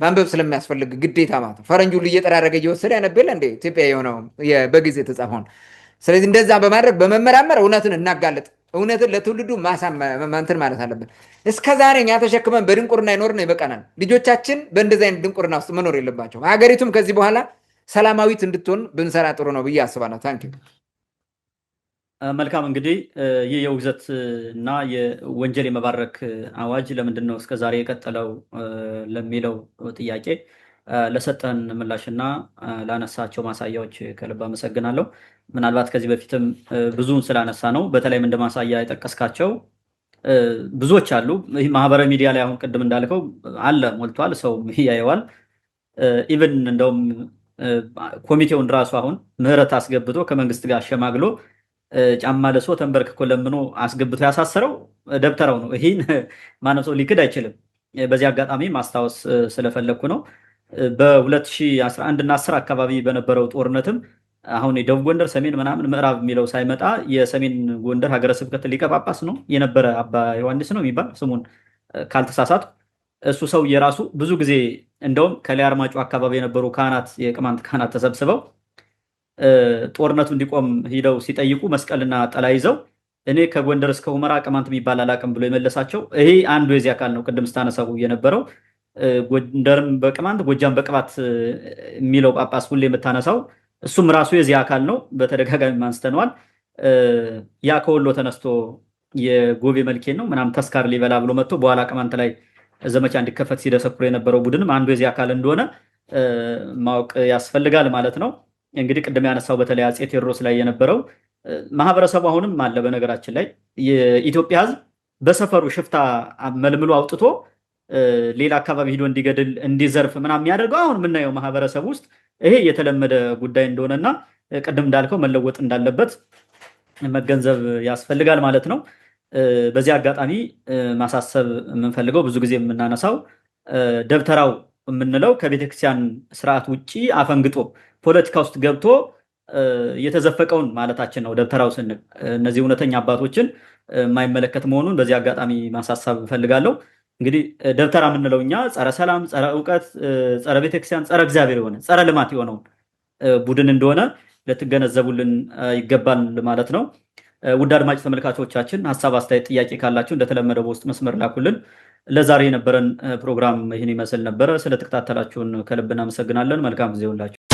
ማንበብ ስለሚያስፈልግ ግዴታ ማለት ነው። ፈረንጁ ሁሉ እየጠራረገ እየወሰደ ያነበለ እንደ ኢትዮጵያ የሆነው በጊዜ የተጻፈውን። ስለዚህ እንደዛ በማድረግ በመመራመር እውነትን እናጋለጥ። እውነትን ለትውልዱ ማንትን ማለት አለብን። እስከ ዛሬ እኛ ተሸክመን በድንቁርና ይኖርን ይበቃናል። ልጆቻችን በእንደዚህ አይነት ድንቁርና ውስጥ መኖር የለባቸው። ሀገሪቱም ከዚህ በኋላ ሰላማዊት እንድትሆን ብንሰራ ጥሩ ነው ብዬ አስባለሁ። ታንኪ መልካም። እንግዲህ ይህ የውግዘት እና የወንጀል የመባረክ አዋጅ ለምንድን ነው እስከዛሬ የቀጠለው ለሚለው ጥያቄ ለሰጠን ምላሽና ላነሳቸው ማሳያዎች ከልብ አመሰግናለሁ። ምናልባት ከዚህ በፊትም ብዙውን ስላነሳ ነው በተለይም እንደ ማሳያ የጠቀስካቸው ብዙዎች አሉ። ይህ ማህበራዊ ሚዲያ ላይ አሁን ቅድም እንዳልከው አለ፣ ሞልቷል፣ ሰው ያየዋል። ኢቭን እንደውም ኮሚቴውን ራሱ አሁን ምህረት አስገብቶ ከመንግስት ጋር አሸማግሎ ጫማ ለሶ ተንበርክኮ ለምኖ አስገብቶ ያሳሰረው ደብተራው ነው። ይህን ማንም ሰው ሊክድ አይችልም። በዚህ አጋጣሚ ማስታወስ ስለፈለግኩ ነው። በ2011 እና 10 አካባቢ በነበረው ጦርነትም አሁን የደቡብ ጎንደር ሰሜን ምናምን ምዕራብ የሚለው ሳይመጣ የሰሜን ጎንደር ሀገረ ስብከት ሊቀ ጳጳስ ነው የነበረ አባ ዮሐንስ ነው የሚባል ስሙን ካልተሳሳት፣ እሱ ሰው የራሱ ብዙ ጊዜ እንደውም ከላይ አርማጭሆ አካባቢ የነበሩ ካህናት የቅማንት ካህናት ተሰብስበው ጦርነቱ እንዲቆም ሂደው ሲጠይቁ መስቀልና ጠላ ይዘው እኔ ከጎንደር እስከ ሁመራ ቅማንት የሚባል አላቅም ብሎ የመለሳቸው ይሄ አንዱ የዚህ አካል ነው። ቅድም ስታነሳው የነበረው ጎንደርም በቅማንት ጎጃም በቅባት የሚለው ጳጳስ ሁሌ የምታነሳው እሱም ራሱ የዚህ አካል ነው። በተደጋጋሚ አንስተነዋል። ያ ከወሎ ተነስቶ የጎቤ መልኬን ነው ምናምን ተስካር ሊበላ ብሎ መጥቶ በኋላ ቅማንት ላይ ዘመቻ እንዲከፈት ሲደሰኩር የነበረው ቡድንም አንዱ የዚህ አካል እንደሆነ ማወቅ ያስፈልጋል ማለት ነው። እንግዲህ ቅድም ያነሳው በተለይ አፄ ቴዎድሮስ ላይ የነበረው ማህበረሰቡ አሁንም አለ። በነገራችን ላይ የኢትዮጵያ ሕዝብ በሰፈሩ ሽፍታ መልምሎ አውጥቶ ሌላ አካባቢ ሂዶ እንዲገድል እንዲዘርፍ ምናምን የሚያደርገው አሁን የምናየው ማህበረሰብ ውስጥ ይሄ የተለመደ ጉዳይ እንደሆነና ቅድም እንዳልከው መለወጥ እንዳለበት መገንዘብ ያስፈልጋል ማለት ነው። በዚህ አጋጣሚ ማሳሰብ የምንፈልገው ብዙ ጊዜ የምናነሳው ደብተራው የምንለው ከቤተክርስቲያን ስርዓት ውጭ አፈንግጦ ፖለቲካ ውስጥ ገብቶ የተዘፈቀውን ማለታችን ነው። ደብተራው ስንል እነዚህ እውነተኛ አባቶችን የማይመለከት መሆኑን በዚህ አጋጣሚ ማሳሰብ እፈልጋለሁ። እንግዲህ ደብተራ የምንለው እኛ ጸረ ሰላም፣ ጸረ እውቀት፣ ጸረ ቤተክርስቲያን፣ ጸረ እግዚአብሔር የሆነ ጸረ ልማት የሆነውን ቡድን እንደሆነ ልትገነዘቡልን ይገባል ማለት ነው። ውድ አድማጭ ተመልካቾቻችን ሀሳብ፣ አስተያየት፣ ጥያቄ ካላችሁ እንደተለመደ በውስጥ መስመር ላኩልን። ለዛሬ የነበረን ፕሮግራም ይህን ይመስል ነበረ። ስለተከታተላችሁን ከልብ እናመሰግናለን። መልካም ጊዜ ሁላችሁ